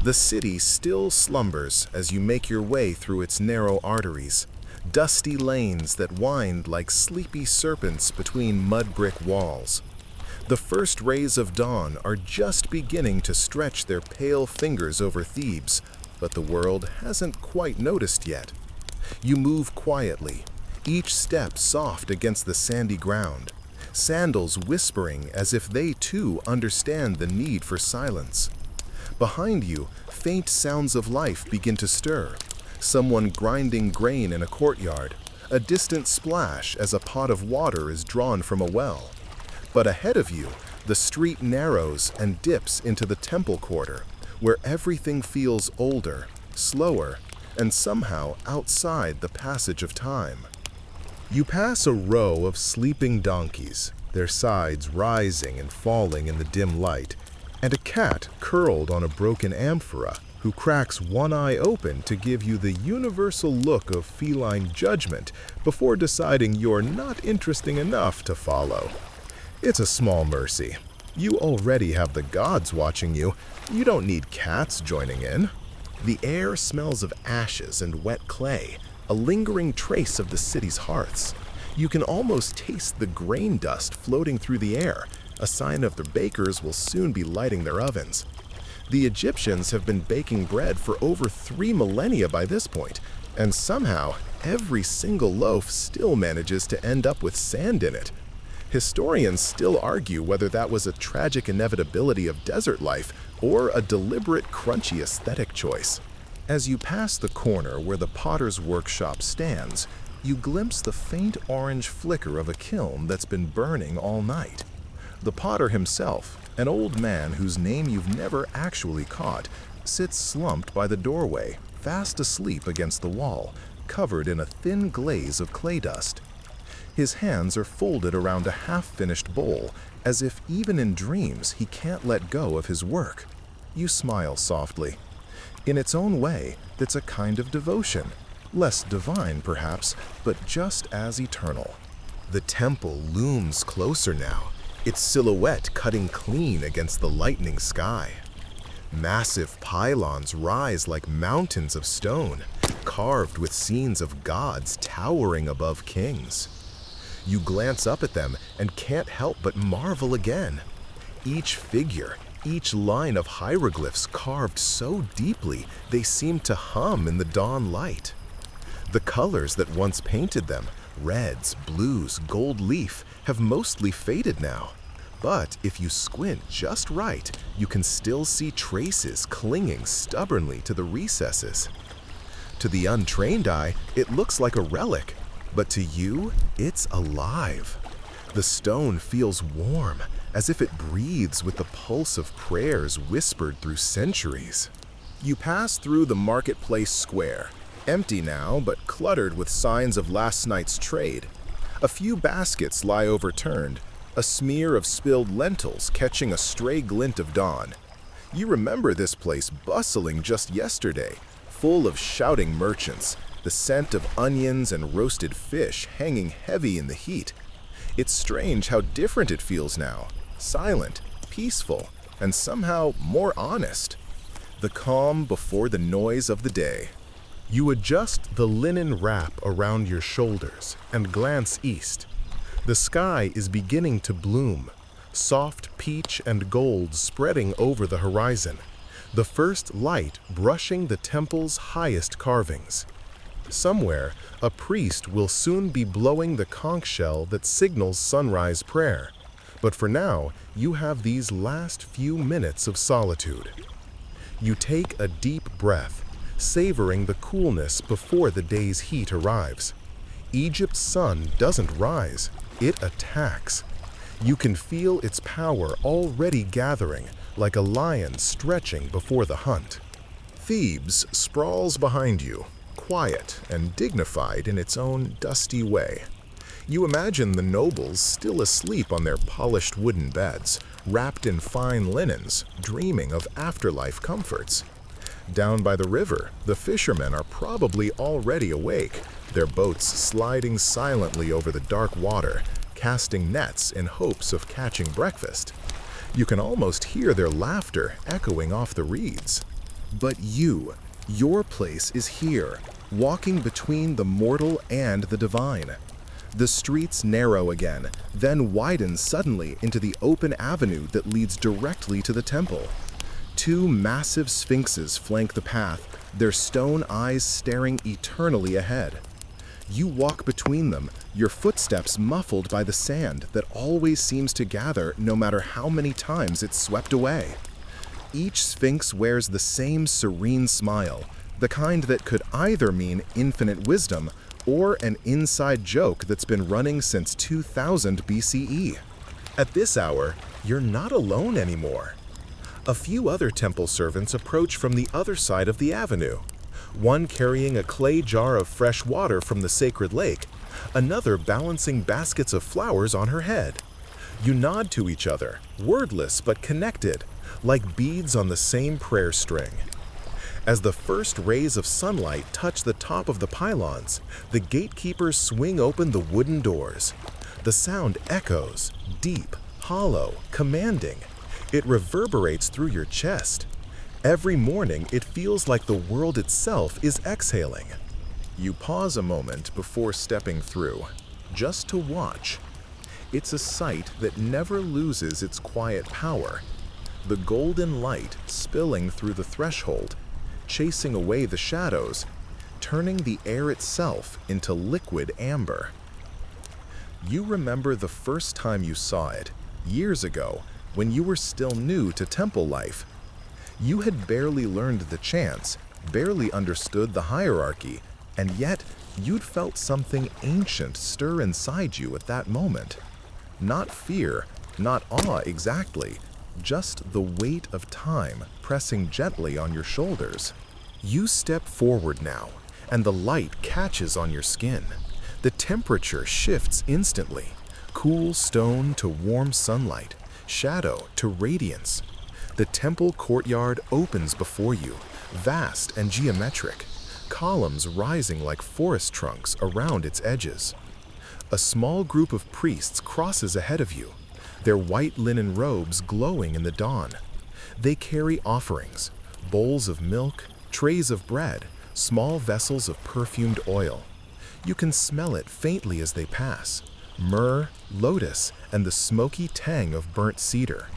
The city still slumbers as you make your way through its narrow arteries, dusty lanes that wind like sleepy serpents between mud-brick walls. The first rays of dawn are just beginning to stretch their pale fingers over Thebes, but the world hasn't quite noticed yet. You move quietly, each step soft against the sandy ground, sandals whispering as if they too understand the need for silence. Behind you, faint sounds of life begin to stir. Someone grinding grain in a courtyard, a distant splash as a pot of water is drawn from a well. But ahead of you, the street narrows and dips into the temple quarter, where everything feels older, slower, and somehow outside the passage of time. You pass a row of sleeping donkeys, their sides rising and falling in the dim light, and a cat curled on a broken amphora who cracks one eye open to give you the universal look of feline judgment before deciding you're not interesting enough to follow. It's a small mercy. You already have the gods watching you. You don't need cats joining in. The air smells of ashes and wet clay, a lingering trace of the city's hearths. You can almost taste the grain dust floating through the air, a sign of the bakers will soon be lighting their ovens. The Egyptians have been baking bread for over 3 millennia by this point, and somehow every single loaf still manages to end up with sand in it. Historians still argue whether that was a tragic inevitability of desert life or a deliberate crunchy aesthetic choice. As you pass the corner where the potter's workshop stands, you glimpse the faint orange flicker of a kiln that's been burning all night. The potter himself, an old man whose name you've never actually caught, sits slumped by the doorway, fast asleep against the wall, covered in a thin glaze of clay dust. His hands are folded around a half-finished bowl, as if even in dreams he can't let go of his work. You smile softly. In its own way, it's a kind of devotion. Less divine, perhaps, but just as eternal. The temple looms closer now, its silhouette cutting clean against the lightening sky. Massive pylons rise like mountains of stone, carved with scenes of gods towering above kings. You glance up at them and can't help but marvel again. Each figure, each line of hieroglyphs carved so deeply they seem to hum in the dawn light. The colors that once painted them, reds, blues, gold leaf, have mostly faded now. But if you squint just right, you can still see traces clinging stubbornly to the recesses. To the untrained eye, it looks like a relic, but to you, it's alive. The stone feels warm, as if it breathes with the pulse of prayers whispered through centuries. You pass through the marketplace square, empty now but cluttered with signs of last night's trade. A few baskets lie overturned, a smear of spilled lentils catching a stray glint of dawn. You remember this place bustling just yesterday, full of shouting merchants, the scent of onions and roasted fish hanging heavy in the heat. It's strange how different it feels now, silent, peaceful, and somehow more honest. The calm before the noise of the day. You adjust the linen wrap around your shoulders and glance east. The sky is beginning to bloom, soft peach and gold spreading over the horizon, the first light brushing the temple's highest carvings. Somewhere, a priest will soon be blowing the conch shell that signals sunrise prayer. But for now, you have these last few minutes of solitude. You take a deep breath, savoring the coolness before the day's heat arrives. Egypt's sun doesn't rise, it attacks. You can feel its power already gathering, like a lion stretching before the hunt. Thebes sprawls behind you, quiet and dignified in its own dusty way. You imagine the nobles still asleep on their polished wooden beds, wrapped in fine linens, dreaming of afterlife comforts. Down by the river, the fishermen are probably already awake, their boats sliding silently over the dark water, casting nets in hopes of catching breakfast. You can almost hear their laughter echoing off the reeds. But your place is here, walking between the mortal and the divine. The streets narrow again, then widen suddenly into the open avenue that leads directly to the temple. Two massive sphinxes flank the path, their stone eyes staring eternally ahead. You walk between them, your footsteps muffled by the sand that always seems to gather no matter how many times it's swept away. Each sphinx wears the same serene smile, the kind that could either mean infinite wisdom or an inside joke that's been running since 2000 BCE. At this hour, you're not alone anymore. A few other temple servants approach from the other side of the avenue, one carrying a clay jar of fresh water from the sacred lake, another balancing baskets of flowers on her head. You nod to each other, wordless but connected, like beads on the same prayer string. As the first rays of sunlight touch the top of the pylons, the gatekeepers swing open the wooden doors. The sound echoes, deep, hollow, commanding. It reverberates through your chest. Every morning, it feels like the world itself is exhaling. You pause a moment before stepping through, just to watch. It's a sight that never loses its quiet power. The golden light spilling through the threshold, chasing away the shadows, turning the air itself into liquid amber. You remember the first time you saw it, years ago, when you were still new to temple life. You had barely learned the chants, barely understood the hierarchy, and yet you'd felt something ancient stir inside you at that moment. Not fear, not awe exactly, just the weight of time pressing gently on your shoulders. You step forward now, and the light catches on your skin. The temperature shifts instantly, cool stone to warm sunlight, shadow to radiance. The temple courtyard opens before you, vast and geometric, columns rising like forest trunks around its edges. A small group of priests crosses ahead of you, their white linen robes glowing in the dawn. They carry offerings, bowls of milk, trays of bread, small vessels of perfumed oil. You can smell it faintly as they pass, myrrh, lotus, and the smoky tang of burnt cedar.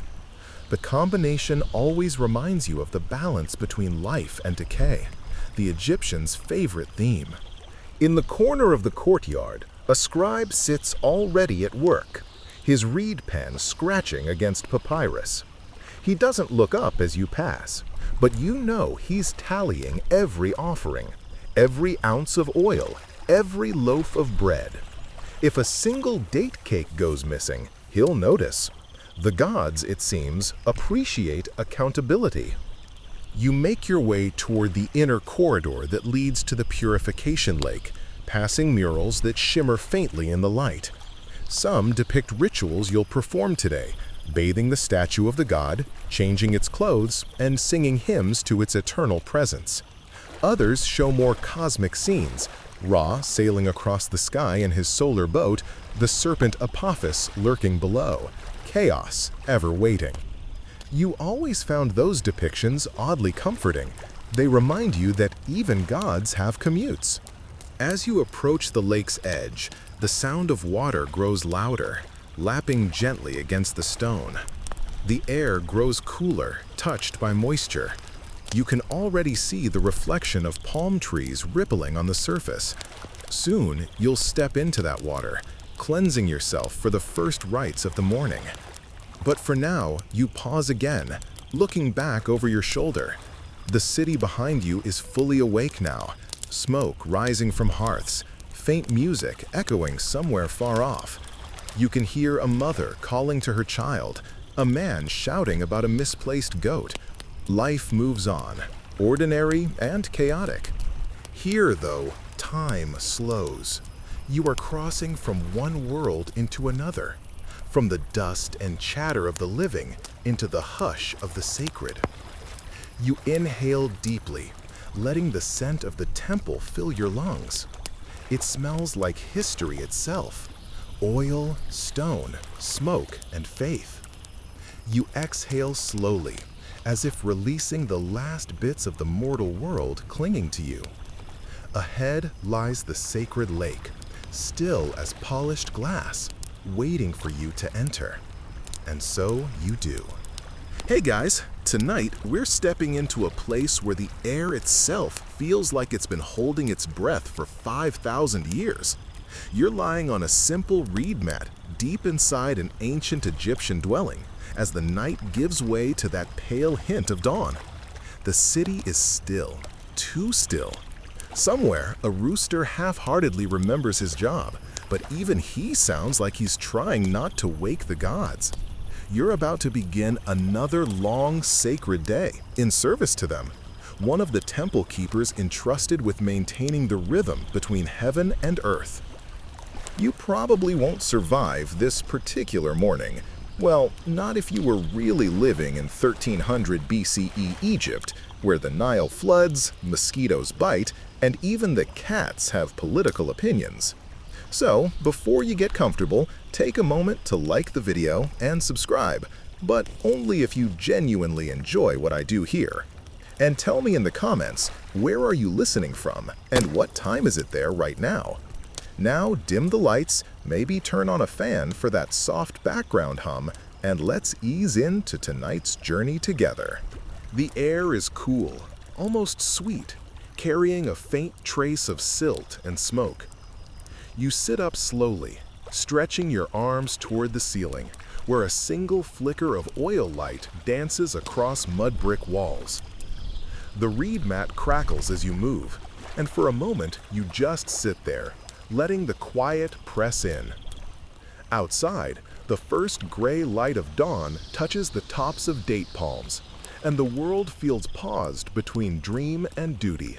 The combination always reminds you of the balance between life and decay, the Egyptians' favorite theme. In the corner of the courtyard, a scribe sits already at work, his reed pen scratching against papyrus. He doesn't look up as you pass, but you know he's tallying every offering, every ounce of oil, every loaf of bread. If a single date cake goes missing, he'll notice. The gods, it seems, appreciate accountability. You make your way toward the inner corridor that leads to the purification lake, passing murals that shimmer faintly in the light. Some depict rituals you'll perform today, bathing the statue of the god, changing its clothes, and singing hymns to its eternal presence. Others show more cosmic scenes, Ra sailing across the sky in his solar boat, the serpent Apophis lurking below, chaos ever waiting. You always found those depictions oddly comforting. They remind you that even gods have commutes. As you approach the lake's edge, the sound of water grows louder, lapping gently against the stone. The air grows cooler, touched by moisture. You can already see the reflection of palm trees rippling on the surface. Soon, you'll step into that water, cleansing yourself for the first rites of the morning. But for now, you pause again, looking back over your shoulder. The city behind you is fully awake now, smoke rising from hearths, faint music echoing somewhere far off. You can hear a mother calling to her child, a man shouting about a misplaced goat. Life moves on, ordinary and chaotic. Here, though, time slows. You are crossing from one world into another, from the dust and chatter of the living into the hush of the sacred. You inhale deeply, letting the scent of the temple fill your lungs. It smells like history itself: oil, stone, smoke, and faith. You exhale slowly, as if releasing the last bits of the mortal world clinging to you. Ahead lies the sacred lake, still as polished glass, waiting for you to enter. And so you do. Hey guys, tonight we're stepping into a place where the air itself feels like it's been holding its breath for 5,000 years. You're lying on a simple reed mat deep inside an ancient Egyptian dwelling as the night gives way to that pale hint of dawn. The city is still, too still. Somewhere, a rooster half-heartedly remembers his job, but even he sounds like he's trying not to wake the gods. You're about to begin another long, sacred day in service to them, one of the temple keepers entrusted with maintaining the rhythm between heaven and earth. You probably won't survive this particular morning. Well, not if you were really living in 1300 BCE Egypt, where the Nile floods, mosquitoes bite, and even the cats have political opinions. So, before you get comfortable, take a moment to like the video and subscribe, but only if you genuinely enjoy what I do here. And tell me in the comments, where are you listening from, and what time is it there right now? Now dim the lights, maybe turn on a fan for that soft background hum, and let's ease into tonight's journey together. The air is cool, almost sweet, carrying a faint trace of silt and smoke. You sit up slowly, stretching your arms toward the ceiling, where a single flicker of oil light dances across mud brick walls. The reed mat crackles as you move, and for a moment you just sit there, letting the quiet press in. Outside, the first gray light of dawn touches the tops of date palms, and the world feels paused between dream and duty.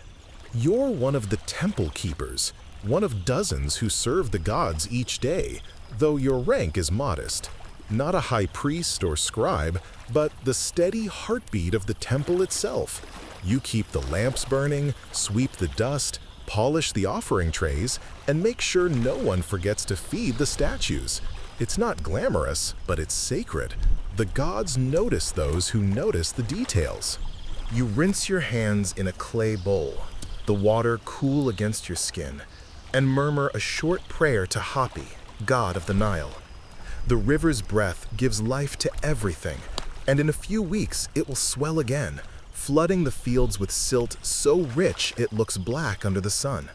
You're one of the temple keepers, one of dozens who serve the gods each day, though your rank is modest. Not a high priest or scribe, but the steady heartbeat of the temple itself. You keep the lamps burning, sweep the dust, polish the offering trays, and make sure no one forgets to feed the statues. It's not glamorous, but it's sacred. The gods notice those who notice the details. You rinse your hands in a clay bowl, the water cool against your skin, and murmur a short prayer to Hapi, god of the Nile. The river's breath gives life to everything, and in a few weeks it will swell again, flooding the fields with silt so rich it looks black under the sun.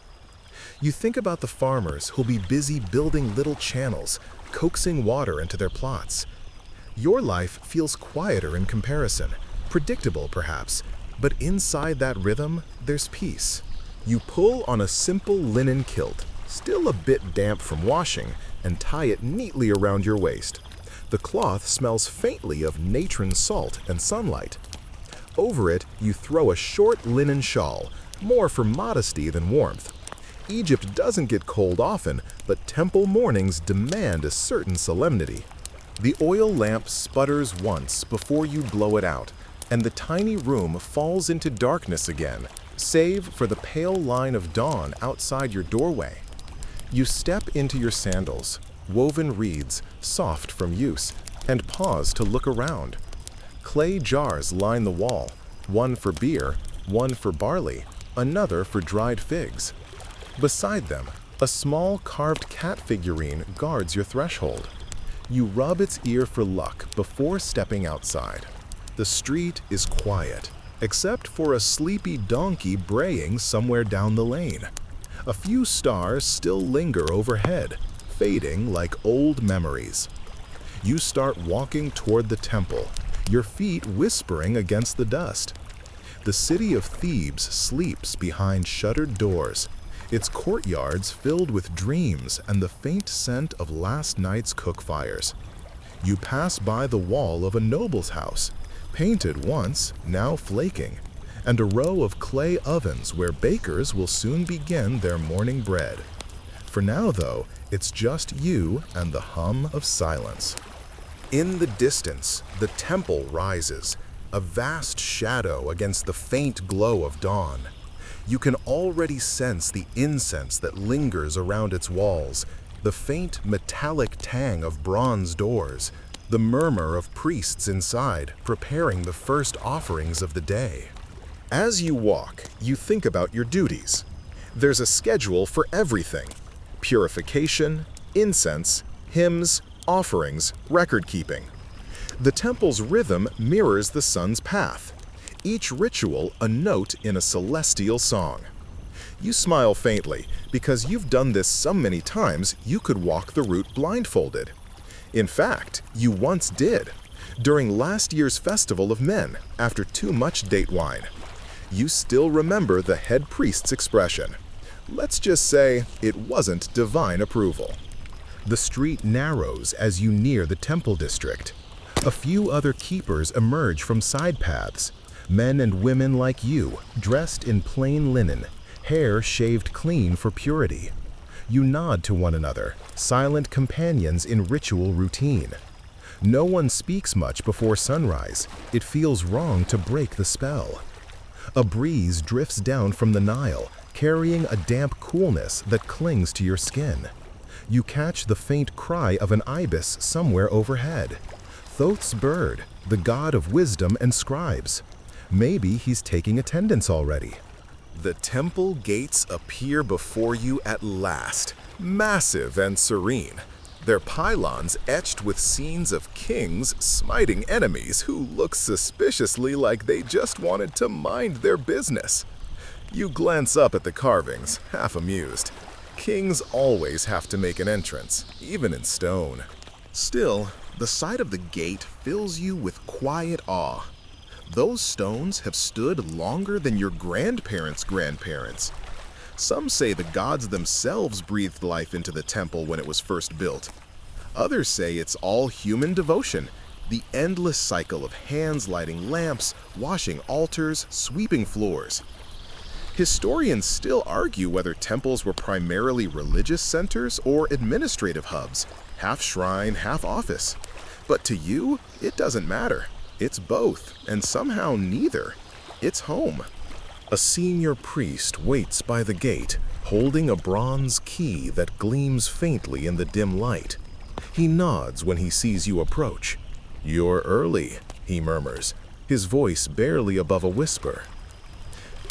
You think about the farmers who'll be busy building little channels, coaxing water into their plots. Your life feels quieter in comparison, predictable perhaps, but inside that rhythm, there's peace. You pull on a simple linen kilt, still a bit damp from washing, and tie it neatly around your waist. The cloth smells faintly of natron salt and sunlight. Over it, you throw a short linen shawl, more for modesty than warmth. Egypt doesn't get cold often, but temple mornings demand a certain solemnity. The oil lamp sputters once before you blow it out, and the tiny room falls into darkness again, save for the pale line of dawn outside your doorway. You step into your sandals, woven reeds, soft from use, and pause to look around. Clay jars line the wall, one for beer, one for barley, another for dried figs. Beside them, a small carved cat figurine guards your threshold. You rub its ear for luck before stepping outside. The street is quiet, except for a sleepy donkey braying somewhere down the lane. A few stars still linger overhead, fading like old memories. You start walking toward the temple, your feet whispering against the dust. The city of Thebes sleeps behind shuttered doors, its courtyards filled with dreams and the faint scent of last night's cook fires. You pass by the wall of a noble's house, painted once, now flaking, and a row of clay ovens where bakers will soon begin their morning bread. For now, though, it's just you and the hum of silence. In the distance, the temple rises, a vast shadow against the faint glow of dawn. You can already sense the incense that lingers around its walls, the faint metallic tang of bronze doors, the murmur of priests inside preparing the first offerings of the day. As you walk, you think about your duties. There's a schedule for everything: purification, incense, hymns, offerings, record-keeping. The temple's rhythm mirrors the sun's path, each ritual a note in a celestial song. You smile faintly because you've done this so many times you could walk the route blindfolded. In fact, you once did, during last year's Festival of Men, after too much date wine. You still remember the head priest's expression. Let's just say it wasn't divine approval. The street narrows as you near the temple district. A few other keepers emerge from side paths, men and women like you, dressed in plain linen, hair shaved clean for purity. You nod to one another, silent companions in ritual routine. No one speaks much before sunrise. It feels wrong to break the spell. A breeze drifts down from the Nile, carrying a damp coolness that clings to your skin. You catch the faint cry of an ibis somewhere overhead. Thoth's bird, the god of wisdom and scribes. Maybe he's taking attendance already. The temple gates appear before you at last, massive and serene, their pylons etched with scenes of kings smiting enemies who look suspiciously like they just wanted to mind their business. You glance up at the carvings, half amused. Kings always have to make an entrance, even in stone. Still, the sight of the gate fills you with quiet awe. Those stones have stood longer than your grandparents' grandparents. Some say the gods themselves breathed life into the temple when it was first built. Others say it's all human devotion, the endless cycle of hands lighting lamps, washing altars, sweeping floors. Historians still argue whether temples were primarily religious centers or administrative hubs, half shrine, half office. But to you, it doesn't matter. It's both, and somehow neither. It's home. A senior priest waits by the gate, holding a bronze key that gleams faintly in the dim light. He nods when he sees you approach. "You're early," he murmurs, his voice barely above a whisper.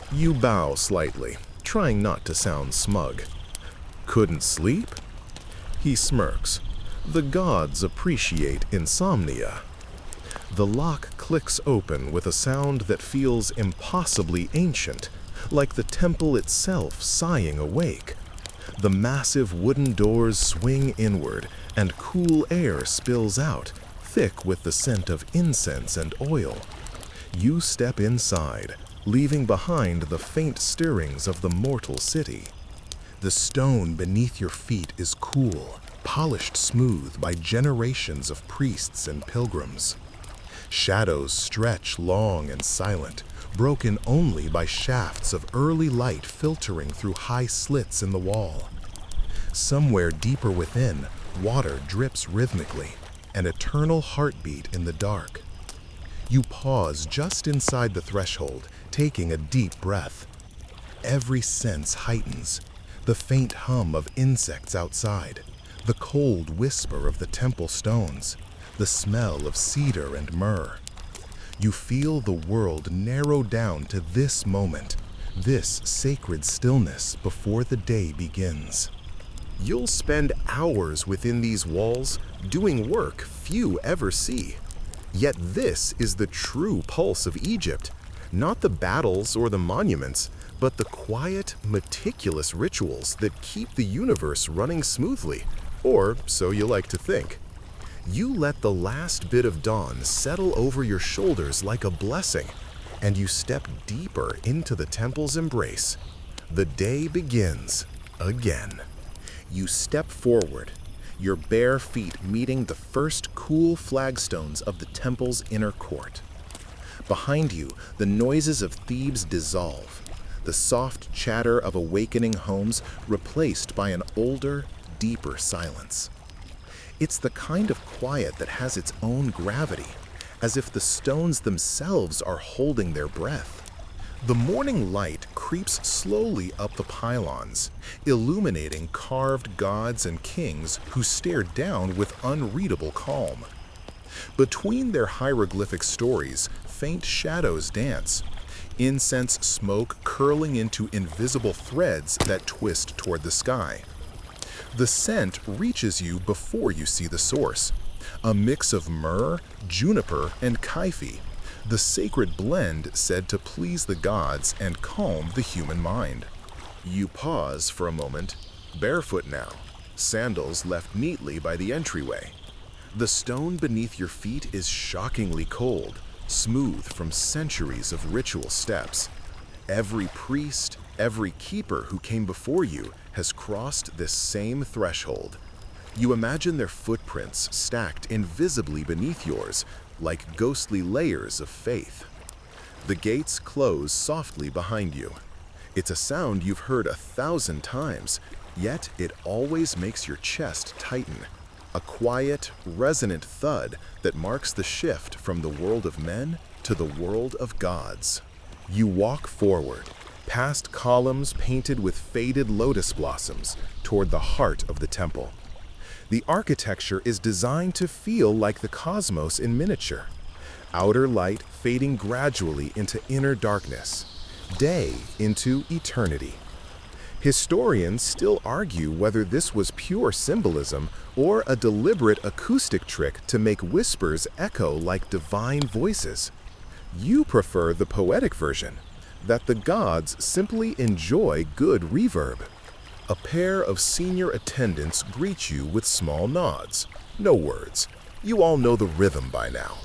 You bow slightly, trying not to sound smug. "Couldn't sleep?" He smirks. The gods appreciate insomnia. The lock clicks open with a sound that feels impossibly ancient, like the temple itself sighing awake. The massive wooden doors swing inward, and cool air spills out, thick with the scent of incense and oil. You step inside, leaving behind the faint stirrings of the mortal city. The stone beneath your feet is cool, polished smooth by generations of priests and pilgrims. Shadows stretch long and silent, broken only by shafts of early light filtering through high slits in the wall. Somewhere deeper within, water drips rhythmically, an eternal heartbeat in the dark. You pause just inside the threshold, taking a deep breath. Every sense heightens, the faint hum of insects outside, the cold whisper of the temple stones, the smell of cedar and myrrh. You feel the world narrow down to this moment, this sacred stillness before the day begins. You'll spend hours within these walls, doing work few ever see. Yet this is the true pulse of Egypt, not the battles or the monuments, but the quiet, meticulous rituals that keep the universe running smoothly, or so you like to think. You let the last bit of dawn settle over your shoulders like a blessing, and you step deeper into the temple's embrace. The day begins again. You step forward, your bare feet meeting the first cool flagstones of the temple's inner court. Behind you, the noises of Thebes dissolve, the soft chatter of awakening homes replaced by an older, deeper silence. It's the kind of quiet that has its own gravity, as if the stones themselves are holding their breath. The morning light creeps slowly up the pylons, illuminating carved gods and kings who stare down with unreadable calm. Between their hieroglyphic stories, faint shadows dance, incense smoke curling into invisible threads that twist toward the sky. The scent reaches you before you see the source, a mix of myrrh, juniper, and kaifi, the sacred blend said to please the gods and calm the human mind. You pause for a moment, barefoot now, sandals left neatly by the entryway. The stone beneath your feet is shockingly cold, smooth from centuries of ritual steps. Every priest, every keeper who came before you has crossed this same threshold. You imagine their footprints stacked invisibly beneath yours, like ghostly layers of faith. The gates close softly behind you. It's a sound you've heard 1,000 times, yet it always makes your chest tighten. A quiet, resonant thud that marks the shift from the world of men to the world of gods. You walk forward, past columns painted with faded lotus blossoms, toward the heart of the temple. The architecture is designed to feel like the cosmos in miniature. Outer light fading gradually into inner darkness, day into eternity. Historians still argue whether this was pure symbolism or a deliberate acoustic trick to make whispers echo like divine voices. You prefer the poetic version, that the gods simply enjoy good reverb. A pair of senior attendants greet you with small nods, no words. You all know the rhythm by now.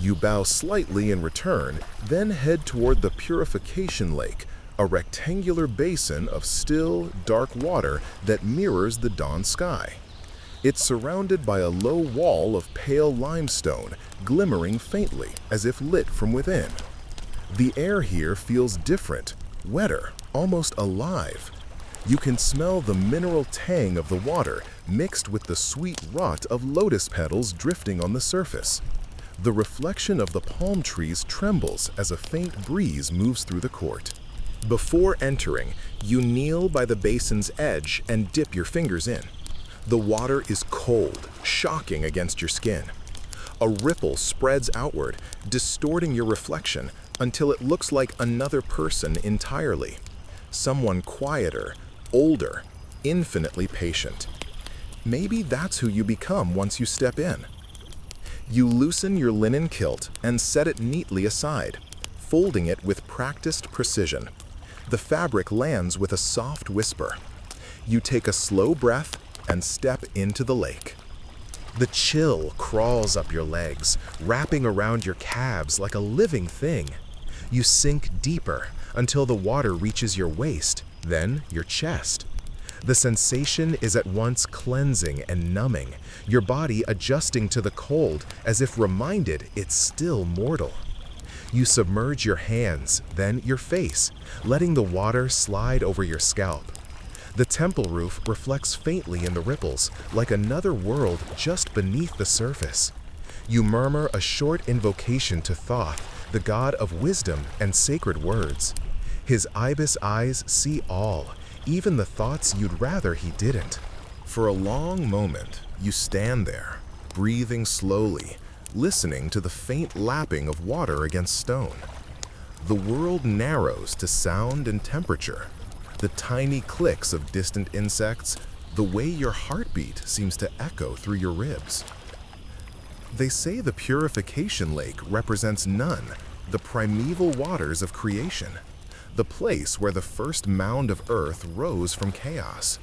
You bow slightly in return, then head toward the purification lake, a rectangular basin of still, dark water that mirrors the dawn sky. It's surrounded by a low wall of pale limestone, glimmering faintly, as if lit from within. The air here feels different, wetter, almost alive. You can smell the mineral tang of the water mixed with the sweet rot of lotus petals drifting on the surface. The reflection of the palm trees trembles as a faint breeze moves through the court. Before entering, you kneel by the basin's edge and dip your fingers in. The water is cold, shocking against your skin. A ripple spreads outward, distorting your reflection until it looks like another person entirely. Someone quieter, older, infinitely patient. Maybe that's who you become once you step in. You loosen your linen kilt and set it neatly aside, folding it with practiced precision. The fabric lands with a soft whisper. You take a slow breath and step into the lake. The chill crawls up your legs, wrapping around your calves like a living thing. You sink deeper until the water reaches your waist, then your chest. The sensation is at once cleansing and numbing, your body adjusting to the cold as if reminded it's still mortal. You submerge your hands, then your face, letting the water slide over your scalp. The temple roof reflects faintly in the ripples, like another world just beneath the surface. You murmur a short invocation to Thoth, the god of wisdom and sacred words. His ibis eyes see all, even the thoughts you'd rather he didn't. For a long moment, you stand there, breathing slowly, listening to the faint lapping of water against stone. The world narrows to sound and temperature, the tiny clicks of distant insects, the way your heartbeat seems to echo through your ribs. They say the purification lake represents none, the primeval waters of creation, the place where the first mound of earth rose from chaos.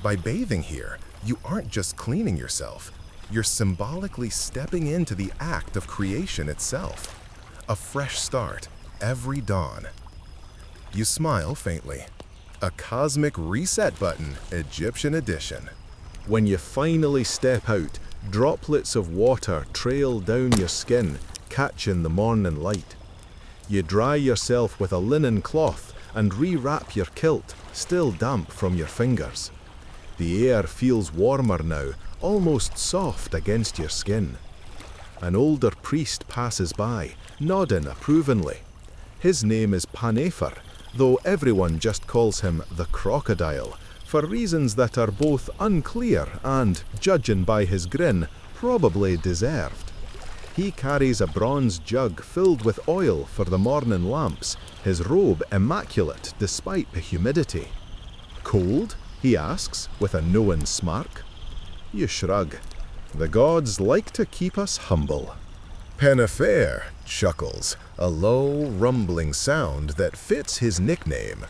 By bathing here, you aren't just cleaning yourself, you're symbolically stepping into the act of creation itself. A fresh start, every dawn. You smile faintly. A cosmic reset button, Egyptian edition. When you finally step out, droplets of water trail down your skin, catching the morning light. You dry yourself with a linen cloth and re-wrap your kilt, still damp from your fingers. The air feels warmer now, almost soft against your skin. An older priest passes by, nodding approvingly. His name is Panefer, though everyone just calls him the crocodile, for reasons that are both unclear and, judging by his grin, probably deserved. He carries a bronze jug filled with oil for the morning lamps, his robe immaculate despite the humidity. Cold? He asks, with a knowing smirk. You shrug. The gods like to keep us humble. Penefer chuckles, a low, rumbling sound that fits his nickname.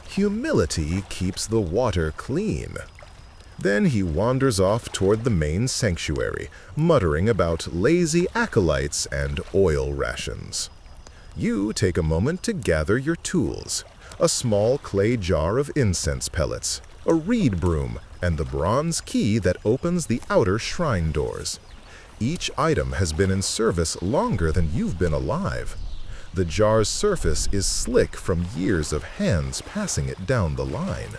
Humility keeps the water clean. Then he wanders off toward the main sanctuary, muttering about lazy acolytes and oil rations. You take a moment to gather your tools: a small clay jar of incense pellets, a reed broom, and the bronze key that opens the outer shrine doors. Each item has been in service longer than you've been alive. The jar's surface is slick from years of hands passing it down the line.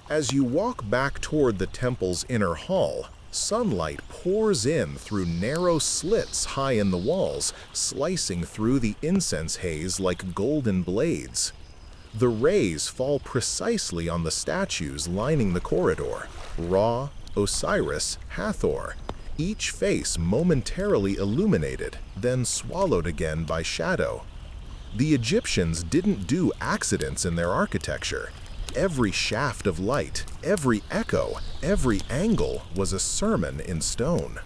As you walk back toward the temple's inner hall, sunlight pours in through narrow slits high in the walls, slicing through the incense haze like golden blades. The rays fall precisely on the statues lining the corridor: Ra, Osiris, Hathor, each face momentarily illuminated, then swallowed again by shadow. The Egyptians didn't do accidents in their architecture. Every shaft of light, every echo, every angle was a sermon in stone.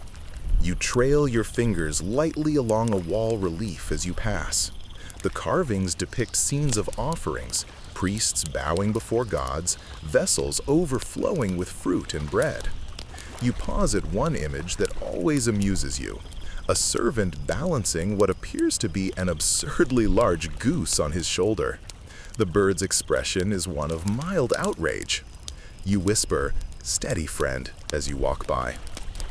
You trail your fingers lightly along a wall relief as you pass. The carvings depict scenes of offerings, priests bowing before gods, vessels overflowing with fruit and bread. You pause at one image that always amuses you: a servant balancing what appears to be an absurdly large goose on his shoulder. The bird's expression is one of mild outrage. You whisper, "Steady, friend," as you walk by.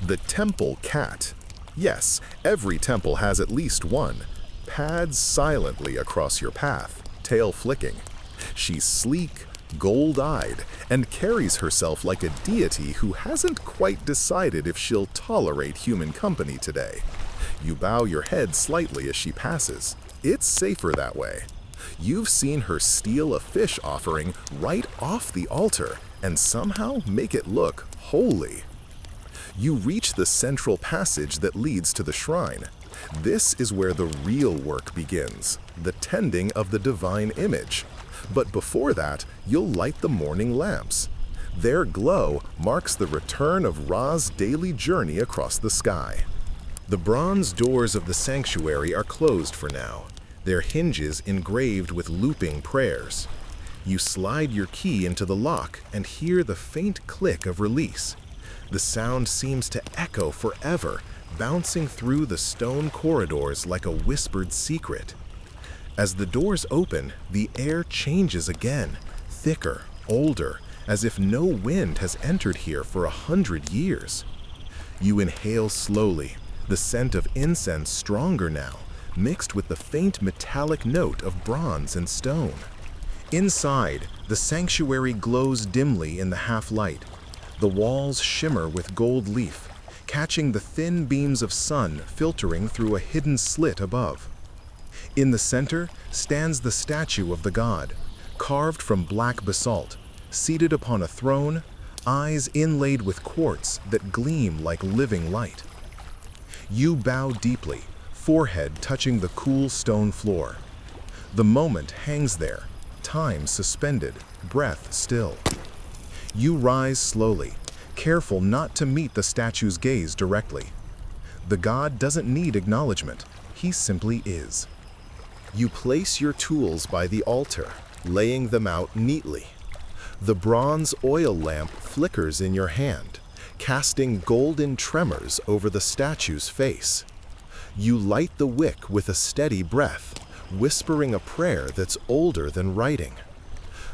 The temple cat. Yes, every temple has at least one. Pads silently across your path, tail flicking. She's sleek, gold-eyed, and carries herself like a deity who hasn't quite decided if she'll tolerate human company today. You bow your head slightly as she passes. It's safer that way. You've seen her steal a fish offering right off the altar and somehow make it look holy. You reach the central passage that leads to the shrine. This is where the real work begins, the tending of the divine image. But before that, you'll light the morning lamps. Their glow marks the return of Ra's daily journey across the sky. The bronze doors of the sanctuary are closed for now, their hinges engraved with looping prayers. You slide your key into the lock and hear the faint click of release. The sound seems to echo forever, bouncing through the stone corridors like a whispered secret. As the doors open, the air changes again, thicker, older, as if no wind has entered here for 100 years. You inhale slowly, the scent of incense stronger now, mixed with the faint metallic note of bronze and stone. Inside, the sanctuary glows dimly in the half-light. The walls shimmer with gold leaf, catching the thin beams of sun filtering through a hidden slit above. In the center stands the statue of the god, carved from black basalt, seated upon a throne, eyes inlaid with quartz that gleam like living light. You bow deeply, forehead touching the cool stone floor. The moment hangs there, time suspended, breath still. You rise slowly, careful not to meet the statue's gaze directly. The god doesn't need acknowledgement, he simply is. You place your tools by the altar, laying them out neatly. The bronze oil lamp flickers in your hand, casting golden tremors over the statue's face. You light the wick with a steady breath, whispering a prayer that's older than writing.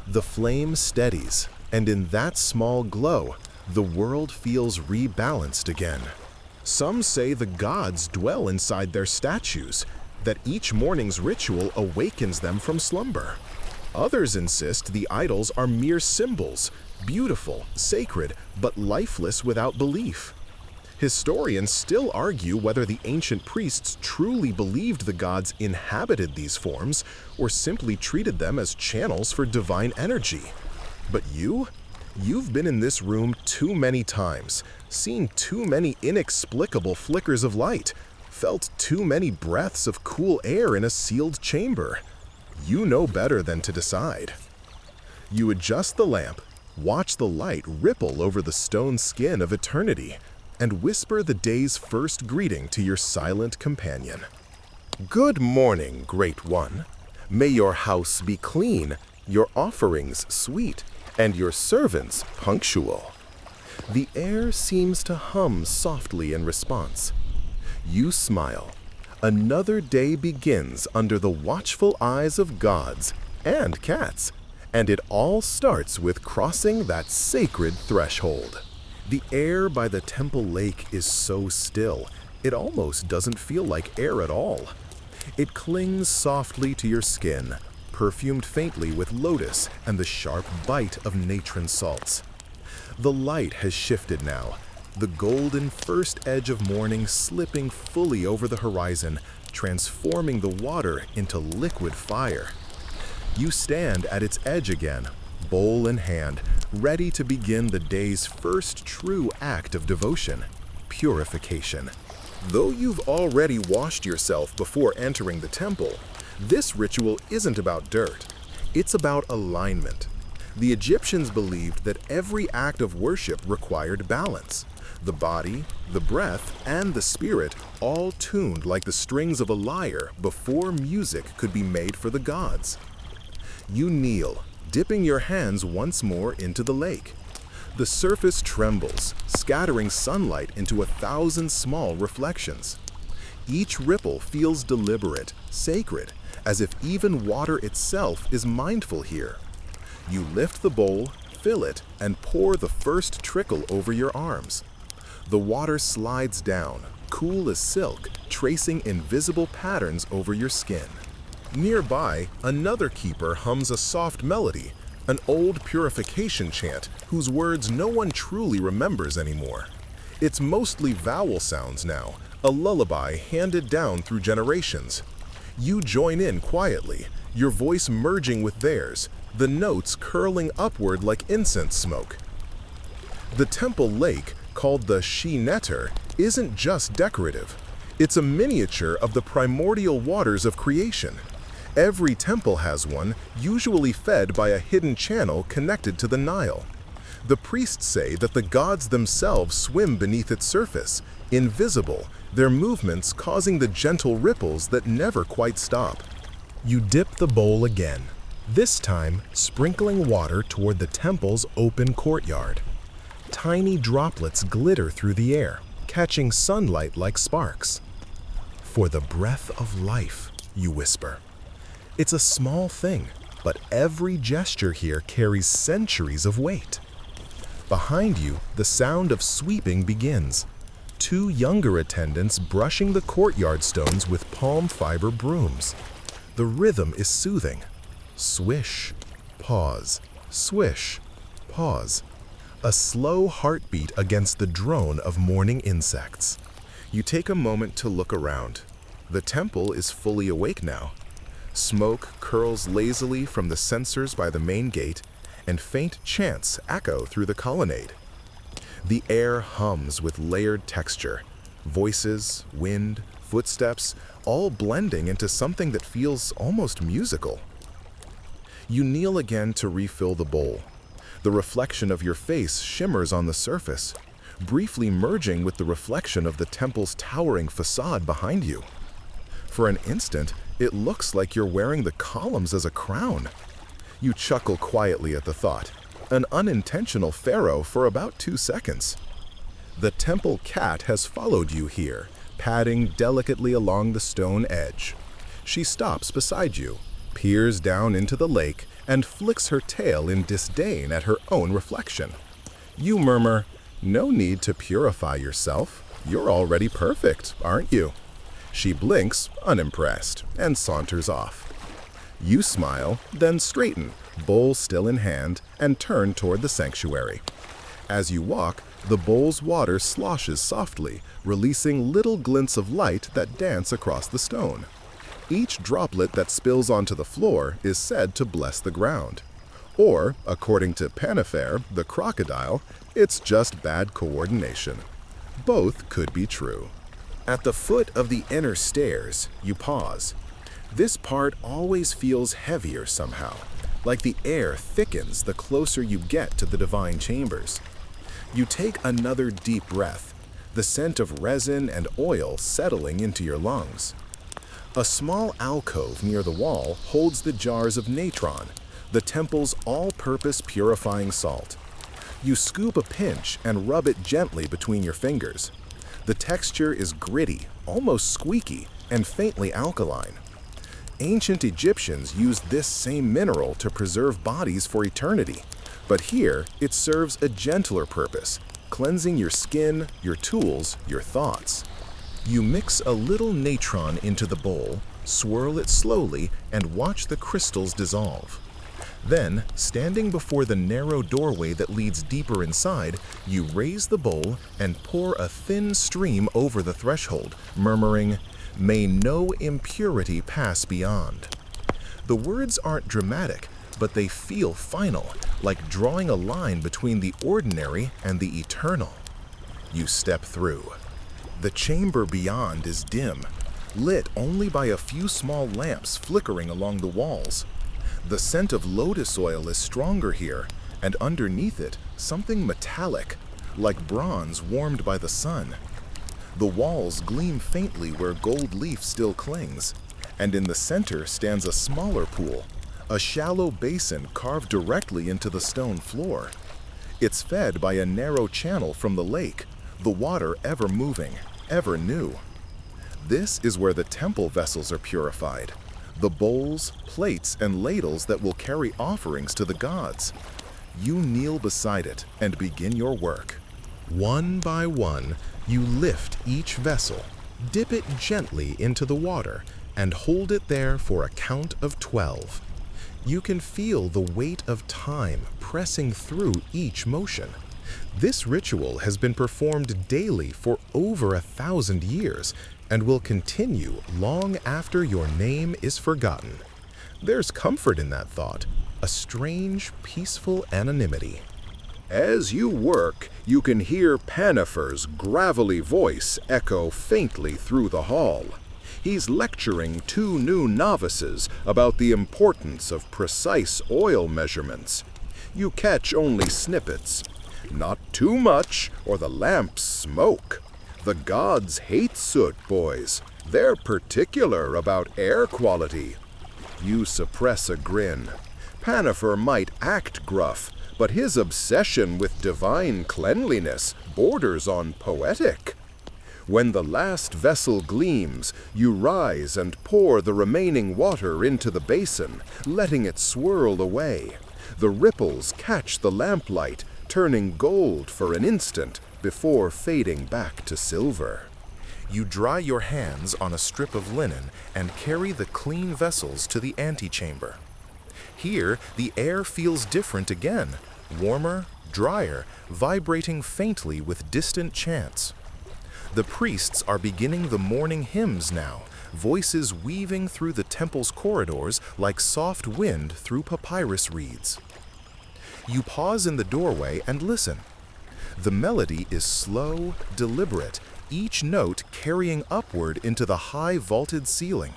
The flame steadies, and in that small glow, the world feels rebalanced again. Some say the gods dwell inside their statues, that each morning's ritual awakens them from slumber. Others insist the idols are mere symbols, beautiful, sacred, but lifeless without belief. Historians still argue whether the ancient priests truly believed the gods inhabited these forms or simply treated them as channels for divine energy. But you've been in this room too many times, seen too many inexplicable flickers of light, Felt too many breaths of cool air in a sealed chamber. You know better than to decide. You adjust the lamp, watch the light ripple over the stone skin of eternity, and whisper the day's first greeting to your silent companion. Good morning, Great One. May your house be clean, your offerings sweet, and your servants punctual. The air seems to hum softly in response. You smile. Another day begins under the watchful eyes of gods and cats, and it all starts with crossing that sacred threshold. The air by the temple lake is so still, it almost doesn't feel like air at all. It clings softly to your skin, perfumed faintly with lotus and the sharp bite of natron salts. The light has shifted now, the golden first edge of morning slipping fully over the horizon, transforming the water into liquid fire. You stand at its edge again, bowl in hand, ready to begin the day's first true act of devotion, purification. Though you've already washed yourself before entering the temple, this ritual isn't about dirt. It's about alignment. The Egyptians believed that every act of worship required balance. The body, the breath, and the spirit all tuned like the strings of a lyre before music could be made for the gods. You kneel, dipping your hands once more into the lake. The surface trembles, scattering sunlight into 1,000 small reflections. Each ripple feels deliberate, sacred, as if even water itself is mindful here. You lift the bowl, fill it, and pour the first trickle over your arms. The water slides down, cool as silk, tracing invisible patterns over your skin. Nearby, another keeper hums a soft melody, an old purification chant whose words no one truly remembers anymore. It's mostly vowel sounds now, a lullaby handed down through generations. You join in quietly, your voice merging with theirs, the notes curling upward like incense smoke. The temple lake, called the She-Neter, isn't just decorative. It's a miniature of the primordial waters of creation. Every temple has one, usually fed by a hidden channel connected to the Nile. The priests say that the gods themselves swim beneath its surface, invisible, their movements causing the gentle ripples that never quite stop. You dip the bowl again, this time sprinkling water toward the temple's open courtyard. Tiny droplets glitter through the air, catching sunlight like sparks. For the breath of life, you whisper. It's a small thing, but every gesture here carries centuries of weight. Behind you, the sound of sweeping begins. 2 younger attendants brushing the courtyard stones with palm fiber brooms. The rhythm is soothing. Swish, pause, swish, pause. A slow heartbeat against the drone of morning insects. You take a moment to look around. The temple is fully awake now. Smoke curls lazily from the censers by the main gate, and faint chants echo through the colonnade. The air hums with layered texture, voices, wind, footsteps, all blending into something that feels almost musical. You kneel again to refill the bowl. The reflection of your face shimmers on the surface, briefly merging with the reflection of the temple's towering facade behind you. For an instant, it looks like you're wearing the columns as a crown. You chuckle quietly at the thought, an unintentional pharaoh for about 2 seconds. The temple cat has followed you here, padding delicately along the stone edge. She stops beside you, peers down into the lake, and flicks her tail in disdain at her own reflection. You murmur, "No need to purify yourself. You're already perfect, aren't you?" She blinks, unimpressed, and saunters off. You smile, then straighten, bowl still in hand, and turn toward the sanctuary. As you walk, the bowl's water sloshes softly, releasing little glints of light that dance across the stone. Each droplet that spills onto the floor is said to bless the ground. Or, according to Panifair, the crocodile, it's just bad coordination. Both could be true. At the foot of the inner stairs, you pause. This part always feels heavier somehow, like the air thickens the closer you get to the divine chambers. You take another deep breath, the scent of resin and oil settling into your lungs. A small alcove near the wall holds the jars of natron, the temple's all-purpose purifying salt. You scoop a pinch and rub it gently between your fingers. The texture is gritty, almost squeaky, and faintly alkaline. Ancient Egyptians used this same mineral to preserve bodies for eternity, but here it serves a gentler purpose, cleansing your skin, your tools, your thoughts. You mix a little natron into the bowl, swirl it slowly, and watch the crystals dissolve. Then, standing before the narrow doorway that leads deeper inside, you raise the bowl and pour a thin stream over the threshold, murmuring, "May no impurity pass beyond." The words aren't dramatic, but they feel final, like drawing a line between the ordinary and the eternal. You step through. The chamber beyond is dim, lit only by a few small lamps flickering along the walls. The scent of lotus oil is stronger here, and underneath it, something metallic, like bronze warmed by the sun. The walls gleam faintly where gold leaf still clings, and in the center stands a smaller pool, a shallow basin carved directly into the stone floor. It's fed by a narrow channel from the lake, the water ever moving, ever new. This is where the temple vessels are purified, the bowls, plates, and ladles that will carry offerings to the gods. You kneel beside it and begin your work. One by one, you lift each vessel, dip it gently into the water, and hold it there for a count of 12. You can feel the weight of time pressing through each motion. This ritual has been performed daily for over 1,000 years and will continue long after your name is forgotten. There's comfort in that thought, a strange, peaceful anonymity. As you work, you can hear Panifer's gravelly voice echo faintly through the hall. He's lecturing 2 new novices about the importance of precise oil measurements. You catch only snippets. Not too much, or the lamps smoke. The gods hate soot, boys. They're particular about air quality. You suppress a grin. Panifer might act gruff, but his obsession with divine cleanliness borders on poetic. When the last vessel gleams, you rise and pour the remaining water into the basin, letting it swirl away. The ripples catch the lamplight, turning gold for an instant before fading back to silver. You dry your hands on a strip of linen and carry the clean vessels to the antechamber. Here, the air feels different again, warmer, drier, vibrating faintly with distant chants. The priests are beginning the morning hymns now, voices weaving through the temple's corridors like soft wind through papyrus reeds. You pause in the doorway and listen. The melody is slow, deliberate, each note carrying upward into the high vaulted ceiling.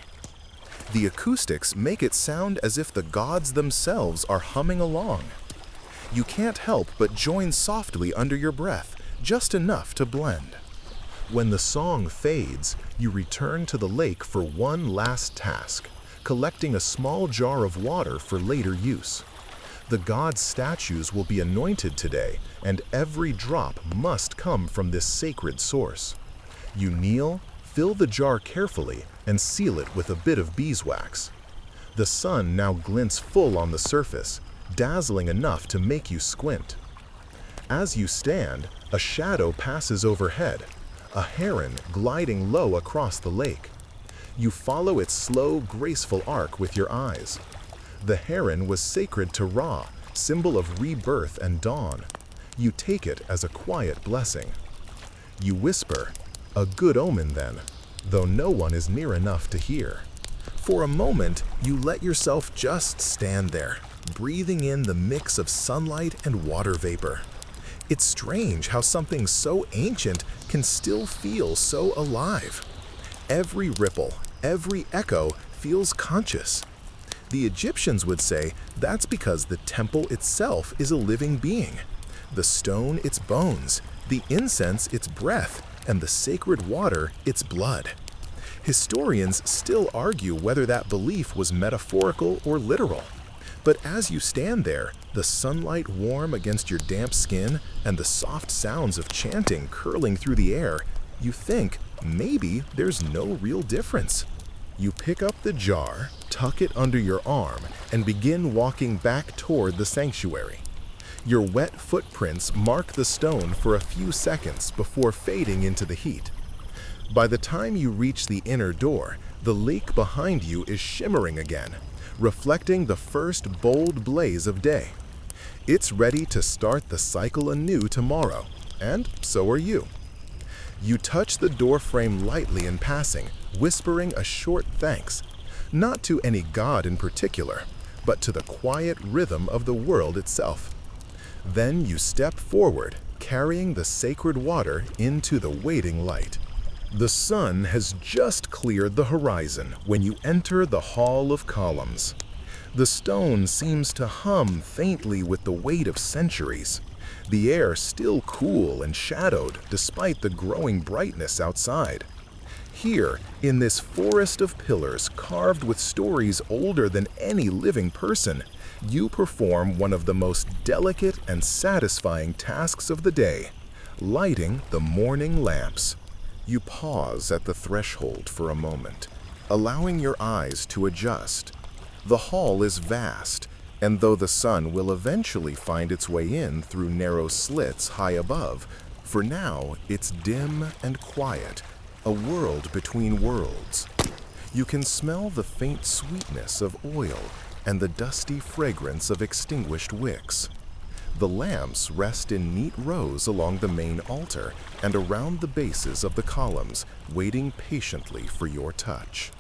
The acoustics make it sound as if the gods themselves are humming along. You can't help but join softly under your breath, just enough to blend. When the song fades, you return to the lake for one last task, collecting a small jar of water for later use. The gods' statues will be anointed today, and every drop must come from this sacred source. You kneel, fill the jar carefully, and seal it with a bit of beeswax. The sun now glints full on the surface, dazzling enough to make you squint. As you stand, a shadow passes overhead, a heron gliding low across the lake. You follow its slow, graceful arc with your eyes. The heron was sacred to Ra, symbol of rebirth and dawn. You take it as a quiet blessing. You whisper, "A good omen then," though no one is near enough to hear. For a moment, you let yourself just stand there, breathing in the mix of sunlight and water vapor. It's strange how something so ancient can still feel so alive. Every ripple, every echo feels conscious. The Egyptians would say that's because the temple itself is a living being. The stone its bones, the incense its breath, and the sacred water its blood. Historians still argue whether that belief was metaphorical or literal. But as you stand there, the sunlight warm against your damp skin and the soft sounds of chanting curling through the air, you think maybe there's no real difference. You pick up the jar, tuck it under your arm, and begin walking back toward the sanctuary. Your wet footprints mark the stone for a few seconds before fading into the heat. By the time you reach the inner door, the lake behind you is shimmering again, reflecting the first bold blaze of day. It's ready to start the cycle anew tomorrow, and so are you. You touch the doorframe lightly in passing, whispering a short thanks, not to any god in particular, but to the quiet rhythm of the world itself. Then you step forward, carrying the sacred water into the waiting light. The sun has just cleared the horizon when you enter the Hall of Columns. The stone seems to hum faintly with the weight of centuries. The air still cool and shadowed despite the growing brightness outside. Here, in this forest of pillars carved with stories older than any living person, you perform one of the most delicate and satisfying tasks of the day, lighting the morning lamps. You pause at the threshold for a moment, allowing your eyes to adjust. The hall is vast, and though the sun will eventually find its way in through narrow slits high above, for now it's dim and quiet, a world between worlds. You can smell the faint sweetness of oil and the dusty fragrance of extinguished wicks. The lamps rest in neat rows along the main altar and around the bases of the columns, waiting patiently for your touch.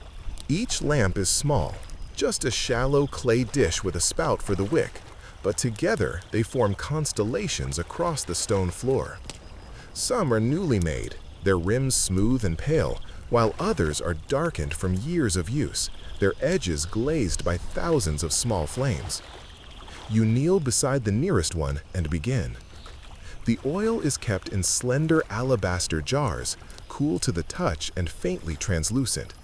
Each lamp is small, just a shallow clay dish with a spout for the wick, but together they form constellations across the stone floor. Some are newly made, their rims smooth and pale, while others are darkened from years of use, their edges glazed by thousands of small flames. You kneel beside the nearest one and begin. The oil is kept in slender alabaster jars, cool to the touch and faintly translucent.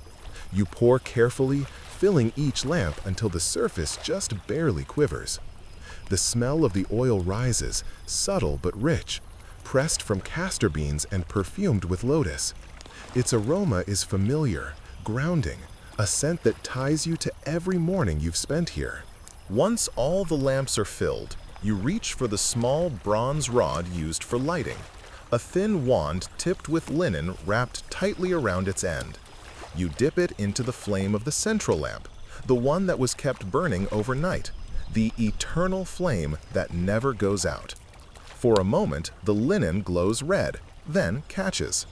You pour carefully, filling each lamp until the surface just barely quivers. The smell of the oil rises, subtle but rich, pressed from castor beans and perfumed with lotus. Its aroma is familiar, grounding, a scent that ties you to every morning you've spent here. Once all the lamps are filled, you reach for the small bronze rod used for lighting, a thin wand tipped with linen wrapped tightly around its end. You dip it into the flame of the central lamp, the one that was kept burning overnight, the eternal flame that never goes out. For a moment, the linen glows red, then catches.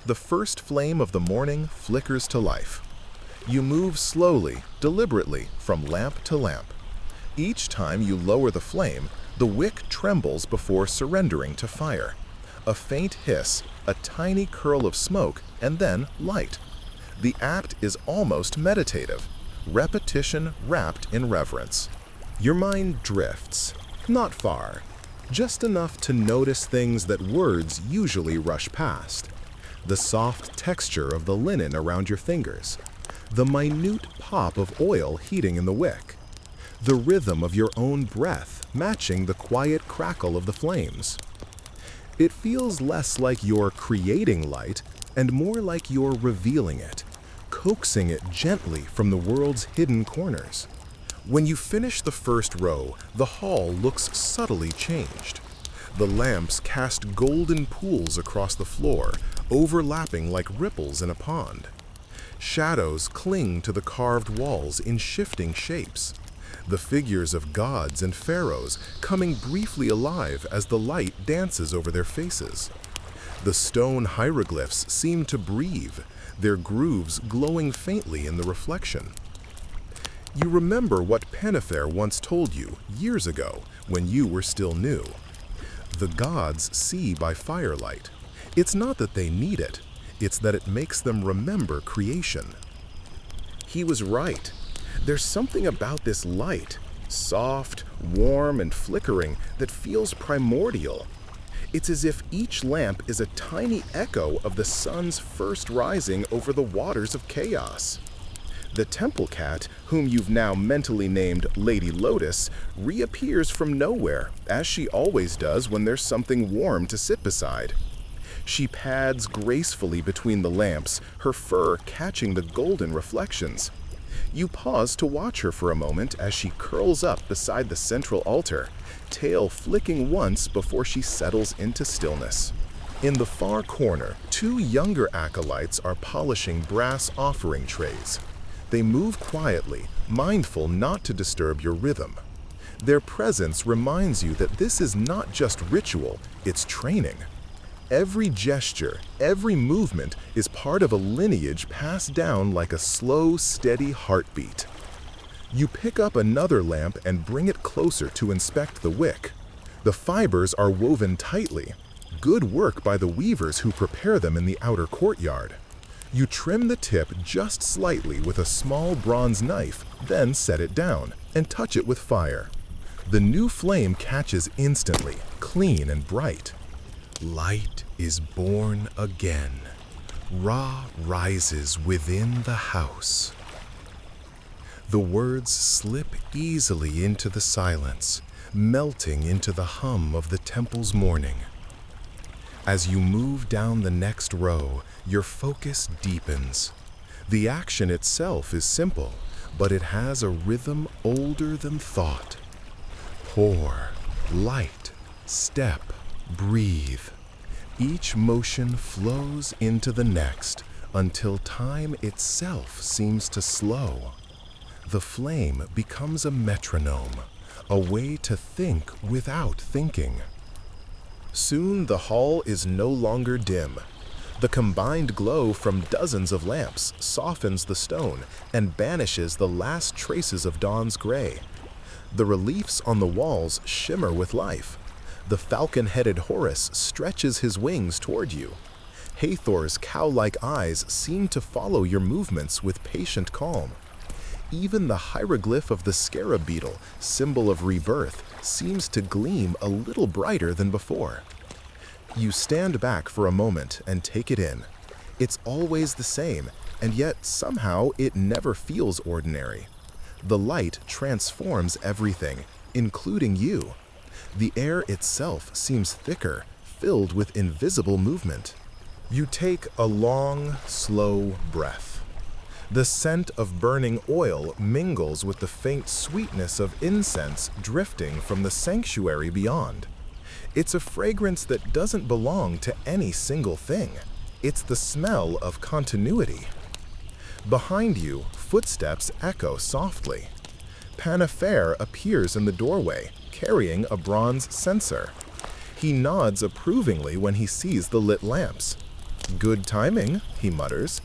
The first flame of the morning flickers to life. You move slowly, deliberately, from lamp to lamp. Each time you lower the flame, the wick trembles before surrendering to fire. A faint hiss, a tiny curl of smoke, and then light. The act is almost meditative, repetition wrapped in reverence. Your mind drifts, not far, just enough to notice things that words usually rush past. The soft texture of the linen around your fingers, the minute pop of oil heating in the wick, the rhythm of your own breath matching the quiet crackle of the flames. It feels less like you're creating light and more like you're revealing it, coaxing it gently from the world's hidden corners. When you finish the first row, the hall looks subtly changed. The lamps cast golden pools across the floor, overlapping like ripples in a pond. Shadows cling to the carved walls in shifting shapes, the figures of gods and pharaohs coming briefly alive as the light dances over their faces. The stone hieroglyphs seem to breathe, their grooves glowing faintly in the reflection. You remember what Pennefer once told you years ago when you were still new. The gods see by firelight. It's not that they need it, it's that it makes them remember creation. He was right. There's something about this light, soft, warm, and flickering, that feels primordial. It's as if each lamp is a tiny echo of the sun's first rising over the waters of chaos. The temple cat, whom you've now mentally named Lady Lotus, reappears from nowhere, as she always does when there's something warm to sit beside. She pads gracefully between the lamps, her fur catching the golden reflections. You pause to watch her for a moment as she curls up beside the central altar, tail flicking once before she settles into stillness. In the far corner, two younger acolytes are polishing brass offering trays. They move quietly, mindful not to disturb your rhythm. Their presence reminds you that this is not just ritual, it's training. Every gesture, every movement is part of a lineage passed down like a slow, steady heartbeat. You pick up another lamp and bring it closer to inspect the wick. The fibers are woven tightly. Good work by the weavers who prepare them in the outer courtyard. You trim the tip just slightly with a small bronze knife, then set it down and touch it with fire. The new flame catches instantly, clean and bright. Light is born again. Ra rises within the house. The words slip easily into the silence, melting into the hum of the temple's morning. As you move down the next row, your focus deepens. The action itself is simple, but it has a rhythm older than thought. Pour, light, step, breathe. Each motion flows into the next until time itself seems to slow. The flame becomes a metronome, a way to think without thinking. Soon the hall is no longer dim. The combined glow from dozens of lamps softens the stone and banishes the last traces of dawn's gray. The reliefs on the walls shimmer with life. The falcon-headed Horus stretches his wings toward you. Hathor's cow-like eyes seem to follow your movements with patient calm. Even the hieroglyph of the scarab beetle, symbol of rebirth, seems to gleam a little brighter than before. You stand back for a moment and take it in. It's always the same, and yet somehow it never feels ordinary. The light transforms everything, including you. The air itself seems thicker, filled with invisible movement. You take a long, slow breath. The scent of burning oil mingles with the faint sweetness of incense drifting from the sanctuary beyond. It's a fragrance that doesn't belong to any single thing. It's the smell of continuity. Behind you, footsteps echo softly. Panafair appears in the doorway, carrying a bronze censer. He nods approvingly when he sees the lit lamps. "Good timing," he mutters.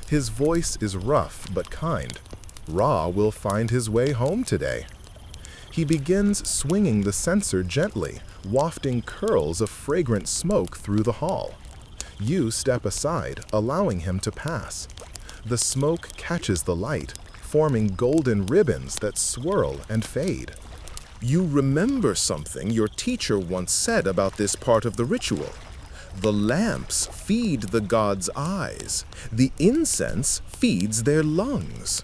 His voice is rough but kind. Ra will find his way home today. He begins swinging the censer gently, wafting curls of fragrant smoke through the hall. You step aside, allowing him to pass. The smoke catches the light, forming golden ribbons that swirl and fade. You remember something your teacher once said about this part of the ritual. The lamps feed the gods' eyes. The incense feeds their lungs.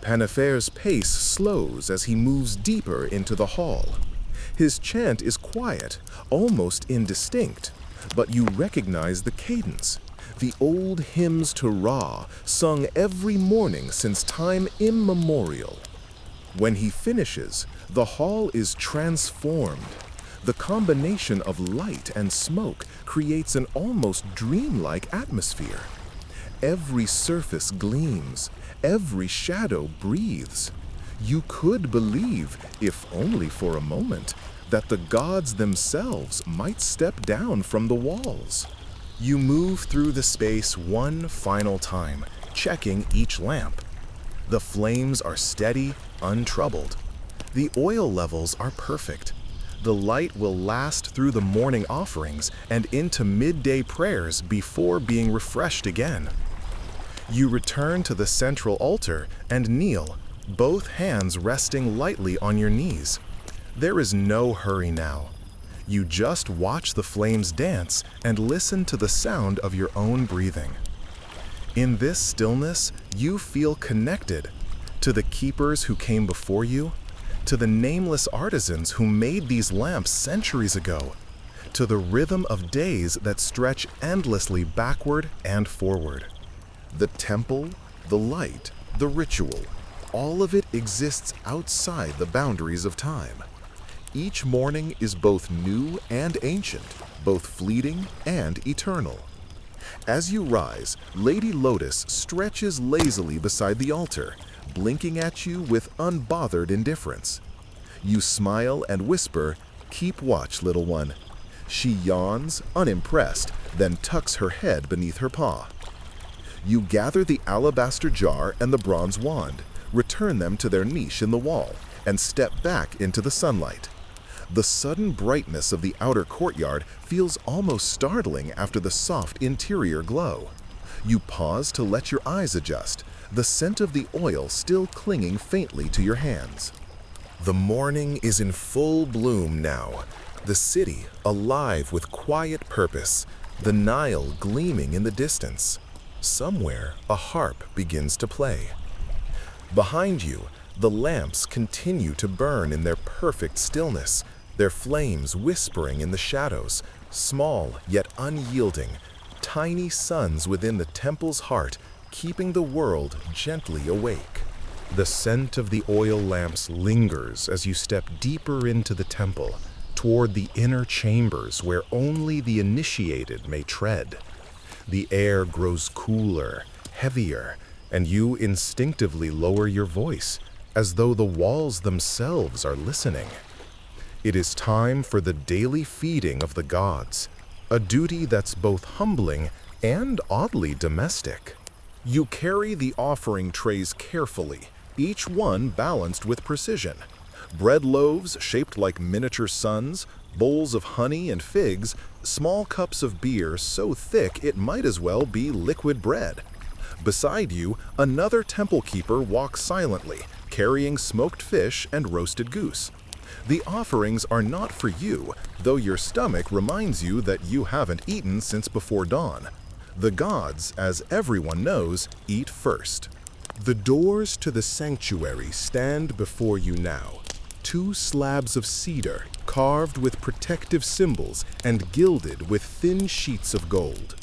Panafair's pace slows as he moves deeper into the hall. His chant is quiet, almost indistinct, but you recognize the cadence. The old hymns to Ra, sung every morning since time immemorial. When he finishes, the hall is transformed. The combination of light and smoke creates an almost dreamlike atmosphere. Every surface gleams, every shadow breathes. You could believe, if only for a moment, that the gods themselves might step down from the walls. You move through the space one final time, checking each lamp. The flames are steady, untroubled. The oil levels are perfect. The light will last through the morning offerings and into midday prayers before being refreshed again. You return to the central altar and kneel, both hands resting lightly on your knees. There is no hurry now. You just watch the flames dance and listen to the sound of your own breathing. In this stillness, you feel connected to the keepers who came before you, to the nameless artisans who made these lamps centuries ago, to the rhythm of days that stretch endlessly backward and forward. The temple, the light, the ritual, all of it exists outside the boundaries of time. Each morning is both new and ancient, both fleeting and eternal. As you rise, Lady Lotus stretches lazily beside the altar, blinking at you with unbothered indifference. You smile and whisper, "Keep watch, little one." She yawns, unimpressed, then tucks her head beneath her paw. You gather the alabaster jar and the bronze wand, return them to their niche in the wall, and step back into the sunlight. The sudden brightness of the outer courtyard feels almost startling after the soft interior glow. You pause to let your eyes adjust, the scent of the oil still clinging faintly to your hands. The morning is in full bloom now, the city alive with quiet purpose, the Nile gleaming in the distance. Somewhere, a harp begins to play. Behind you, the lamps continue to burn in their perfect stillness, their flames whispering in the shadows, small yet unyielding, tiny suns within the temple's heart, keeping the world gently awake. The scent of the oil lamps lingers as you step deeper into the temple, toward the inner chambers where only the initiated may tread. The air grows cooler, heavier, and you instinctively lower your voice, as though the walls themselves are listening. It is time for the daily feeding of the gods, a duty that's both humbling and oddly domestic. You carry the offering trays carefully, each one balanced with precision. Bread loaves shaped like miniature suns, bowls of honey and figs, small cups of beer so thick it might as well be liquid bread. Beside you, another temple keeper walks silently, carrying smoked fish and roasted goose. The offerings are not for you, though your stomach reminds you that you haven't eaten since before dawn. The gods, as everyone knows, eat first. The doors to the sanctuary stand before you now. Two slabs of cedar, carved with protective symbols and gilded with thin sheets of gold.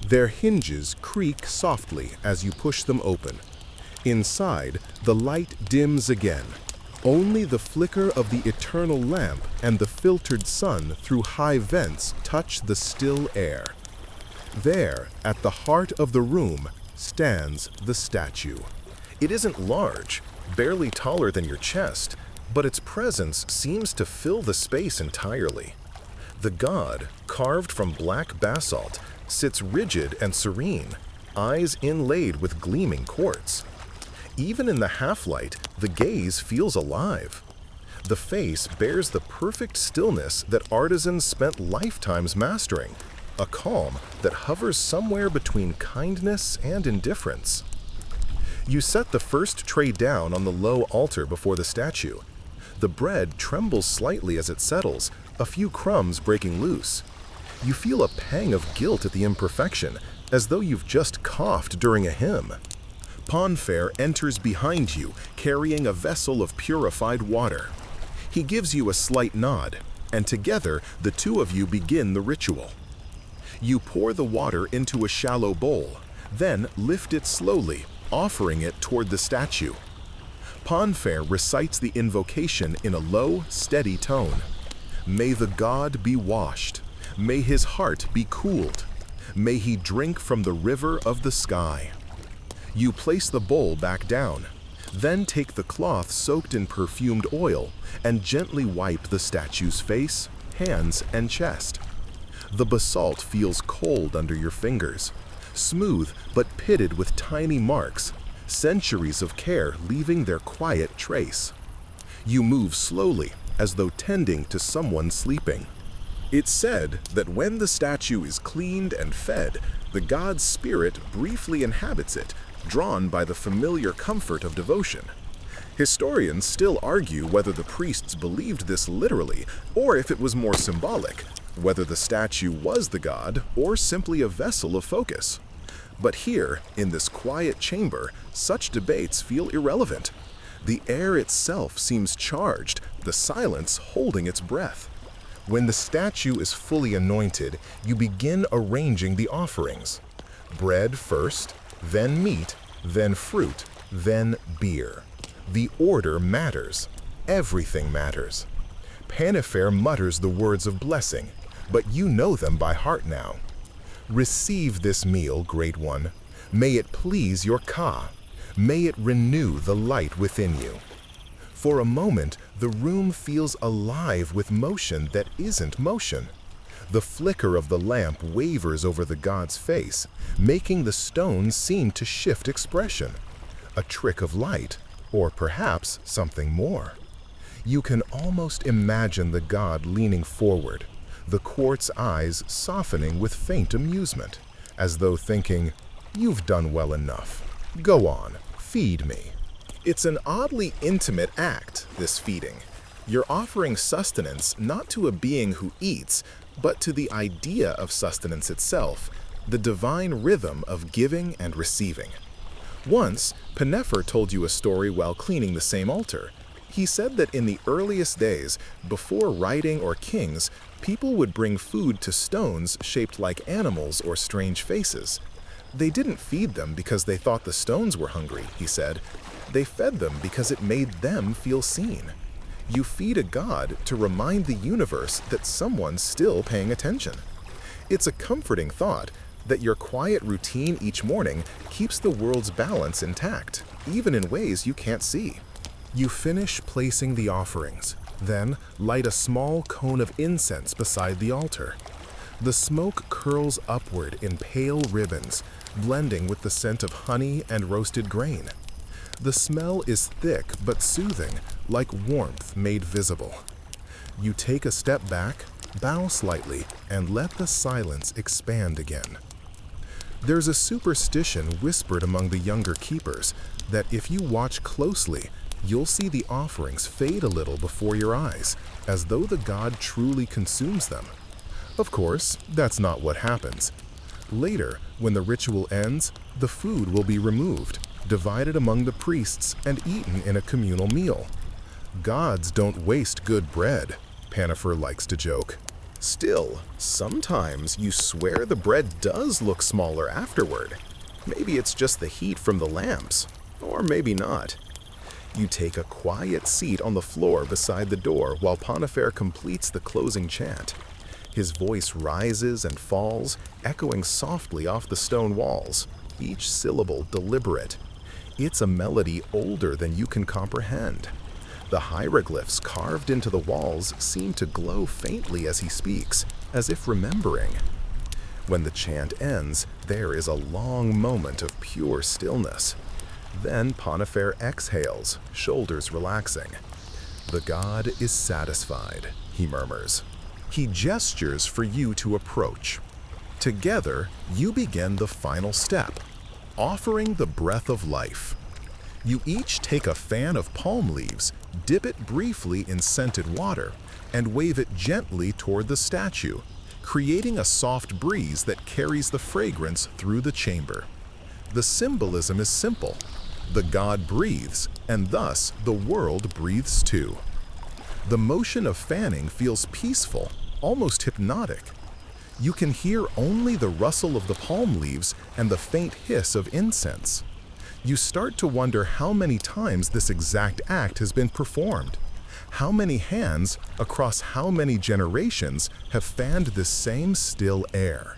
Their hinges creak softly as you push them open. Inside, the light dims again. Only the flicker of the eternal lamp and the filtered sun through high vents touch the still air. There, at the heart of the room, stands the statue. It isn't large, barely taller than your chest, but its presence seems to fill the space entirely. The god, carved from black basalt, sits rigid and serene, eyes inlaid with gleaming quartz. Even in the half-light, the gaze feels alive. The face bears the perfect stillness that artisans spent lifetimes mastering, a calm that hovers somewhere between kindness and indifference. You set the first tray down on the low altar before the statue. The bread trembles slightly as it settles, a few crumbs breaking loose. You feel a pang of guilt at the imperfection, as though you've just coughed during a hymn. Ponfair enters behind you, carrying a vessel of purified water. He gives you a slight nod, and together the two of you begin the ritual. You pour the water into a shallow bowl, then lift it slowly, offering it toward the statue. Ponfair recites the invocation in a low, steady tone. May the god be washed. May his heart be cooled. May he drink from the river of the sky. You place the bowl back down, then take the cloth soaked in perfumed oil and gently wipe the statue's face, hands, and chest. The basalt feels cold under your fingers, smooth but pitted with tiny marks, centuries of care leaving their quiet trace. You move slowly, as though tending to someone sleeping. It's said that when the statue is cleaned and fed, the god's spirit briefly inhabits it, drawn by the familiar comfort of devotion. Historians still argue whether the priests believed this literally or if it was more symbolic, whether the statue was the god or simply a vessel of focus. But here, in this quiet chamber, such debates feel irrelevant. The air itself seems charged, the silence holding its breath. When the statue is fully anointed, you begin arranging the offerings. Bread first, then meat, then fruit, then beer. The order matters. Everything matters. Panifair mutters the words of blessing, but you know them by heart now. Receive this meal, Great One. May it please your Ka. May it renew the light within you. For a moment, the room feels alive with motion that isn't motion. The flicker of the lamp wavers over the god's face, making the stones seem to shift expression. A trick of light, or perhaps something more. You can almost imagine the god leaning forward, the quartz eyes softening with faint amusement, as though thinking, "You've done well enough. Go on, feed me." It's an oddly intimate act, this feeding. You're offering sustenance not to a being who eats, but to the idea of sustenance itself, the divine rhythm of giving and receiving. Once, Panifair told you a story while cleaning the same altar. He said that in the earliest days, before writing or kings, people would bring food to stones shaped like animals or strange faces. They didn't feed them because they thought the stones were hungry, he said. They fed them because it made them feel seen. You feed a god to remind the universe that someone's still paying attention. It's a comforting thought that your quiet routine each morning keeps the world's balance intact, even in ways you can't see. You finish placing the offerings, then light a small cone of incense beside the altar. The smoke curls upward in pale ribbons, blending with the scent of honey and roasted grain. The smell is thick but soothing, like warmth made visible. You take a step back, bow slightly, and let the silence expand again. There's a superstition whispered among the younger keepers that if you watch closely, you'll see the offerings fade a little before your eyes, as though the god truly consumes them. Of course, that's not what happens. Later, when the ritual ends, the food will be removed, divided among the priests and eaten in a communal meal. Gods don't waste good bread, Panifair likes to joke. Still, sometimes you swear the bread does look smaller afterward. Maybe it's just the heat from the lamps, or maybe not. You take a quiet seat on the floor beside the door while Panifair completes the closing chant. His voice rises and falls, echoing softly off the stone walls, each syllable deliberate. It's a melody older than you can comprehend. The hieroglyphs carved into the walls seem to glow faintly as he speaks, as if remembering. When the chant ends, there is a long moment of pure stillness. Then Panifair exhales, shoulders relaxing. "The god is satisfied," he murmurs. He gestures for you to approach. Together, you begin the final step, offering the breath of life. You each take a fan of palm leaves, dip it briefly in scented water, and wave it gently toward the statue, creating a soft breeze that carries the fragrance through the chamber. The symbolism is simple. The god breathes, and thus the world breathes too. The motion of fanning feels peaceful, almost hypnotic. You can hear only the rustle of the palm leaves and the faint hiss of incense. You start to wonder how many times this exact act has been performed. How many hands, across how many generations, have fanned this same still air?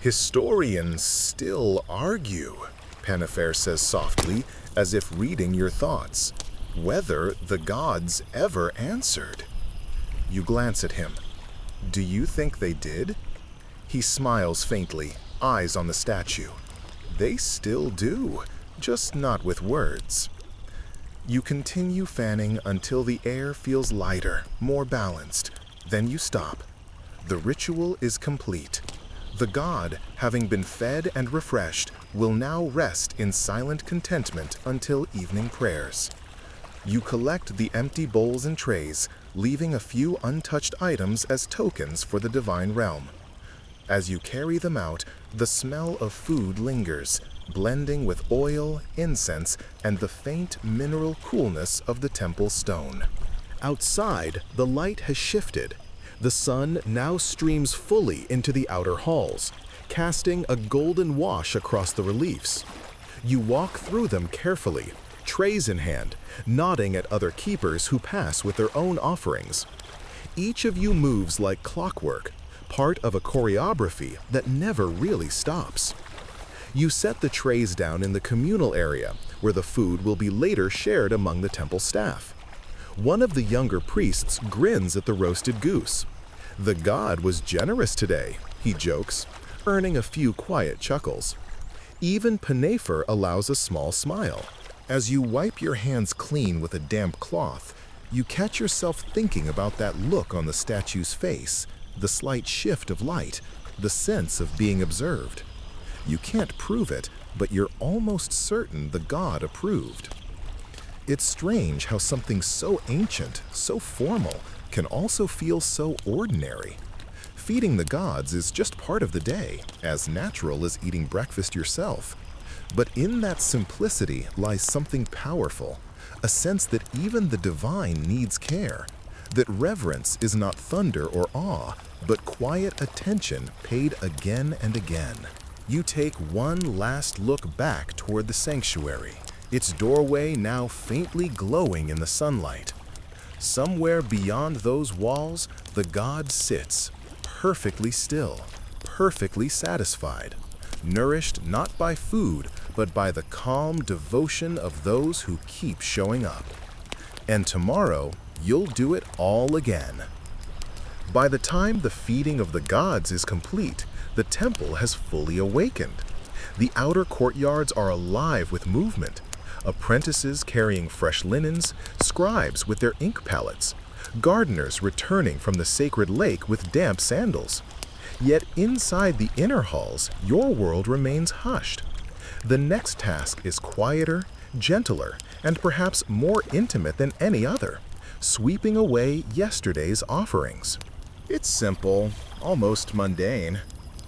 Historians still argue, Panifair says softly, as if reading your thoughts, whether the gods ever answered. You glance at him. Do you think they did? He smiles faintly, eyes on the statue. They still do, just not with words. You continue fanning until the air feels lighter, more balanced. Then you stop. The ritual is complete. The god, having been fed and refreshed, will now rest in silent contentment until evening prayers. You collect the empty bowls and trays, leaving a few untouched items as tokens for the divine realm. As you carry them out, the smell of food lingers, blending with oil, incense, and the faint mineral coolness of the temple stone. Outside, the light has shifted. The sun now streams fully into the outer halls, casting a golden wash across the reliefs. You walk through them carefully, trays in hand, nodding at other keepers who pass with their own offerings. Each of you moves like clockwork, part of a choreography that never really stops. You set the trays down in the communal area, where the food will be later shared among the temple staff. One of the younger priests grins at the roasted goose. The god was generous today, he jokes, earning a few quiet chuckles. Even Penefer allows a small smile. As you wipe your hands clean with a damp cloth, you catch yourself thinking about that look on the statue's face, the slight shift of light, the sense of being observed. You can't prove it, but you're almost certain the god approved. It's strange how something so ancient, so formal, can also feel so ordinary. Feeding the gods is just part of the day, as natural as eating breakfast yourself. But in that simplicity lies something powerful, a sense that even the divine needs care, that reverence is not thunder or awe, but quiet attention paid again and again. You take one last look back toward the sanctuary, its doorway now faintly glowing in the sunlight. Somewhere beyond those walls, the god sits, perfectly still, perfectly satisfied, nourished not by food, but by the calm devotion of those who keep showing up. And tomorrow, you'll do it all again. By the time the feeding of the gods is complete, the temple has fully awakened. The outer courtyards are alive with movement. Apprentices carrying fresh linens, scribes with their ink palettes, gardeners returning from the sacred lake with damp sandals. Yet inside the inner halls, your world remains hushed. The next task is quieter, gentler, and perhaps more intimate than any other, sweeping away yesterday's offerings. It's simple, almost mundane,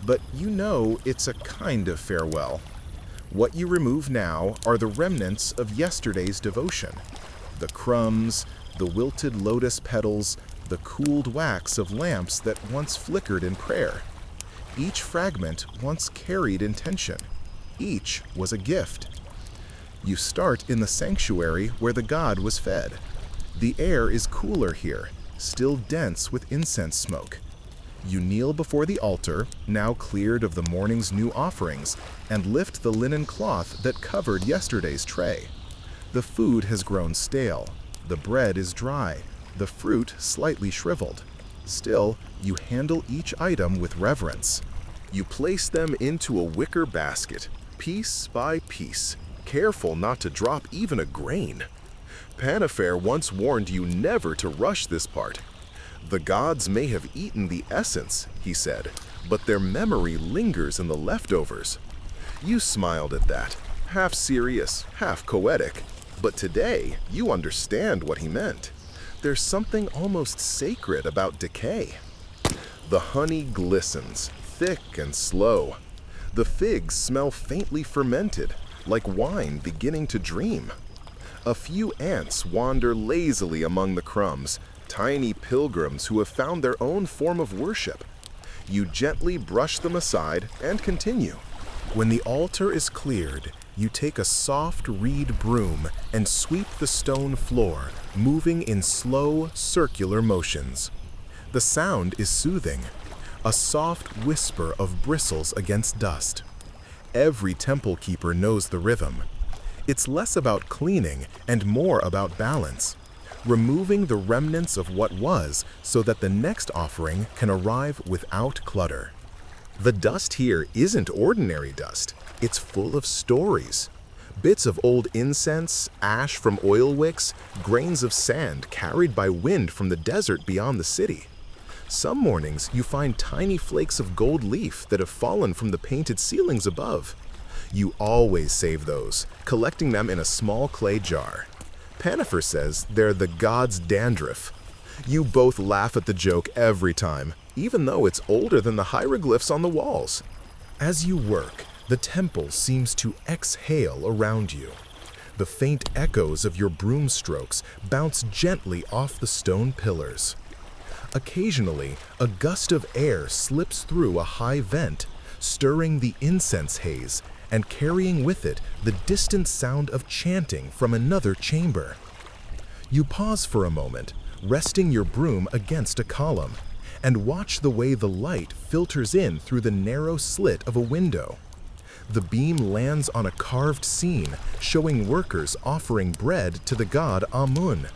but you know it's a kind of farewell. What you remove now are the remnants of yesterday's devotion. The crumbs, the wilted lotus petals, the cooled wax of lamps that once flickered in prayer. Each fragment once carried intention. Each was a gift. You start in the sanctuary where the god was fed. The air is cooler here, still dense with incense smoke. You kneel before the altar, now cleared of the morning's new offerings, and lift the linen cloth that covered yesterday's tray. The food has grown stale, the bread is dry, the fruit slightly shriveled. Still, you handle each item with reverence. You place them into a wicker basket, piece by piece, careful not to drop even a grain. Penefer once warned you never to rush this part. The gods may have eaten the essence, he said, but their memory lingers in the leftovers. You smiled at that, half serious, half poetic. But today, you understand what he meant. There's something almost sacred about decay. The honey glistens, thick and slow. The figs smell faintly fermented, like wine beginning to dream. A few ants wander lazily among the crumbs, tiny pilgrims who have found their own form of worship. You gently brush them aside and continue. When the altar is cleared, you take a soft reed broom and sweep the stone floor, moving in slow, circular motions. The sound is soothing, a soft whisper of bristles against dust. Every temple keeper knows the rhythm. It's less about cleaning and more about balance, removing the remnants of what was so that the next offering can arrive without clutter. The dust here isn't ordinary dust. It's full of stories. Bits of old incense, ash from oil wicks, grains of sand carried by wind from the desert beyond the city. Some mornings you find tiny flakes of gold leaf that have fallen from the painted ceilings above. You always save those, collecting them in a small clay jar. Panifer says they're the god's dandruff. You both laugh at the joke every time, even though it's older than the hieroglyphs on the walls. As you work, the temple seems to exhale around you. The faint echoes of your broom strokes bounce gently off the stone pillars. Occasionally, a gust of air slips through a high vent, stirring the incense haze and carrying with it the distant sound of chanting from another chamber. You pause for a moment, resting your broom against a column, and watch the way the light filters in through the narrow slit of a window. The beam lands on a carved scene showing workers offering bread to the god Amun.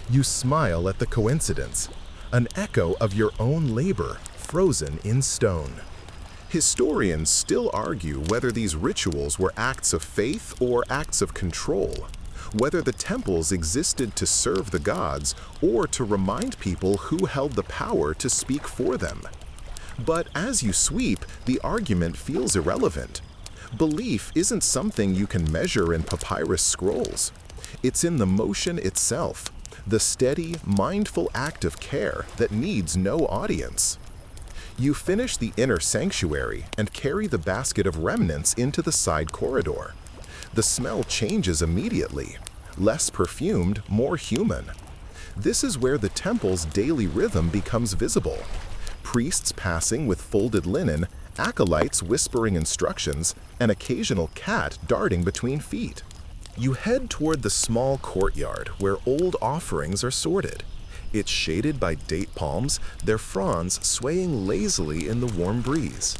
You smile at the coincidence, an echo of your own labor frozen in stone. Historians still argue whether these rituals were acts of faith or acts of control, whether the temples existed to serve the gods or to remind people who held the power to speak for them. But as you sweep, the argument feels irrelevant. Belief isn't something you can measure in papyrus scrolls. It's in the motion itself, the steady, mindful act of care that needs no audience. You finish the inner sanctuary and carry the basket of remnants into the side corridor. The smell changes immediately, less perfumed, more human. This is where the temple's daily rhythm becomes visible. Priests passing with folded linen, acolytes whispering instructions, an occasional cat darting between feet. You head toward the small courtyard where old offerings are sorted. It's shaded by date palms, their fronds swaying lazily in the warm breeze.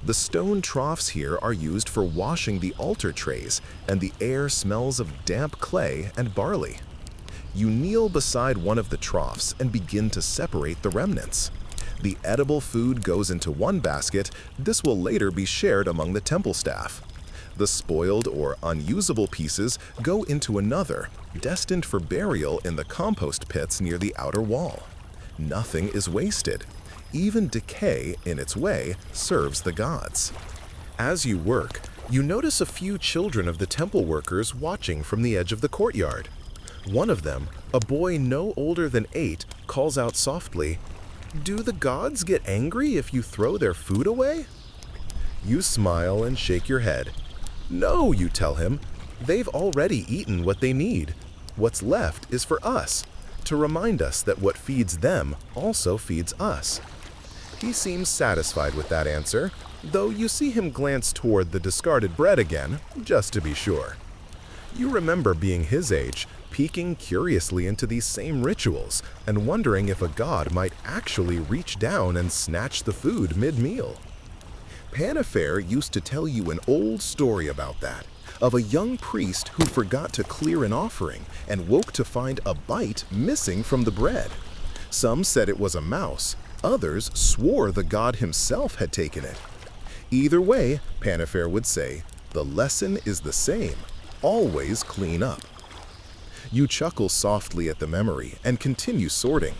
The stone troughs here are used for washing the altar trays, and the air smells of damp clay and barley. You kneel beside one of the troughs and begin to separate the remnants. The edible food goes into one basket. This will later be shared among the temple staff. The spoiled or unusable pieces go into another, destined for burial in the compost pits near the outer wall. Nothing is wasted. Even decay, in its way, serves the gods. As you work, you notice a few children of the temple workers watching from the edge of the courtyard. One of them, a boy no older than 8, calls out softly, "Do the gods get angry if you throw their food away?" You smile and shake your head. "No," you tell him, "they've already eaten what they need. What's left is for us, to remind us that what feeds them also feeds us." He seems satisfied with that answer, though you see him glance toward the discarded bread again, just to be sure. You remember being his age, peeking curiously into these same rituals and wondering if a god might actually reach down and snatch the food mid-meal. Panifer used to tell you an old story about that, of a young priest who forgot to clear an offering and woke to find a bite missing from the bread. Some said it was a mouse, others swore the god himself had taken it. Either way, Panifer would say, the lesson is the same: always clean up. You chuckle softly at the memory and continue sorting.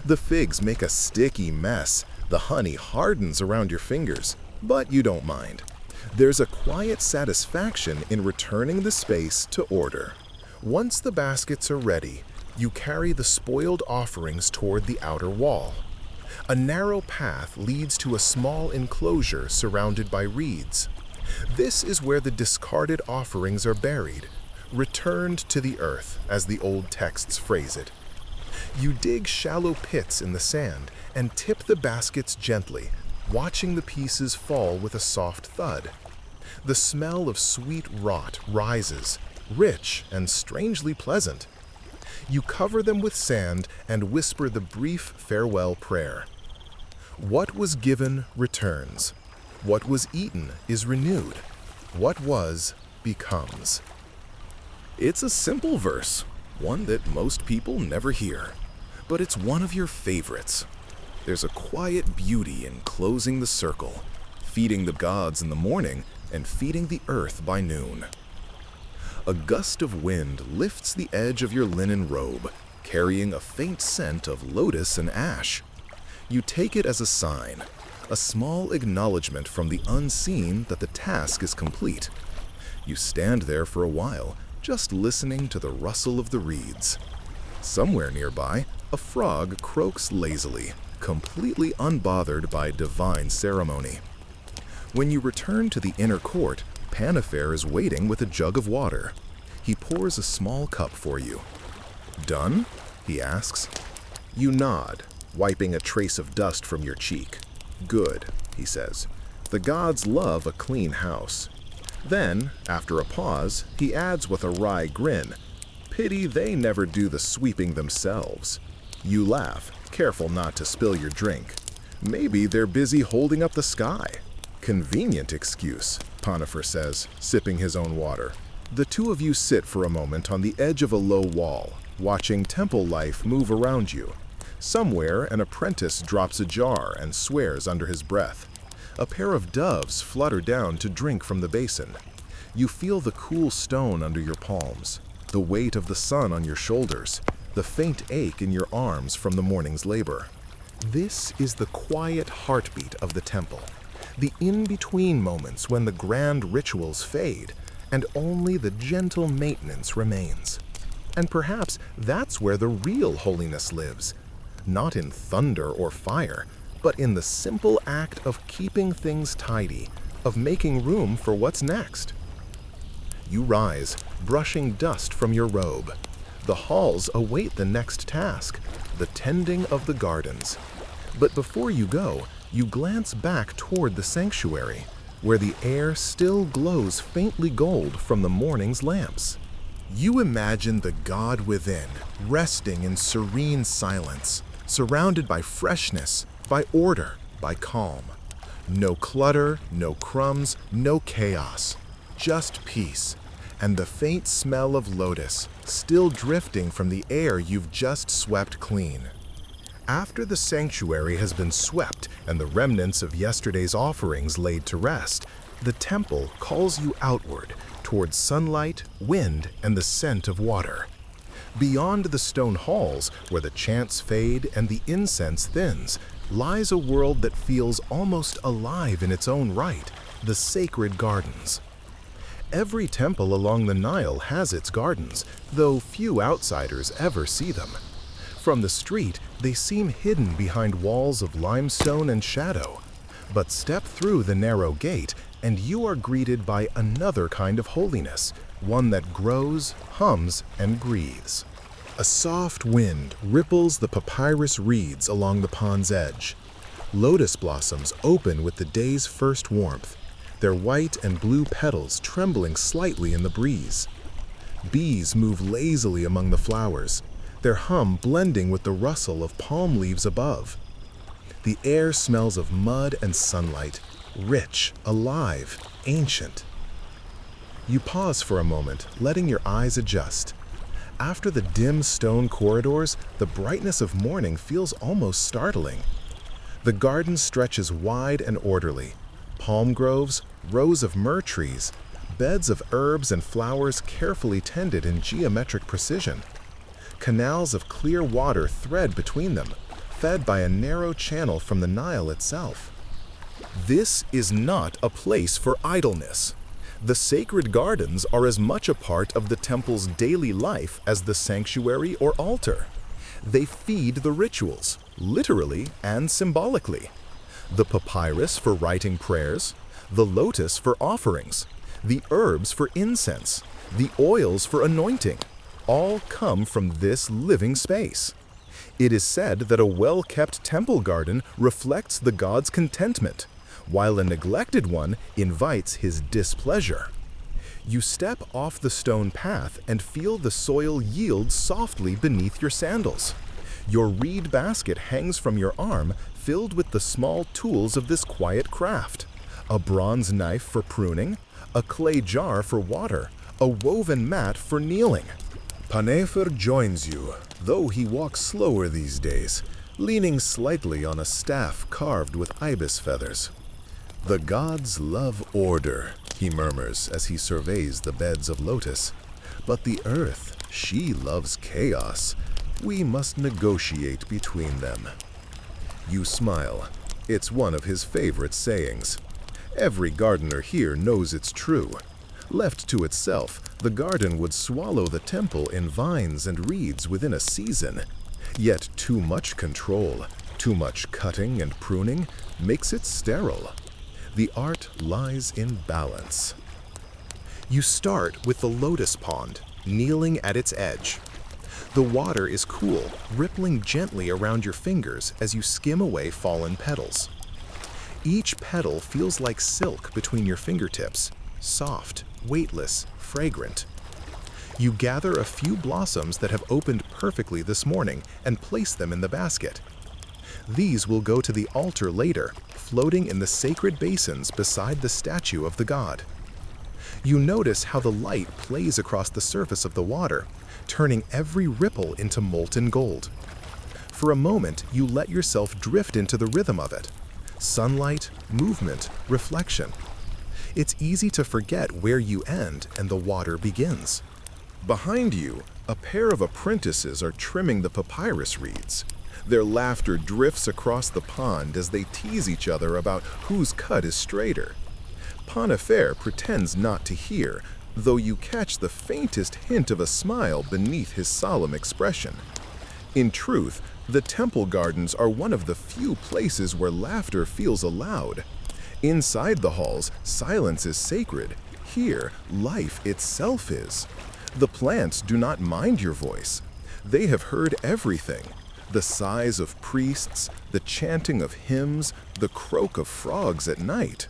The figs make a sticky mess, the honey hardens around your fingers, but you don't mind. There's a quiet satisfaction in returning the space to order. Once the baskets are ready, you carry the spoiled offerings toward the outer wall. A narrow path leads to a small enclosure surrounded by reeds. This is where the discarded offerings are buried, returned to the earth, as the old texts phrase it. You dig shallow pits in the sand and tip the baskets gently, watching the pieces fall with a soft thud. The smell of sweet rot rises, rich and strangely pleasant. You cover them with sand and whisper the brief farewell prayer. What was given returns. What was eaten is renewed. What was becomes. It's a simple verse, one that most people never hear, but it's one of your favorites. There's a quiet beauty in closing the circle, feeding the gods in the morning and feeding the earth by noon. A gust of wind lifts the edge of your linen robe, carrying a faint scent of lotus and ash. You take it as a sign, a small acknowledgement from the unseen that the task is complete. You stand there for a while, just listening to the rustle of the reeds. Somewhere nearby, a frog croaks lazily, completely unbothered by divine ceremony. When you return to the inner court, Panafair is waiting with a jug of water. He pours a small cup for you. "Done?" he asks. You nod, wiping a trace of dust from your cheek. "Good," he says. "The gods love a clean house." Then, after a pause, he adds with a wry grin, "Pity they never do the sweeping themselves." You laugh, careful not to spill your drink. "Maybe they're busy holding up the sky." "Convenient excuse," Panafair says, sipping his own water. The two of you sit for a moment on the edge of a low wall, watching temple life move around you. Somewhere, an apprentice drops a jar and swears under his breath. A pair of doves flutter down to drink from the basin. You feel the cool stone under your palms, the weight of the sun on your shoulders, the faint ache in your arms from the morning's labor. This is the quiet heartbeat of the temple, the in-between moments when the grand rituals fade and only the gentle maintenance remains. And perhaps that's where the real holiness lives, not in thunder or fire, but in the simple act of keeping things tidy, of making room for what's next. You rise, brushing dust from your robe. The halls await the next task, the tending of the gardens. But before you go, you glance back toward the sanctuary, where the air still glows faintly gold from the morning's lamps. You imagine the God within, resting in serene silence, surrounded by freshness, by order, by calm. No clutter, no crumbs, no chaos, just peace, and the faint smell of lotus still drifting from the air you've just swept clean. After the sanctuary has been swept and the remnants of yesterday's offerings laid to rest, the temple calls you outward towards sunlight, wind, and the scent of water. Beyond the stone halls, where the chants fade and the incense thins, lies a world that feels almost alive in its own right, the sacred gardens. Every temple along the Nile has its gardens, though few outsiders ever see them. From the street, they seem hidden behind walls of limestone and shadow. But step through the narrow gate, and you are greeted by another kind of holiness, one that grows, hums, and breathes. A soft wind ripples the papyrus reeds along the pond's edge. Lotus blossoms open with the day's first warmth, their white and blue petals trembling slightly in the breeze. Bees move lazily among the flowers, their hum blending with the rustle of palm leaves above. The air smells of mud and sunlight, rich, alive, ancient. You pause for a moment, letting your eyes adjust. After the dim stone corridors, the brightness of morning feels almost startling. The garden stretches wide and orderly. Palm groves, rows of myrrh trees, beds of herbs and flowers carefully tended in geometric precision. Canals of clear water thread between them, fed by a narrow channel from the Nile itself. This is not a place for idleness. The sacred gardens are as much a part of the temple's daily life as the sanctuary or altar. They feed the rituals, literally and symbolically. The papyrus for writing prayers, the lotus for offerings, the herbs for incense, the oils for anointing, all come from this living space. It is said that a well-kept temple garden reflects the god's contentment, while a neglected one invites his displeasure. You step off the stone path and feel the soil yield softly beneath your sandals. Your reed basket hangs from your arm, filled with the small tools of this quiet craft. A bronze knife for pruning, a clay jar for water, a woven mat for kneeling. Panafair joins you, though he walks slower these days, leaning slightly on a staff carved with ibis feathers. "The gods love order," he murmurs as he surveys the beds of lotus. But the earth, she loves chaos. We must negotiate between them. You smile. It's one of his favorite sayings. Every gardener here knows it's true. Left to itself, the garden would swallow the temple in vines and reeds within a season. Yet too much control, too much cutting and pruning, makes it sterile. The art lies in balance. You start with the lotus pond, kneeling at its edge. The water is cool, rippling gently around your fingers as you skim away fallen petals. Each petal feels like silk between your fingertips, soft, weightless, fragrant. You gather a few blossoms that have opened perfectly this morning and place them in the basket. These will go to the altar later, floating in the sacred basins beside the statue of the god. You notice how the light plays across the surface of the water, turning every ripple into molten gold. For a moment, you let yourself drift into the rhythm of it. Sunlight, movement, reflection. It's easy to forget where you end and the water begins. Behind you, a pair of apprentices are trimming the papyrus reeds. Their laughter drifts across the pond as they tease each other about whose cut is straighter. Panifer pretends not to hear, though you catch the faintest hint of a smile beneath his solemn expression. In truth, the temple gardens are one of the few places where laughter feels allowed. Inside the halls, silence is sacred. Here, life itself is. The plants do not mind your voice. They have heard everything. The sighs of priests, the chanting of hymns, the croak of frogs at night.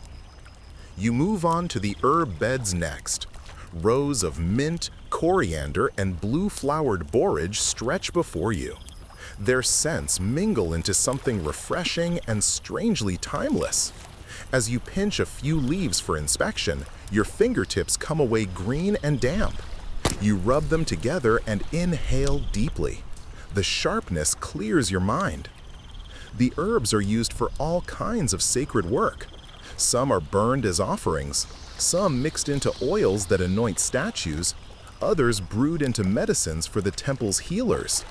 You move on to the herb beds next. Rows of mint, coriander, and blue-flowered borage stretch before you. Their scents mingle into something refreshing and strangely timeless. As you pinch a few leaves for inspection, your fingertips come away green and damp. You rub them together and inhale deeply. The sharpness clears your mind. The herbs are used for all kinds of sacred work. Some are burned as offerings, some mixed into oils that anoint statues, others brewed into medicines for the temple's healers.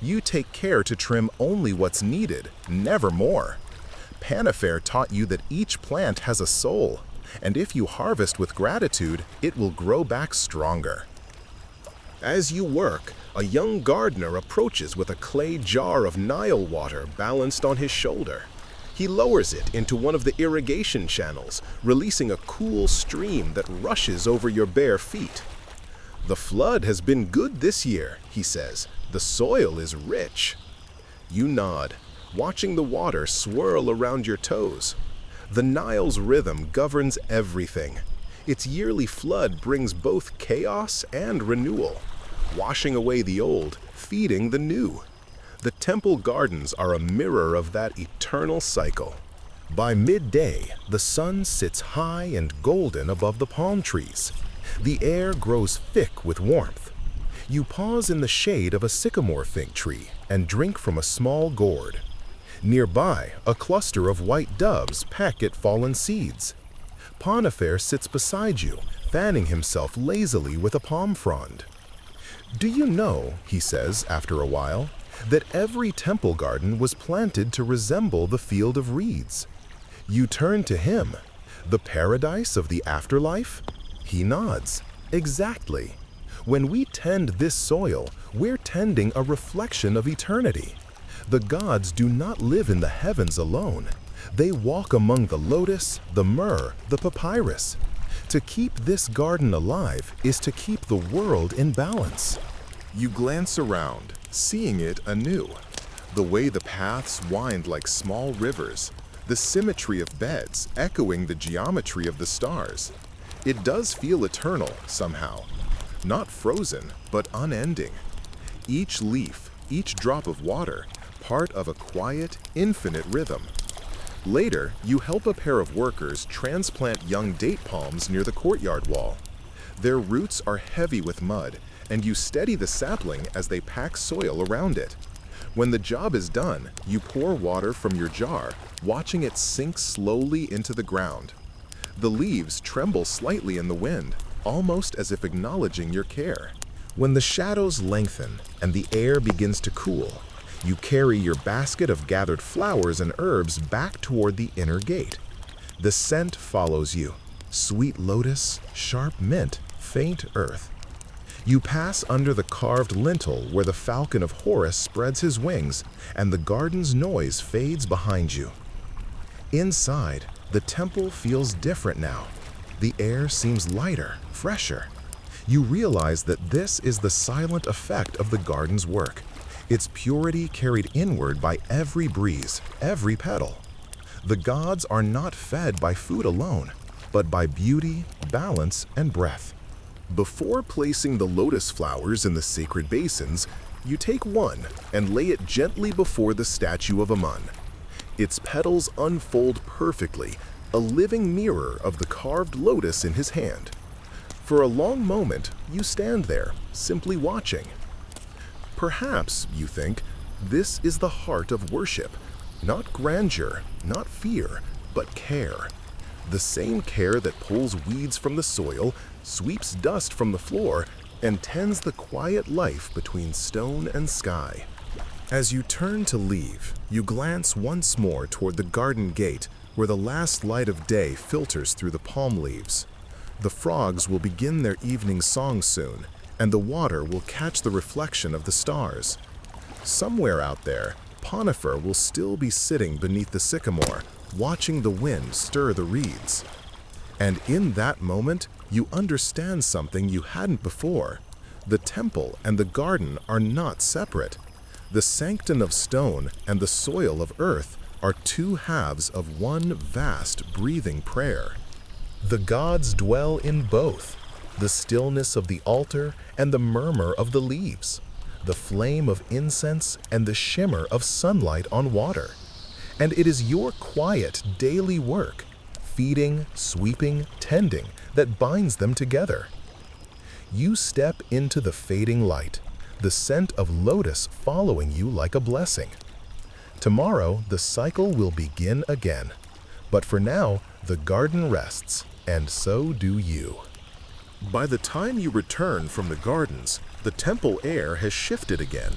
You take care to trim only what's needed, never more. Panifer taught you that each plant has a soul, and if you harvest with gratitude, it will grow back stronger. As you work, a young gardener approaches with a clay jar of Nile water balanced on his shoulder. He lowers it into one of the irrigation channels, releasing a cool stream that rushes over your bare feet. "The flood has been good this year," he says. "The soil is rich." You nod, watching the water swirl around your toes. The Nile's rhythm governs everything. Its yearly flood brings both chaos and renewal, washing away the old, feeding the new. The temple gardens are a mirror of that eternal cycle. By midday, the sun sits high and golden above the palm trees. The air grows thick with warmth. You pause in the shade of a sycamore fig tree and drink from a small gourd. Nearby, a cluster of white doves peck at fallen seeds. Panifer sits beside you, fanning himself lazily with a palm frond. "Do you know," he says after a while, "that every temple garden was planted to resemble the field of reeds?" You turn to him. "The paradise of the afterlife?" He nods. "Exactly. When we tend this soil, we're tending a reflection of eternity. The gods do not live in the heavens alone. They walk among the lotus, the myrrh, the papyrus. To keep this garden alive is to keep the world in balance." You glance around, seeing it anew. The way the paths wind like small rivers, the symmetry of beds echoing the geometry of the stars. It does feel eternal, somehow. Not frozen, but unending. Each leaf, each drop of water, part of a quiet, infinite rhythm. Later, you help a pair of workers transplant young date palms near the courtyard wall. Their roots are heavy with mud, and you steady the sapling as they pack soil around it. When the job is done, you pour water from your jar, watching it sink slowly into the ground. The leaves tremble slightly in the wind, almost as if acknowledging your care. When the shadows lengthen and the air begins to cool, you carry your basket of gathered flowers and herbs back toward the inner gate. The scent follows you: sweet lotus, sharp mint, faint earth. You pass under the carved lintel where the falcon of Horus spreads his wings, and the garden's noise fades behind you. Inside, the temple feels different now. The air seems lighter, fresher. You realize that this is the silent effect of the garden's work, its purity carried inward by every breeze, every petal. The gods are not fed by food alone, but by beauty, balance, and breath. Before placing the lotus flowers in the sacred basins, you take one and lay it gently before the statue of Amun. Its petals unfold perfectly, a living mirror of the carved lotus in his hand. For a long moment, you stand there, simply watching. Perhaps, you think, this is the heart of worship. Not grandeur, not fear, but care. The same care that pulls weeds from the soil, sweeps dust from the floor, and tends the quiet life between stone and sky. As you turn to leave, you glance once more toward the garden gate where the last light of day filters through the palm leaves. The frogs will begin their evening song soon, and the water will catch the reflection of the stars. Somewhere out there, Ponifer will still be sitting beneath the sycamore, watching the wind stir the reeds. And in that moment, you understand something you hadn't before. The temple and the garden are not separate. The sanctum of stone and the soil of earth are two halves of one vast, breathing prayer. The gods dwell in both, the stillness of the altar and the murmur of the leaves, the flame of incense and the shimmer of sunlight on water. And it is your quiet, daily work, feeding, sweeping, tending, that binds them together. You step into the fading light, the scent of lotus following you like a blessing. Tomorrow, the cycle will begin again. But for now, the garden rests, and so do you. By the time you return from the gardens, the temple air has shifted again.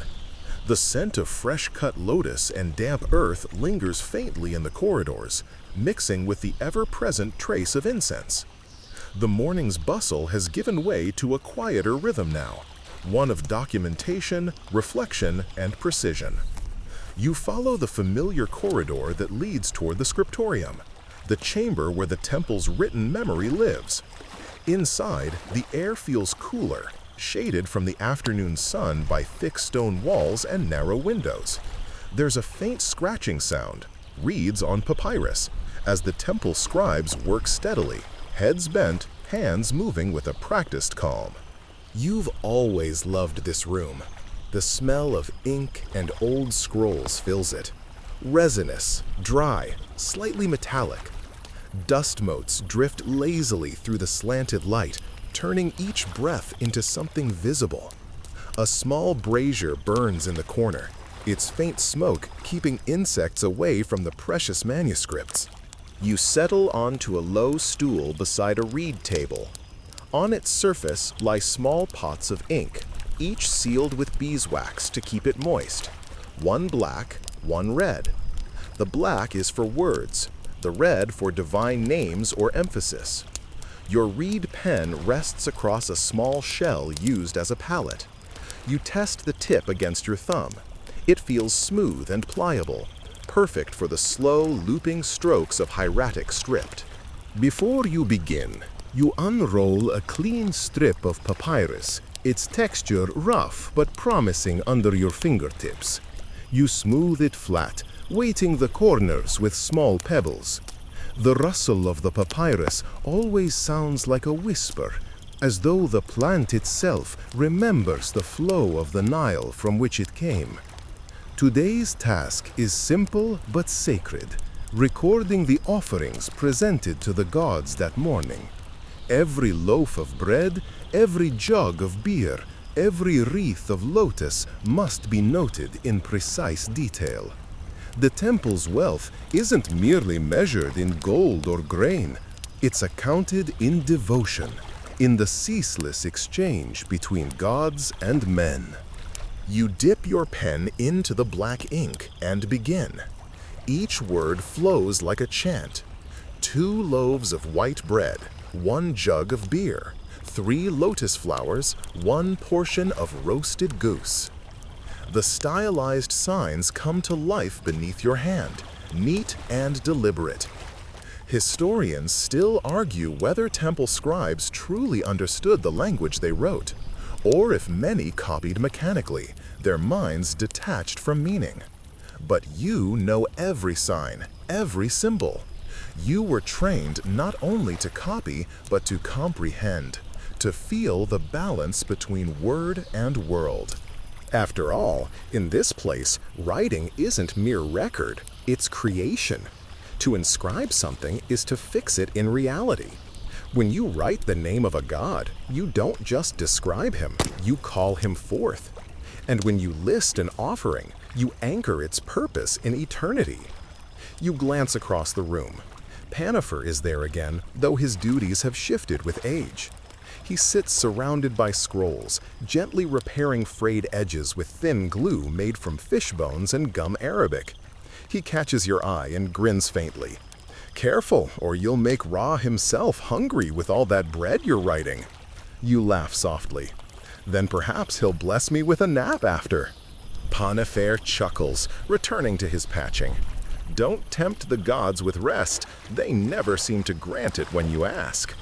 The scent of fresh-cut lotus and damp earth lingers faintly in the corridors, mixing with the ever-present trace of incense. The morning's bustle has given way to a quieter rhythm now, one of documentation, reflection, and precision. You follow the familiar corridor that leads toward the scriptorium, the chamber where the temple's written memory lives. Inside, the air feels cooler, shaded from the afternoon sun by thick stone walls and narrow windows. There's a faint scratching sound, reeds on papyrus, as the temple scribes work steadily, heads bent, hands moving with a practiced calm. You've always loved this room. The smell of ink and old scrolls fills it. Resinous, dry, slightly metallic. Dust motes drift lazily through the slanted light, turning each breath into something visible. A small brazier burns in the corner, its faint smoke keeping insects away from the precious manuscripts. You settle onto a low stool beside a reed table. On its surface lie small pots of ink, each sealed with beeswax to keep it moist. One black, one red. The black is for words, the red for divine names or emphasis. Your reed pen rests across a small shell used as a palette. You test the tip against your thumb. It feels smooth and pliable, perfect for the slow, looping strokes of hieratic script. Before you begin, you unroll a clean strip of papyrus, its texture rough but promising under your fingertips. You smooth it flat, weighting the corners with small pebbles. The rustle of the papyrus always sounds like a whisper, as though the plant itself remembers the flow of the Nile from which it came. Today's task is simple but sacred, recording the offerings presented to the gods that morning. Every loaf of bread, every jug of beer, every wreath of lotus must be noted in precise detail. The temple's wealth isn't merely measured in gold or grain. It's accounted in devotion, in the ceaseless exchange between gods and men. You dip your pen into the black ink and begin. Each word flows like a chant. 2 loaves of white bread, 1 jug of beer, 3 lotus flowers, 1 portion of roasted goose. The stylized signs come to life beneath your hand, neat and deliberate. Historians still argue whether temple scribes truly understood the language they wrote, or if many copied mechanically, their minds detached from meaning. But you know every sign, every symbol. You were trained not only to copy, but to comprehend, to feel the balance between word and world. After all, in this place, writing isn't mere record, it's creation. To inscribe something is to fix it in reality. When you write the name of a god, you don't just describe him, you call him forth. And when you list an offering, you anchor its purpose in eternity. You glance across the room. Panifer is there again, though his duties have shifted with age. He sits surrounded by scrolls, gently repairing frayed edges with thin glue made from fish bones and gum arabic. He catches your eye and grins faintly. "Careful, or you'll make Ra himself hungry with all that bread you're writing." You laugh softly. "Then perhaps he'll bless me with a nap after." Panifer chuckles, returning to his patching. "Don't tempt the gods with rest. They never seem to grant it when you ask."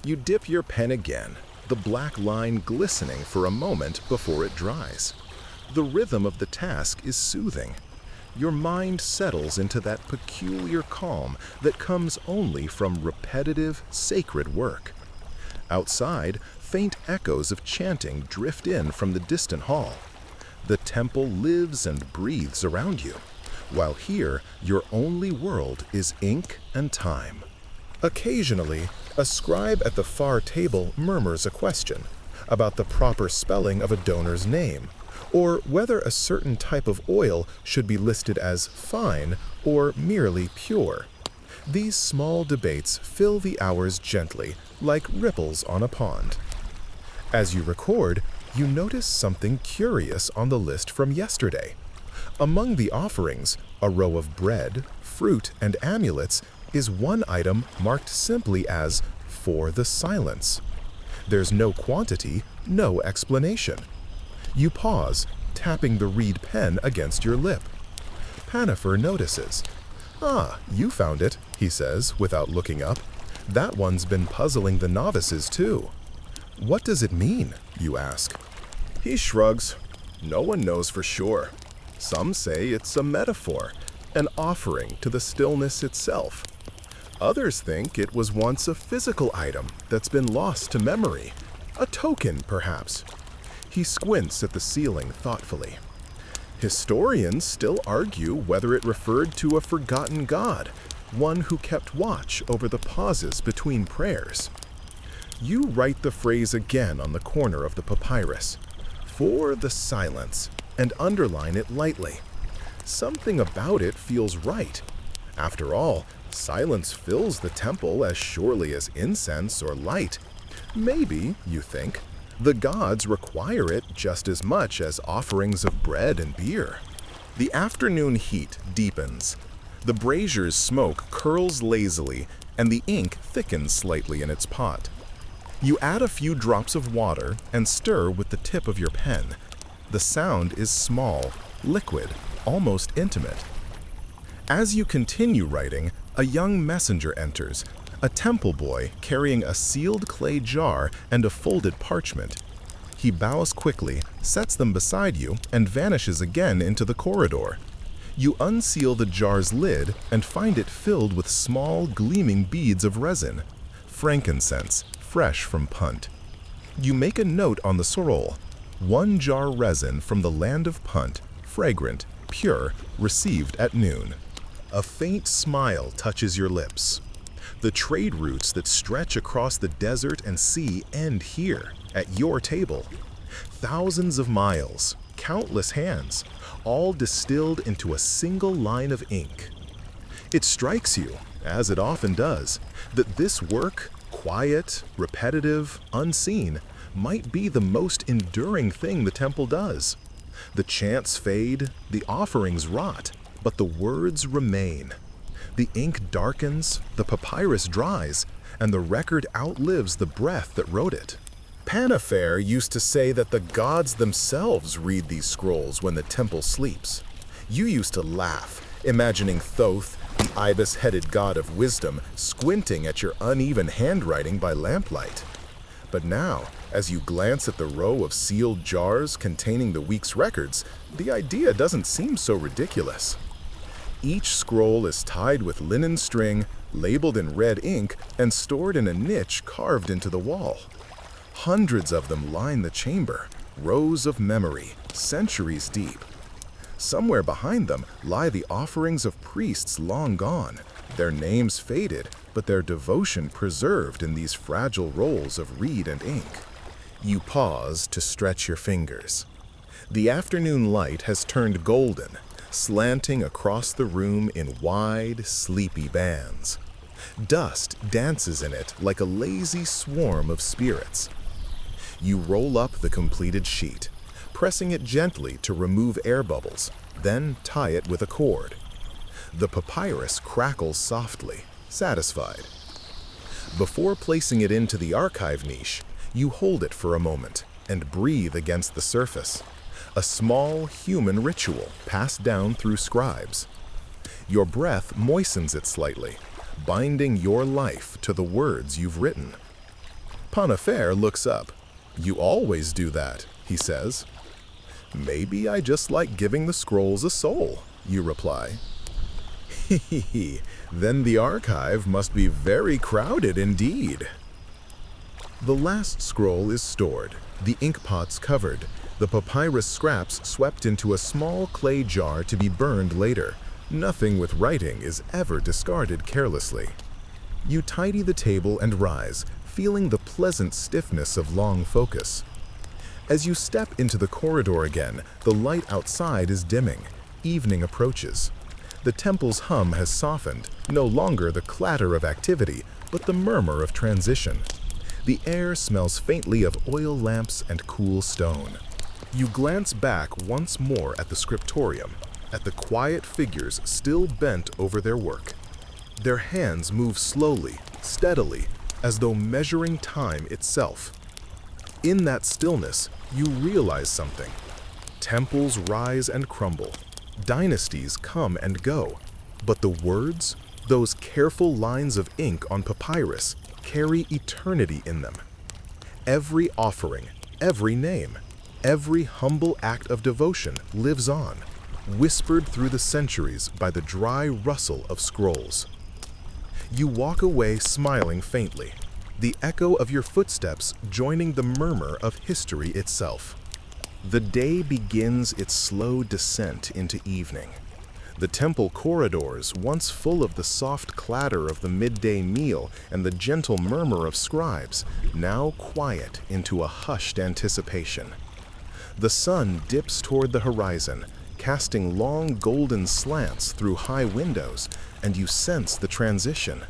You dip your pen again, the black line glistening for a moment before it dries. The rhythm of the task is soothing. Your mind settles into that peculiar calm that comes only from repetitive, sacred work. Outside, faint echoes of chanting drift in from the distant hall. The temple lives and breathes around you, while here, your only world is ink and time. Occasionally, a scribe at the far table murmurs a question about the proper spelling of a donor's name, or whether a certain type of oil should be listed as fine or merely pure. These small debates fill the hours gently, like ripples on a pond. As you record, you notice something curious on the list from yesterday. Among the offerings, a row of bread, fruit, and amulets is one item marked simply as "for the silence." There's no quantity, no explanation. You pause, tapping the reed pen against your lip. Panifer notices. "Ah, you found it," he says, without looking up. "That one's been puzzling the novices, too." "What does it mean?" you ask. He shrugs. "No one knows for sure. Some say it's a metaphor, an offering to the stillness itself. Others think it was once a physical item that's been lost to memory, a token, perhaps." He squints at the ceiling thoughtfully. "Historians still argue whether it referred to a forgotten god, one who kept watch over the pauses between prayers." You write the phrase again on the corner of the papyrus, "for the silence," and underline it lightly. Something about it feels right. After all, silence fills the temple as surely as incense or light. Maybe, you think, the gods require it just as much as offerings of bread and beer. The afternoon heat deepens. The brazier's smoke curls lazily, and the ink thickens slightly in its pot. You add a few drops of water and stir with the tip of your pen. The sound is small, liquid, almost intimate. As you continue writing, a young messenger enters, a temple boy carrying a sealed clay jar and a folded parchment. He bows quickly, sets them beside you, and vanishes again into the corridor. You unseal the jar's lid and find it filled with small, gleaming beads of resin, frankincense, fresh from Punt. You make a note on the scroll: 1 jar resin from the land of Punt, fragrant, pure, received at noon. A faint smile touches your lips. The trade routes that stretch across the desert and sea end here, at your table. Thousands of miles, countless hands, all distilled into a single line of ink. It strikes you, as it often does, that this work, quiet, repetitive, unseen, might be the most enduring thing the temple does. The chants fade, the offerings rot, but the words remain. The ink darkens, the papyrus dries, and the record outlives the breath that wrote it. Panafair used to say that the gods themselves read these scrolls when the temple sleeps. You used to laugh, imagining Thoth, the ibis-headed god of wisdom, squinting at your uneven handwriting by lamplight. But now, as you glance at the row of sealed jars containing the week's records, the idea doesn't seem so ridiculous. Each scroll is tied with linen string, labeled in red ink, and stored in a niche carved into the wall. Hundreds of them line the chamber, rows of memory, centuries deep. Somewhere behind them lie the offerings of priests long gone, their names faded, but their devotion preserved in these fragile rolls of reed and ink. You pause to stretch your fingers. The afternoon light has turned golden, slanting across the room in wide, sleepy bands. Dust dances in it like a lazy swarm of spirits. You roll up the completed sheet, pressing it gently to remove air bubbles, then tie it with a cord. The papyrus crackles softly, satisfied. Before placing it into the archive niche, you hold it for a moment and breathe against the surface, a small human ritual passed down through scribes. Your breath moistens it slightly, binding your life to the words you've written. Panafair looks up. "You always do that," he says. "Maybe I just like giving the scrolls a soul," you reply. "Hee, then the archive must be very crowded indeed." The last scroll is stored, the inkpots covered, the papyrus scraps swept into a small clay jar to be burned later. Nothing with writing is ever discarded carelessly. You tidy the table and rise, feeling the pleasant stiffness of long focus. As you step into the corridor again, the light outside is dimming. Evening approaches. The temple's hum has softened, no longer the clatter of activity, but the murmur of transition. The air smells faintly of oil lamps and cool stone. You glance back once more at the scriptorium, at the quiet figures still bent over their work. Their hands move slowly, steadily, as though measuring time itself. In that stillness, you realize something. Temples rise and crumble. Dynasties come and go. But the words, those careful lines of ink on papyrus, carry eternity in them. Every offering, every name, every humble act of devotion lives on, whispered through the centuries by the dry rustle of scrolls. You walk away smiling faintly, the echo of your footsteps joining the murmur of history itself. The day begins its slow descent into evening. The temple corridors, once full of the soft clatter of the midday meal and the gentle murmur of scribes, now quiet into a hushed anticipation. The sun dips toward the horizon, casting long golden slants through high windows, and you sense the transition.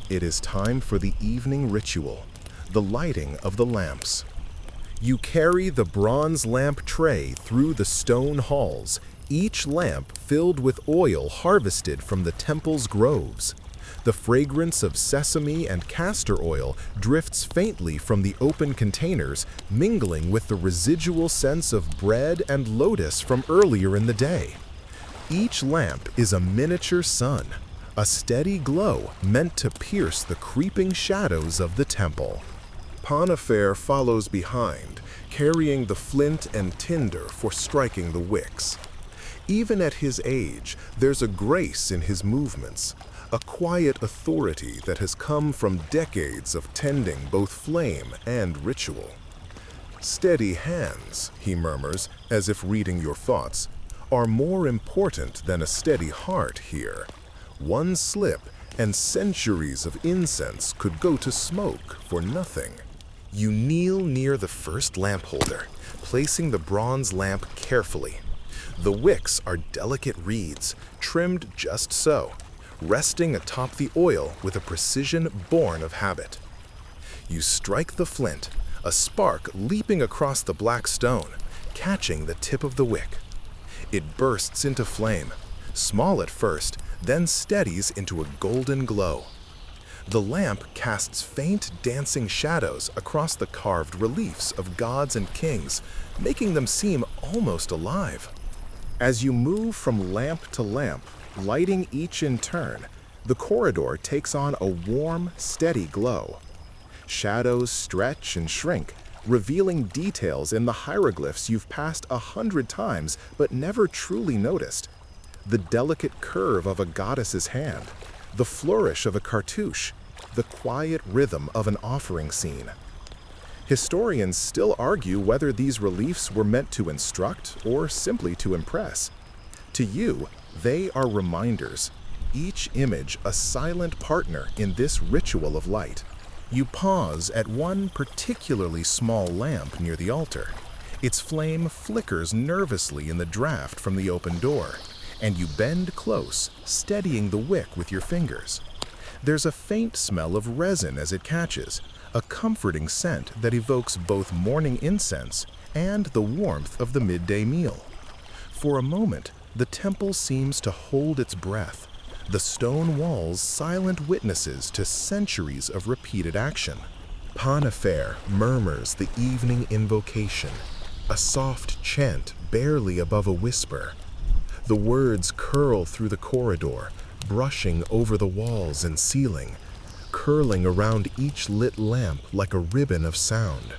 It is time for the evening ritual, the lighting of the lamps. You carry the bronze lamp tray through the stone halls, each lamp filled with oil harvested from the temple's groves. The fragrance of sesame and castor oil drifts faintly from the open containers, mingling with the residual sense of bread and lotus from earlier in the day. Each lamp is a miniature sun, a steady glow meant to pierce the creeping shadows of the temple. Panafair follows behind, carrying the flint and tinder for striking the wicks. Even at his age, there's a grace in his movements, a quiet authority that has come from decades of tending both flame and ritual. "Steady hands," he murmurs, as if reading your thoughts, "are more important than a steady heart here. One slip, and centuries of incense could go to smoke for nothing." You kneel near the first lamp holder, placing the bronze lamp carefully. The wicks are delicate reeds, trimmed just so, resting atop the oil with a precision born of habit. You strike the flint, a spark leaping across the black stone, catching the tip of the wick. It bursts into flame, small at first, then steadies into a golden glow. The lamp casts faint, dancing shadows across the carved reliefs of gods and kings, making them seem almost alive. As you move from lamp to lamp, lighting each in turn, the corridor takes on a warm, steady glow. Shadows stretch and shrink, revealing details in the hieroglyphs you've passed 100 times but never truly noticed. The delicate curve of a goddess's hand, the flourish of a cartouche, the quiet rhythm of an offering scene. Historians still argue whether these reliefs were meant to instruct or simply to impress. To you, they are reminders, each image a silent partner in this ritual of light. You pause at one particularly small lamp near the altar. Its flame flickers nervously in the draft from the open door, and you bend close, steadying the wick with your fingers. There's a faint smell of resin as it catches, a comforting scent that evokes both morning incense and the warmth of the midday meal. For a moment, the temple seems to hold its breath, the stone walls silent witnesses to centuries of repeated action. Panifer murmurs the evening invocation, a soft chant barely above a whisper. The words curl through the corridor, brushing over the walls and ceiling, curling around each lit lamp like a ribbon of sound.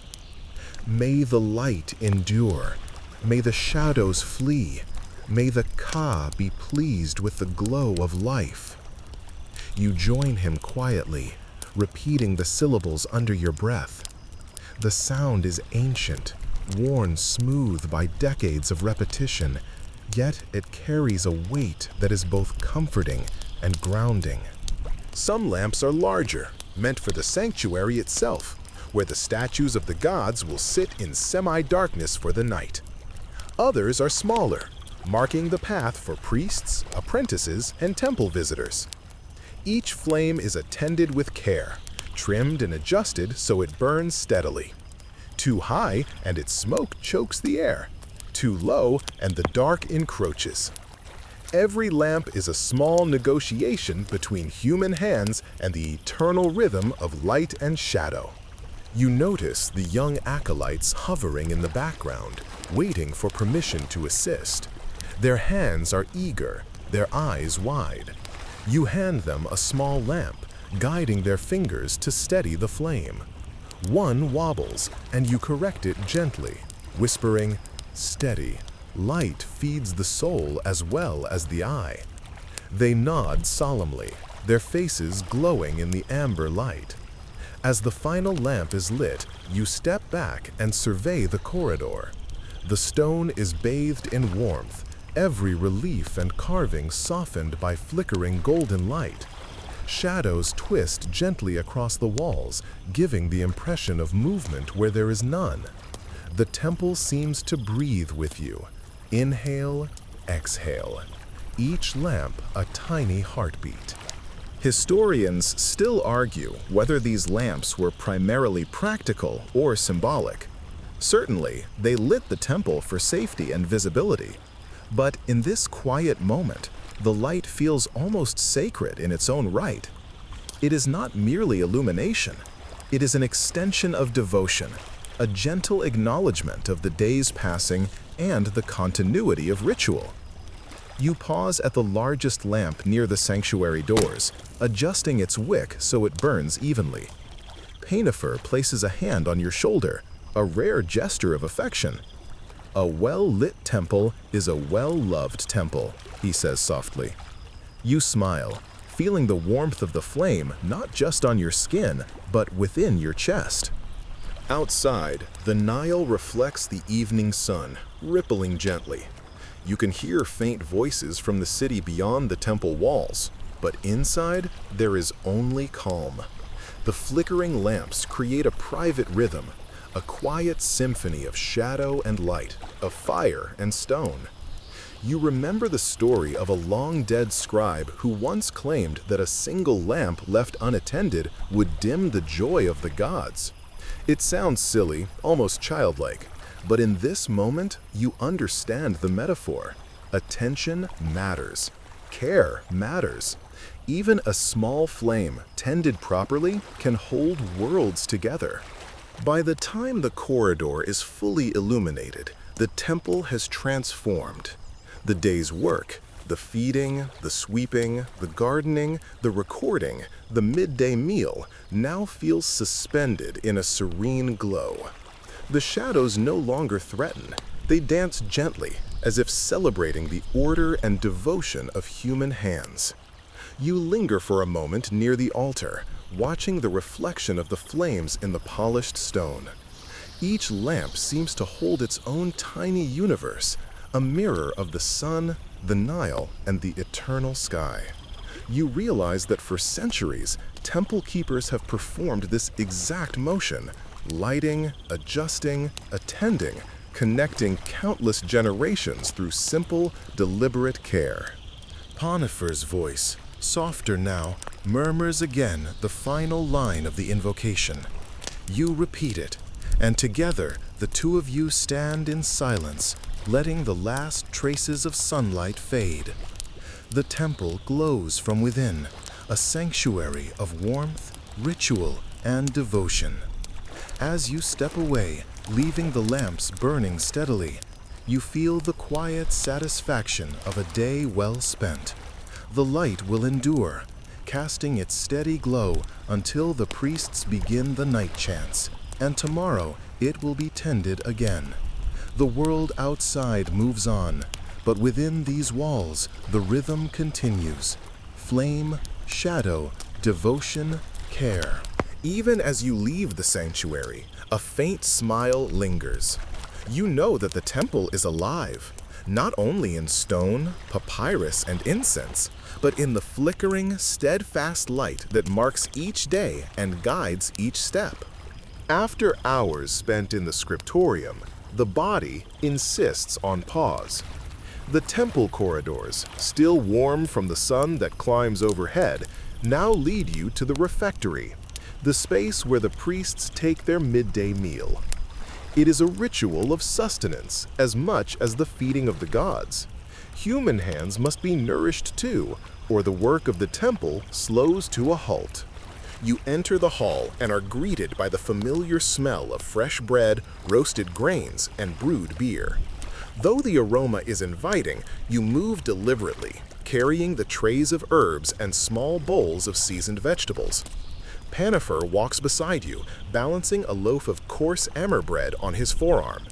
May the light endure, may the shadows flee, may the Ka be pleased with the glow of life. You join him quietly, repeating the syllables under your breath. The sound is ancient, worn smooth by decades of repetition, yet it carries a weight that is both comforting and grounding. Some lamps are larger, meant for the sanctuary itself, where the statues of the gods will sit in semi-darkness for the night. Others are smaller, marking the path for priests, apprentices, and temple visitors. Each flame is attended with care, trimmed and adjusted so it burns steadily. Too high, and its smoke chokes the air. Too low, and the dark encroaches. Every lamp is a small negotiation between human hands and the eternal rhythm of light and shadow. You notice the young acolytes hovering in the background, waiting for permission to assist. Their hands are eager, their eyes wide. You hand them a small lamp, guiding their fingers to steady the flame. One wobbles, and you correct it gently, whispering, "Steady. Light feeds the soul as well as the eye." They nod solemnly, their faces glowing in the amber light. As the final lamp is lit, you step back and survey the corridor. The stone is bathed in warmth, every relief and carving softened by flickering golden light. Shadows twist gently across the walls, giving the impression of movement where there is none. The temple seems to breathe with you. Inhale, exhale. Each lamp a tiny heartbeat. Historians still argue whether these lamps were primarily practical or symbolic. Certainly, they lit the temple for safety and visibility. But in this quiet moment, the light feels almost sacred in its own right. It is not merely illumination. It is an extension of devotion, a gentle acknowledgement of the day's passing and the continuity of ritual. You pause at the largest lamp near the sanctuary doors, adjusting its wick so it burns evenly. Panifer places a hand on your shoulder, a rare gesture of affection. "A well-lit temple is a well-loved temple," he says softly. You smile, feeling the warmth of the flame not just on your skin, but within your chest. Outside, the Nile reflects the evening sun, rippling gently. You can hear faint voices from the city beyond the temple walls, but inside, there is only calm. The flickering lamps create a private rhythm, a quiet symphony of shadow and light, of fire and stone. You remember the story of a long-dead scribe who once claimed that a single lamp left unattended would dim the joy of the gods. It sounds silly, almost childlike, but in this moment, you understand the metaphor. Attention matters. Care matters. Even a small flame, tended properly, can hold worlds together. By the time the corridor is fully illuminated, the temple has transformed. The day's work, the feeding, the sweeping, the gardening, the recording, the midday meal, now feels suspended in a serene glow. The shadows no longer threaten. They dance gently, as if celebrating the order and devotion of human hands. You linger for a moment near the altar, watching the reflection of the flames in the polished stone. Each lamp seems to hold its own tiny universe, a mirror of the sun, the Nile, and the eternal sky. You realize that for centuries, temple keepers have performed this exact motion, lighting, adjusting, attending, connecting countless generations through simple, deliberate care. Ponifer's voice, softer now, murmurs again the final line of the invocation. You repeat it, and together the two of you stand in silence, letting the last traces of sunlight fade. The temple glows from within, a sanctuary of warmth, ritual, and devotion. As you step away, leaving the lamps burning steadily, you feel the quiet satisfaction of a day well spent. The light will endure, casting its steady glow until the priests begin the night chants, and tomorrow it will be tended again. The world outside moves on, but within these walls the rhythm continues. Flame, shadow, devotion, care. Even as you leave the sanctuary, a faint smile lingers. You know that the temple is alive, not only in stone, papyrus, and incense, but in the flickering, steadfast light that marks each day and guides each step. After hours spent in the scriptorium, the body insists on pause. The temple corridors, still warm from the sun that climbs overhead, now lead you to the refectory, the space where the priests take their midday meal. It is a ritual of sustenance as much as the feeding of the gods. Human hands must be nourished too, or the work of the temple slows to a halt. You enter the hall and are greeted by the familiar smell of fresh bread, roasted grains, and brewed beer. Though the aroma is inviting, you move deliberately, carrying the trays of herbs and small bowls of seasoned vegetables. Panifer walks beside you, balancing a loaf of coarse emmer bread on his forearm.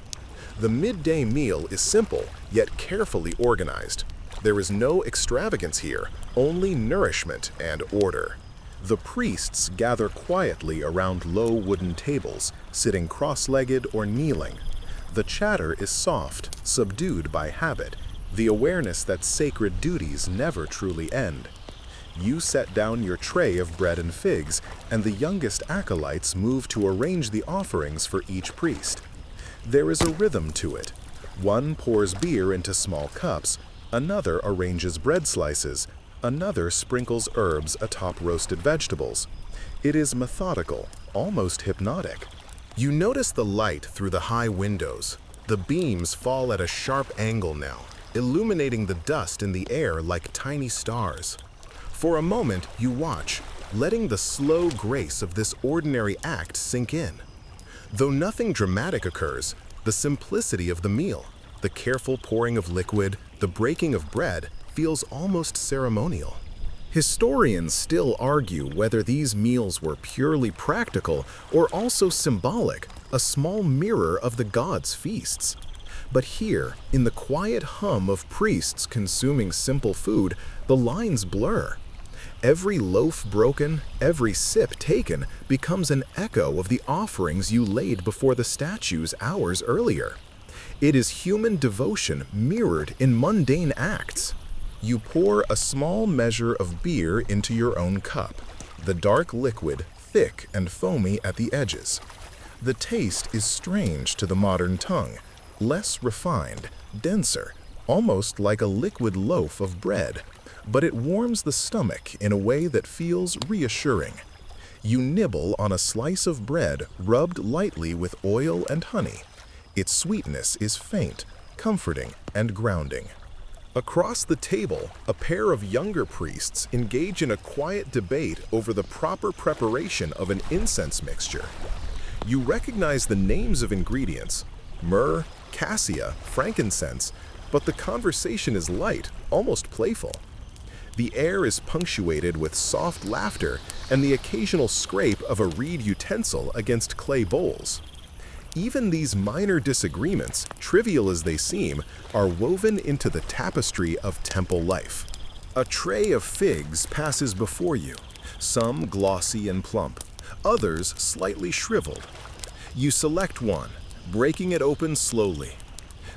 The midday meal is simple, yet carefully organized. There is no extravagance here, only nourishment and order. The priests gather quietly around low wooden tables, sitting cross-legged or kneeling. The chatter is soft, subdued by habit, the awareness that sacred duties never truly end. You set down your tray of bread and figs, and the youngest acolytes move to arrange the offerings for each priest. There is a rhythm to it. One pours beer into small cups, another arranges bread slices, another sprinkles herbs atop roasted vegetables. It is methodical, almost hypnotic. You notice the light through the high windows. The beams fall at a sharp angle now, illuminating the dust in the air like tiny stars. For a moment, you watch, letting the slow grace of this ordinary act sink in. Though nothing dramatic occurs, the simplicity of the meal, the careful pouring of liquid, the breaking of bread, feels almost ceremonial. Historians still argue whether these meals were purely practical or also symbolic, a small mirror of the gods' feasts. But here, in the quiet hum of priests consuming simple food, the lines blur. Every loaf broken, every sip taken, becomes an echo of the offerings you laid before the statues hours earlier. It is human devotion mirrored in mundane acts. You pour a small measure of beer into your own cup, the dark liquid thick and foamy at the edges. The taste is strange to the modern tongue, less refined, denser, almost like a liquid loaf of bread, but it warms the stomach in a way that feels reassuring. You nibble on a slice of bread rubbed lightly with oil and honey. Its sweetness is faint, comforting, and grounding. Across the table, a pair of younger priests engage in a quiet debate over the proper preparation of an incense mixture. You recognize the names of ingredients: myrrh, cassia, frankincense, but the conversation is light, almost playful. The air is punctuated with soft laughter and the occasional scrape of a reed utensil against clay bowls. Even these minor disagreements, trivial as they seem, are woven into the tapestry of temple life. A tray of figs passes before you, some glossy and plump, others slightly shriveled. You select one, breaking it open slowly.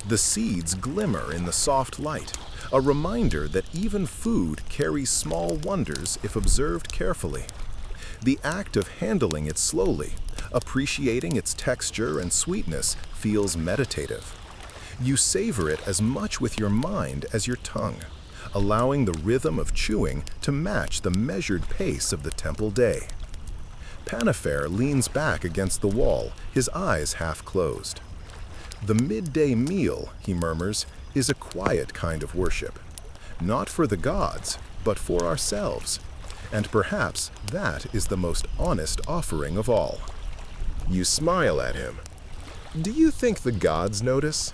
The seeds glimmer in the soft light, a reminder that even food carries small wonders if observed carefully. The act of handling it slowly, appreciating its texture and sweetness, feels meditative. You savor it as much with your mind as your tongue, allowing the rhythm of chewing to match the measured pace of the temple day. Panafair leans back against the wall, his eyes half closed. The midday meal, he murmurs, is a quiet kind of worship. Not for the gods, but for ourselves. And perhaps that is the most honest offering of all. You smile at him. Do you think the gods notice?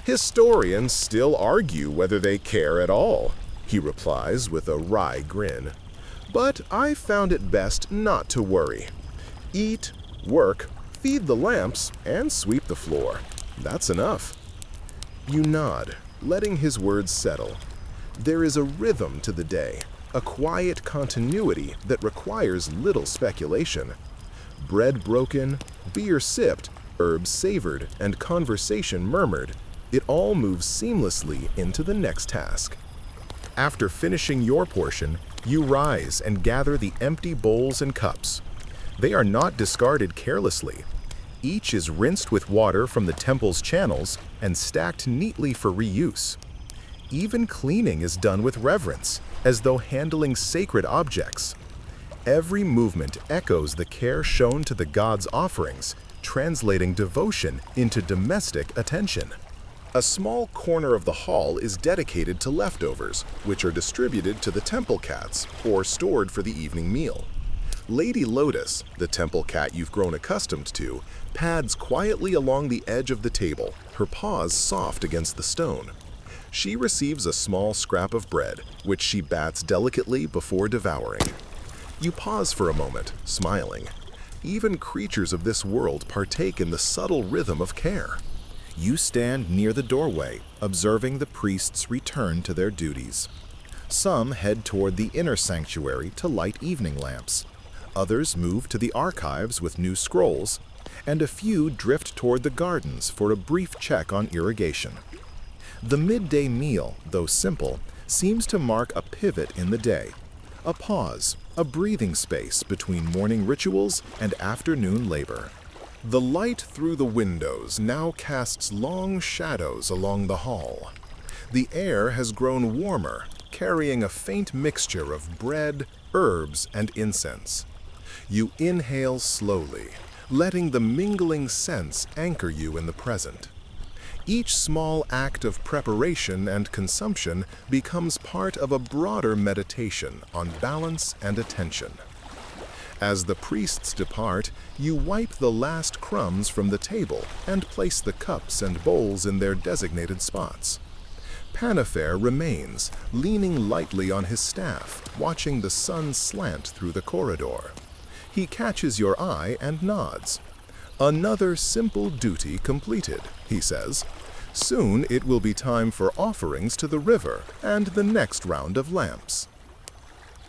Historians still argue whether they care at all, he replies with a wry grin. But I found it best not to worry. Eat, work, feed the lamps, and sweep the floor. That's enough. You nod, letting his words settle. There is a rhythm to the day, a quiet continuity that requires little speculation. Bread broken, beer sipped, herbs savored, and conversation murmured, it all moves seamlessly into the next task. After finishing your portion, you rise and gather the empty bowls and cups. They are not discarded carelessly. Each is rinsed with water from the temple's channels and stacked neatly for reuse. Even cleaning is done with reverence, as though handling sacred objects. Every movement echoes the care shown to the gods' offerings, translating devotion into domestic attention. A small corner of the hall is dedicated to leftovers, which are distributed to the temple cats or stored for the evening meal. Lady Lotus, the temple cat you've grown accustomed to, pads quietly along the edge of the table, her paws soft against the stone. She receives a small scrap of bread, which she bats delicately before devouring. You pause for a moment, smiling. Even creatures of this world partake in the subtle rhythm of care. You stand near the doorway, observing the priests return to their duties. Some head toward the inner sanctuary to light evening lamps. Others move to the archives with new scrolls, and a few drift toward the gardens for a brief check on irrigation. The midday meal, though simple, seems to mark a pivot in the day, a pause, a breathing space between morning rituals and afternoon labor. The light through the windows now casts long shadows along the hall. The air has grown warmer, carrying a faint mixture of bread, herbs, and incense. You inhale slowly, letting the mingling scents anchor you in the present. Each small act of preparation and consumption becomes part of a broader meditation on balance and attention. As the priests depart, you wipe the last crumbs from the table and place the cups and bowls in their designated spots. Panafair remains, leaning lightly on his staff, watching the sun slant through the corridor. He catches your eye and nods. Another simple duty completed, he says. Soon it will be time for offerings to the river and the next round of lamps.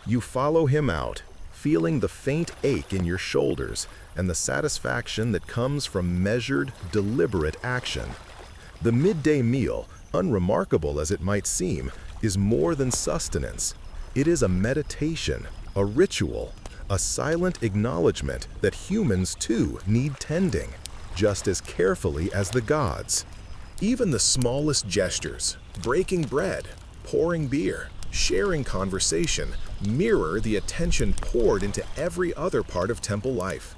You follow him out, feeling the faint ache in your shoulders and the satisfaction that comes from measured, deliberate action. The midday meal, unremarkable as it might seem, is more than sustenance. It is a meditation, a ritual, a silent acknowledgement that humans too need tending, just as carefully as the gods. Even the smallest gestures, breaking bread, pouring beer, sharing conversation, mirror the attention poured into every other part of temple life.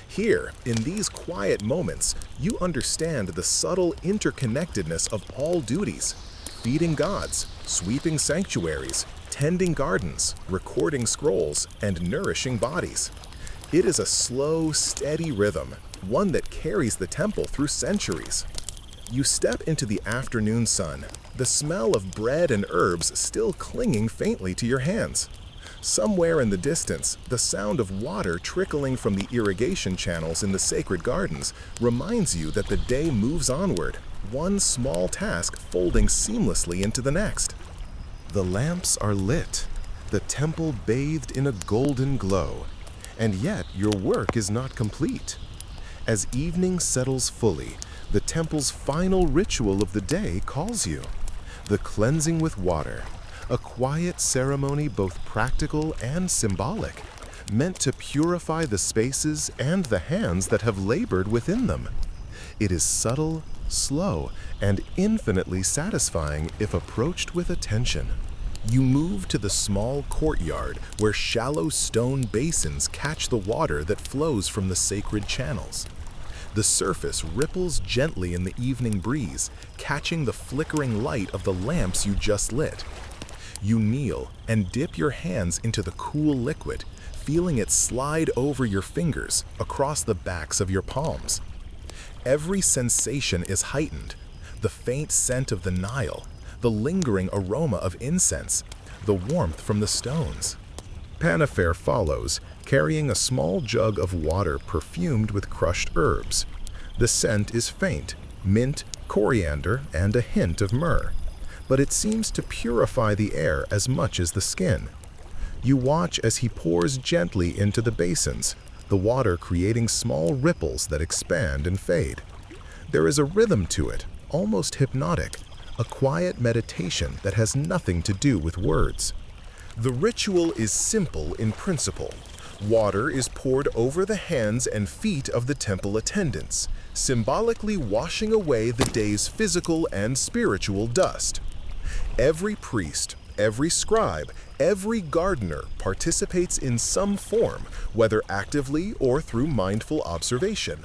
Here, in these quiet moments, you understand the subtle interconnectedness of all duties: feeding gods, sweeping sanctuaries, tending gardens, recording scrolls, and nourishing bodies. It is a slow, steady rhythm, one that carries the temple through centuries. You step into the afternoon sun, the smell of bread and herbs still clinging faintly to your hands. Somewhere in the distance, the sound of water trickling from the irrigation channels in the sacred gardens reminds you that the day moves onward, one small task folding seamlessly into the next. The lamps are lit, the temple bathed in a golden glow, and yet your work is not complete. As evening settles fully, the temple's final ritual of the day calls you: the cleansing with water, a quiet ceremony both practical and symbolic, meant to purify the spaces and the hands that have labored within them. It is subtle, slow, and infinitely satisfying if approached with attention. You move to the small courtyard where shallow stone basins catch the water that flows from the sacred channels. The surface ripples gently in the evening breeze, catching the flickering light of the lamps you just lit. You kneel and dip your hands into the cool liquid, feeling it slide over your fingers, across the backs of your palms. Every sensation is heightened: the faint scent of the Nile, the lingering aroma of incense, the warmth from the stones. Panifair follows, carrying a small jug of water perfumed with crushed herbs. The scent is faint: mint, coriander, and a hint of myrrh, but it seems to purify the air as much as the skin. You watch as he pours gently into the basins, the water creating small ripples that expand and fade. There is a rhythm to it, almost hypnotic, a quiet meditation that has nothing to do with words. The ritual is simple in principle. Water is poured over the hands and feet of the temple attendants, symbolically washing away the day's physical and spiritual dust. Every priest, every scribe, every gardener participates in some form, whether actively or through mindful observation.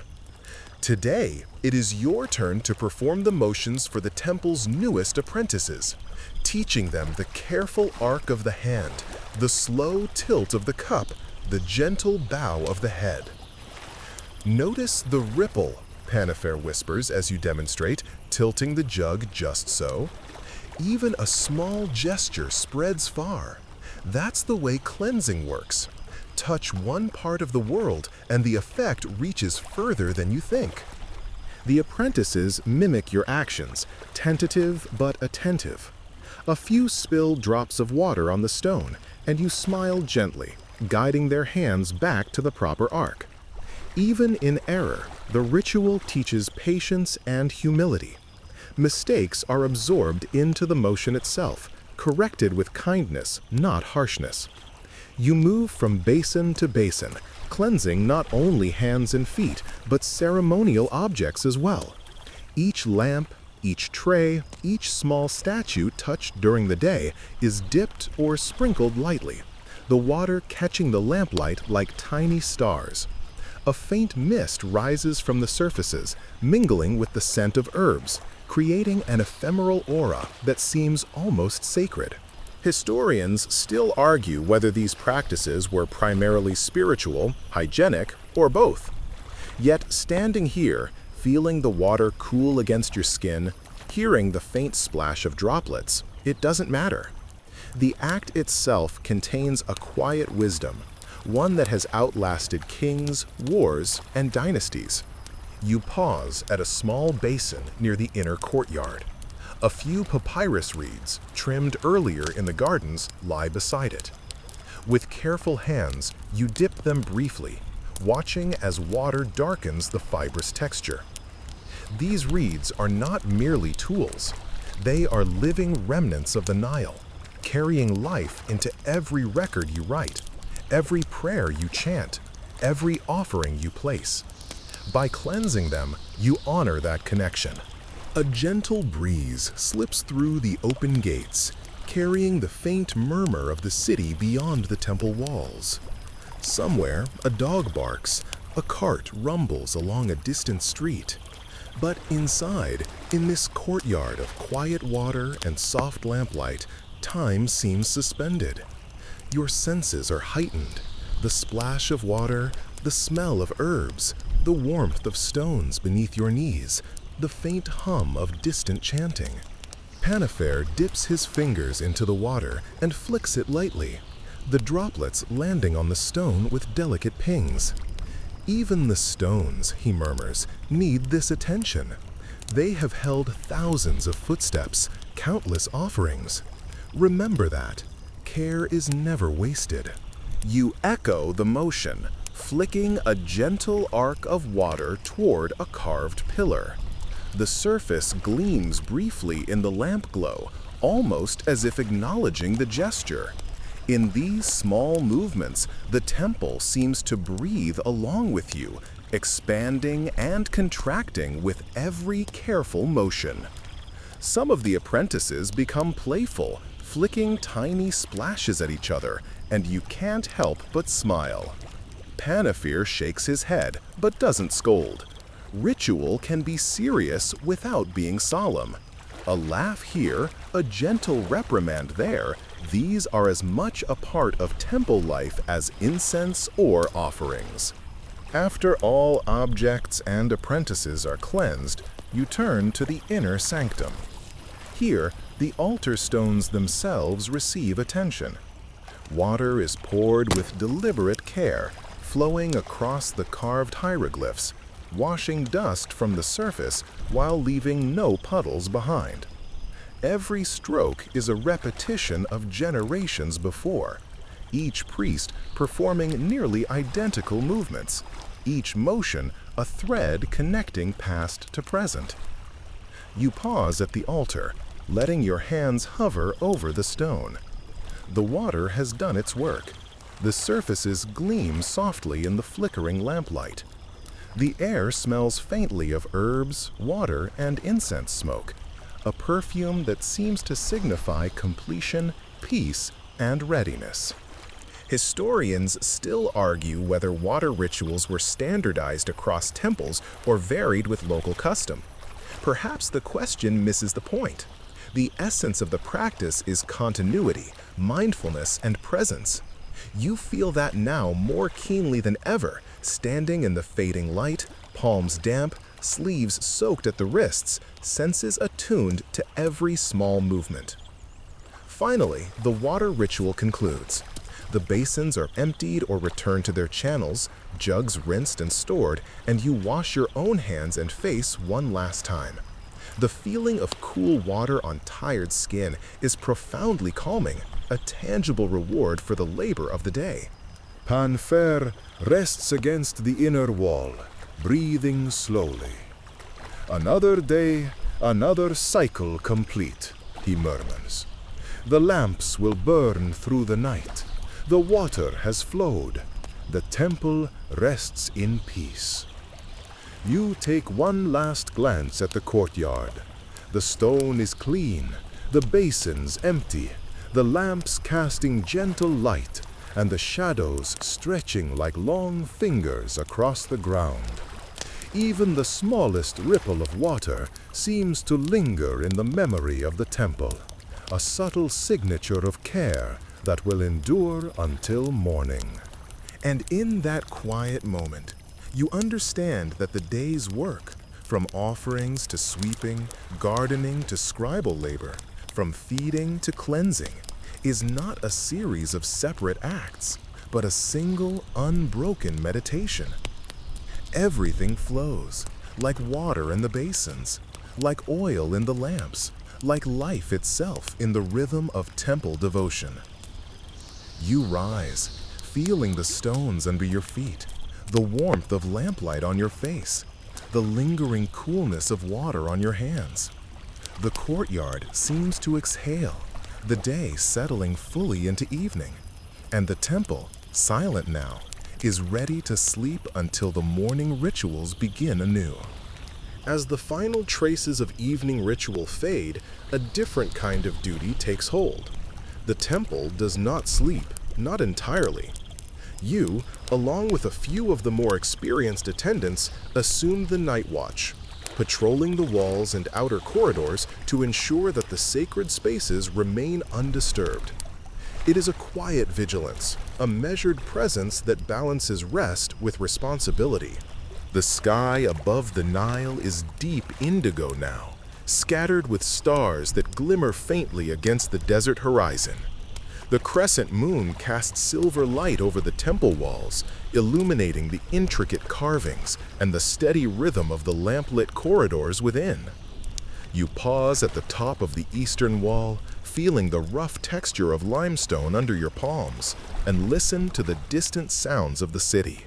Today, it is your turn to perform the motions for the temple's newest apprentices, teaching them the careful arc of the hand, the slow tilt of the cup, the gentle bow of the head. Notice the ripple, Panifair whispers as you demonstrate, tilting the jug just so. Even a small gesture spreads far. That's the way cleansing works. Touch one part of the world and the effect reaches further than you think. The apprentices mimic your actions, tentative but attentive. A few spill drops of water on the stone, and you smile gently, guiding their hands back to the proper arc. Even in error, the ritual teaches patience and humility. Mistakes are absorbed into the motion itself, corrected with kindness, not harshness. You move from basin to basin, cleansing not only hands and feet, but ceremonial objects as well. Each lamp, each tray, each small statue touched during the day is dipped or sprinkled lightly, the water catching the lamplight like tiny stars. A faint mist rises from the surfaces, mingling with the scent of herbs, creating an ephemeral aura that seems almost sacred. Historians still argue whether these practices were primarily spiritual, hygienic, or both. Yet standing here, feeling the water cool against your skin, hearing the faint splash of droplets, it doesn't matter. The act itself contains a quiet wisdom, one that has outlasted kings, wars, and dynasties. You pause at a small basin near the inner courtyard. A few papyrus reeds, trimmed earlier in the gardens, lie beside it. With careful hands, you dip them briefly, watching as water darkens the fibrous texture. These reeds are not merely tools. They are living remnants of the Nile, carrying life into every record you write, every prayer you chant, every offering you place. By cleansing them, you honor that connection. A gentle breeze slips through the open gates, carrying the faint murmur of the city beyond the temple walls. Somewhere, a dog barks, a cart rumbles along a distant street. But inside, in this courtyard of quiet water and soft lamplight, time seems suspended. Your senses are heightened. The splash of water, the smell of herbs, the warmth of stones beneath your knees, the faint hum of distant chanting. Panafair dips his fingers into the water and flicks it lightly, the droplets landing on the stone with delicate pings. Even the stones, he murmurs, need this attention. They have held thousands of footsteps, countless offerings. Remember that. Care is never wasted. You echo the motion, flicking a gentle arc of water toward a carved pillar. The surface gleams briefly in the lamp glow, almost as if acknowledging the gesture. In these small movements, the temple seems to breathe along with you, expanding and contracting with every careful motion. Some of the apprentices become playful, flicking tiny splashes at each other, and you can't help but smile. Panafair shakes his head, but doesn't scold. Ritual can be serious without being solemn. A laugh here, a gentle reprimand there, these are as much a part of temple life as incense or offerings. After all objects and apprentices are cleansed, you turn to the inner sanctum. Here, the altar stones themselves receive attention. Water is poured with deliberate care, flowing across the carved hieroglyphs, washing dust from the surface while leaving no puddles behind. Every stroke is a repetition of generations before, each priest performing nearly identical movements, each motion a thread connecting past to present. You pause at the altar, letting your hands hover over the stone. The water has done its work. The surfaces gleam softly in the flickering lamplight. The air smells faintly of herbs, water, and incense smoke, a perfume that seems to signify completion, peace, and readiness. Historians still argue whether water rituals were standardized across temples or varied with local custom. Perhaps the question misses the point. The essence of the practice is continuity, mindfulness, and presence. You feel that now more keenly than ever, standing in the fading light, palms damp, sleeves soaked at the wrists, senses attuned to every small movement. Finally, the water ritual concludes. The basins are emptied or returned to their channels, jugs rinsed and stored, and you wash your own hands and face one last time. The feeling of cool water on tired skin is profoundly calming, a tangible reward for the labor of the day. Panafair rests against the inner wall, breathing slowly. Another day, another cycle complete, he murmurs. The lamps will burn through the night. The water has flowed. The temple rests in peace. You take one last glance at the courtyard. The stone is clean, the basins empty, the lamps casting gentle light, and the shadows stretching like long fingers across the ground. Even the smallest ripple of water seems to linger in the memory of the temple, a subtle signature of care that will endure until morning. And in that quiet moment, you understand that the day's work, from offerings to sweeping, gardening to scribal labor, from feeding to cleansing, is not a series of separate acts, but a single, unbroken meditation. Everything flows, like water in the basins, like oil in the lamps, like life itself in the rhythm of temple devotion. You rise, feeling the stones under your feet, the warmth of lamplight on your face, the lingering coolness of water on your hands. The courtyard seems to exhale, the day settling fully into evening, and the temple, silent now, is ready to sleep until the morning rituals begin anew. As the final traces of evening ritual fade, a different kind of duty takes hold. The temple does not sleep, not entirely. You, along with a few of the more experienced attendants, assume the night watch, patrolling the walls and outer corridors to ensure that the sacred spaces remain undisturbed. It is a quiet vigilance, a measured presence that balances rest with responsibility. The sky above the Nile is deep indigo now, scattered with stars that glimmer faintly against the desert horizon. The crescent moon casts silver light over the temple walls, illuminating the intricate carvings and the steady rhythm of the lamplit corridors within. You pause at the top of the eastern wall, feeling the rough texture of limestone under your palms, and listen to the distant sounds of the city.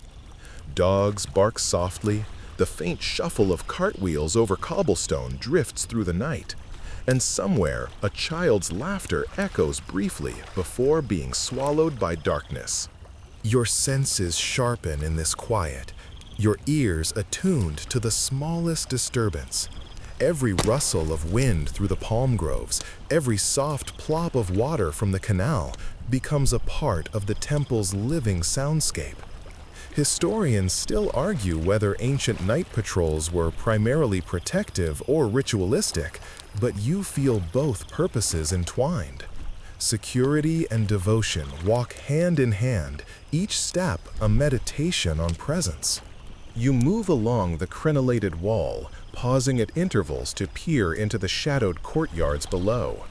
Dogs bark softly, the faint shuffle of cartwheels over cobblestone drifts through the night, and somewhere a child's laughter echoes briefly before being swallowed by darkness. Your senses sharpen in this quiet, your ears attuned to the smallest disturbance. Every rustle of wind through the palm groves, every soft plop of water from the canal becomes a part of the temple's living soundscape. Historians still argue whether ancient night patrols were primarily protective or ritualistic, but you feel both purposes entwined. Security and devotion walk hand in hand, each step a meditation on presence. You move along the crenellated wall, pausing at intervals to peer into the shadowed courtyards below.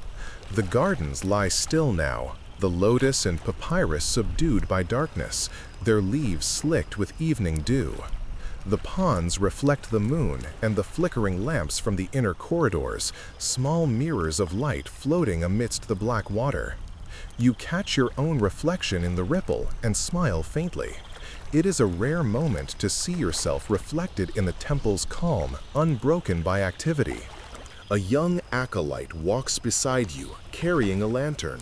The gardens lie still now, the lotus and papyrus subdued by darkness, their leaves slicked with evening dew. The ponds reflect the moon and the flickering lamps from the inner corridors, small mirrors of light floating amidst the black water. You catch your own reflection in the ripple and smile faintly. It is a rare moment to see yourself reflected in the temple's calm, unbroken by activity. A young acolyte walks beside you, carrying a lantern.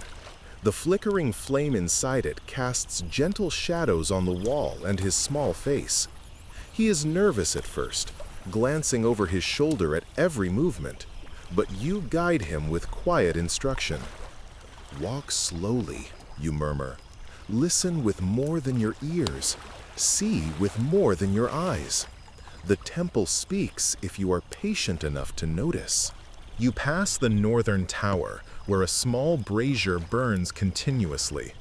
The flickering flame inside it casts gentle shadows on the wall and his small face. He is nervous at first, glancing over his shoulder at every movement, but you guide him with quiet instruction. Walk slowly, you murmur. Listen with more than your ears. See with more than your eyes. The temple speaks if you are patient enough to notice. You pass the northern tower, where a small brazier burns continuously.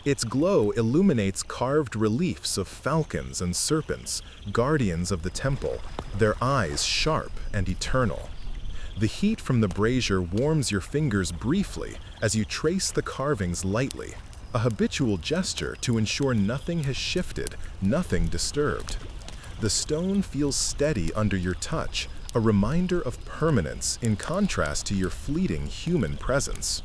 Its glow illuminates carved reliefs of falcons and serpents, guardians of the temple, their eyes sharp and eternal. The heat from the brazier warms your fingers briefly as you trace the carvings lightly, a habitual gesture to ensure nothing has shifted, nothing disturbed. The stone feels steady under your touch, a reminder of permanence in contrast to your fleeting human presence.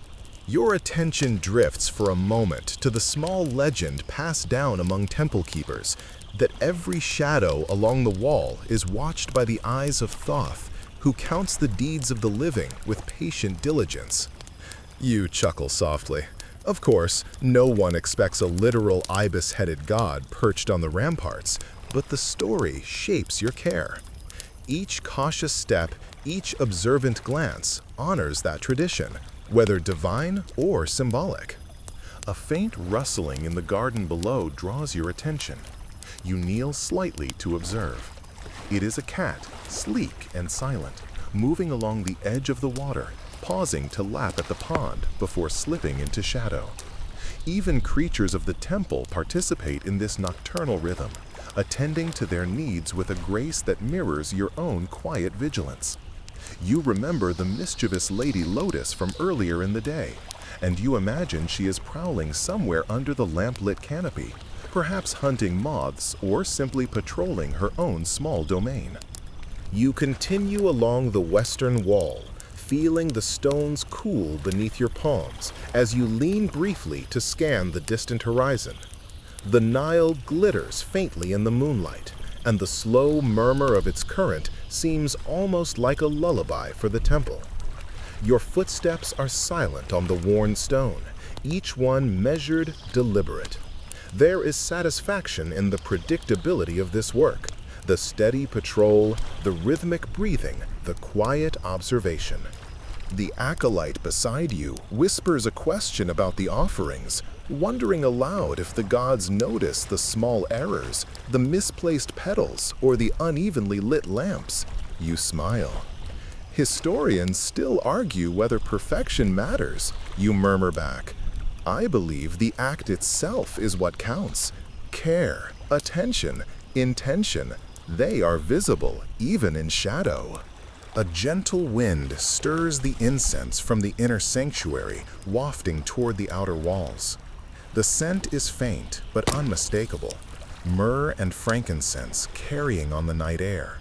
Your attention drifts for a moment to the small legend passed down among temple keepers, that every shadow along the wall is watched by the eyes of Thoth, who counts the deeds of the living with patient diligence. You chuckle softly. Of course, no one expects a literal ibis-headed god perched on the ramparts, but the story shapes your care. Each cautious step, each observant glance honors that tradition, whether divine or symbolic. A faint rustling in the garden below draws your attention. You kneel slightly to observe. It is a cat, sleek and silent, moving along the edge of the water, pausing to lap at the pond before slipping into shadow. Even creatures of the temple participate in this nocturnal rhythm, attending to their needs with a grace that mirrors your own quiet vigilance. You remember the mischievous Lady Lotus from earlier in the day, and you imagine she is prowling somewhere under the lamplit canopy, perhaps hunting moths or simply patrolling her own small domain. You continue along the western wall, feeling the stones cool beneath your palms as you lean briefly to scan the distant horizon. The Nile glitters faintly in the moonlight, and the slow murmur of its current seems almost like a lullaby for the temple. Your footsteps are silent on the worn stone, each one measured, deliberate. There is satisfaction in the predictability of this work, The steady patrol, the rhythmic breathing, the quiet observation. The acolyte beside you whispers a question about the offerings, wondering aloud if the gods notice the small errors, the misplaced petals, or the unevenly lit lamps. You smile. Historians still argue whether perfection matters. You murmur back. I believe the act itself is what counts. Care, attention, intention, they are visible even in shadow. A gentle wind stirs the incense from the inner sanctuary, wafting toward the outer walls. The scent is faint but unmistakable, myrrh and frankincense carrying on the night air.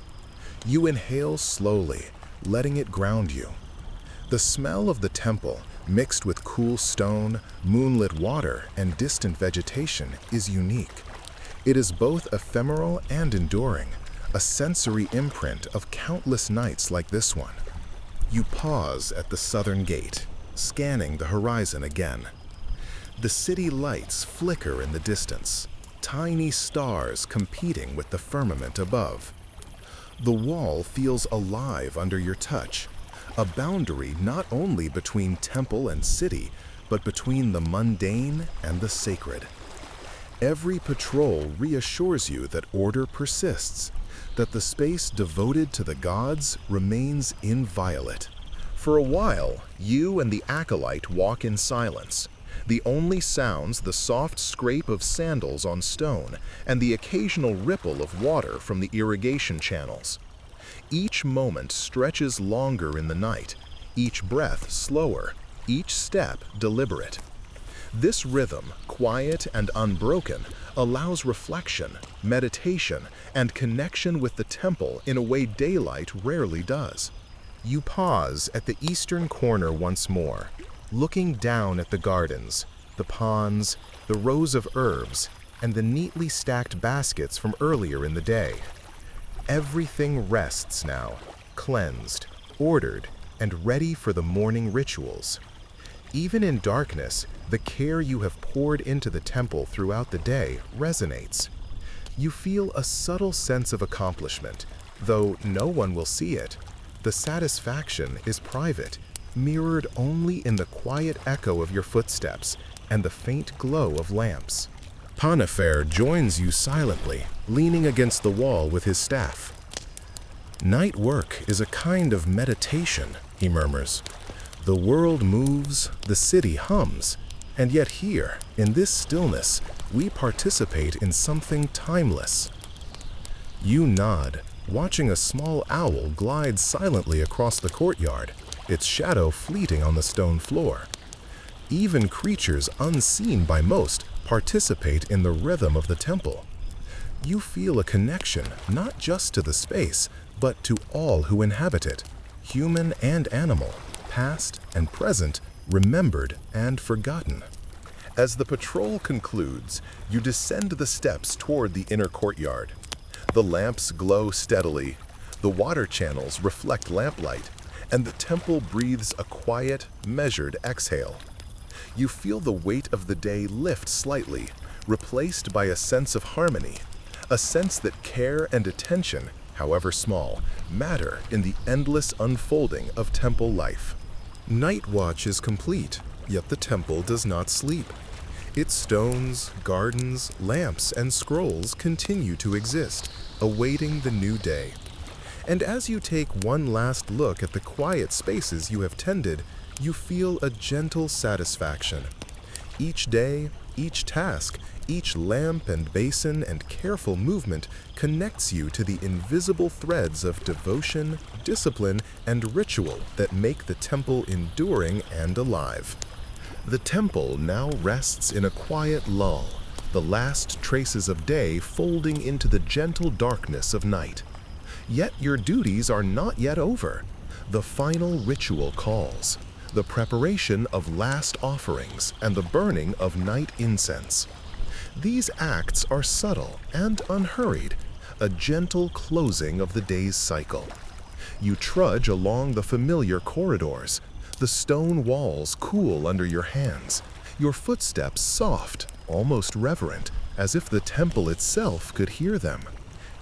You inhale slowly, letting it ground you. The smell of the temple, mixed with cool stone, moonlit water, and distant vegetation, is unique. It is both ephemeral and enduring, a sensory imprint of countless nights like this one. You pause at the southern gate, scanning the horizon again. The city lights flicker in the distance, tiny stars competing with the firmament above. The wall feels alive under your touch, a boundary not only between temple and city, but between the mundane and the sacred. Every patrol reassures you that order persists, that the space devoted to the gods remains inviolate. For a while, you and the acolyte walk in silence. The only sounds the soft scrape of sandals on stone and the occasional ripple of water from the irrigation channels. Each moment stretches longer in the night, each breath slower, each step deliberate. This rhythm, quiet and unbroken, allows reflection, meditation, and connection with the temple in a way daylight rarely does. You pause at the eastern corner once more, looking down at the gardens, the ponds, the rows of herbs, and the neatly stacked baskets from earlier in the day. Everything rests now, cleansed, ordered, and ready for the morning rituals. Even in darkness, the care you have poured into the temple throughout the day resonates. You feel a subtle sense of accomplishment, though no one will see it. The satisfaction is private, mirrored only in the quiet echo of your footsteps and the faint glow of lamps. Panifer joins you silently, leaning against the wall with his staff. Night work is a kind of meditation, he murmurs. The world moves, the city hums, and yet here, in this stillness, we participate in something timeless. You nod, watching a small owl glide silently across the courtyard, its shadow fleeting on the stone floor. Even creatures unseen by most participate in the rhythm of the temple. You feel a connection not just to the space, but to all who inhabit it, human and animal, past and present, remembered and forgotten. As the patrol concludes, you descend the steps toward the inner courtyard. The lamps glow steadily, the water channels reflect lamplight, and the temple breathes a quiet, measured exhale. You feel the weight of the day lift slightly, replaced by a sense of harmony, a sense that care and attention, however small, matter in the endless unfolding of temple life. Night watch is complete, yet the temple does not sleep. Its stones, gardens, lamps, and scrolls continue to exist, awaiting the new day. And as you take one last look at the quiet spaces you have tended, you feel a gentle satisfaction. Each day, each task, each lamp and basin and careful movement connects you to the invisible threads of devotion, discipline, and ritual that make the temple enduring and alive. The temple now rests in a quiet lull, the last traces of day folding into the gentle darkness of night. Yet your duties are not yet over. The final ritual calls, the preparation of last offerings and the burning of night incense. These acts are subtle and unhurried, a gentle closing of the day's cycle. You trudge along the familiar corridors, the stone walls cool under your hands, your footsteps soft, almost reverent, as if the temple itself could hear them.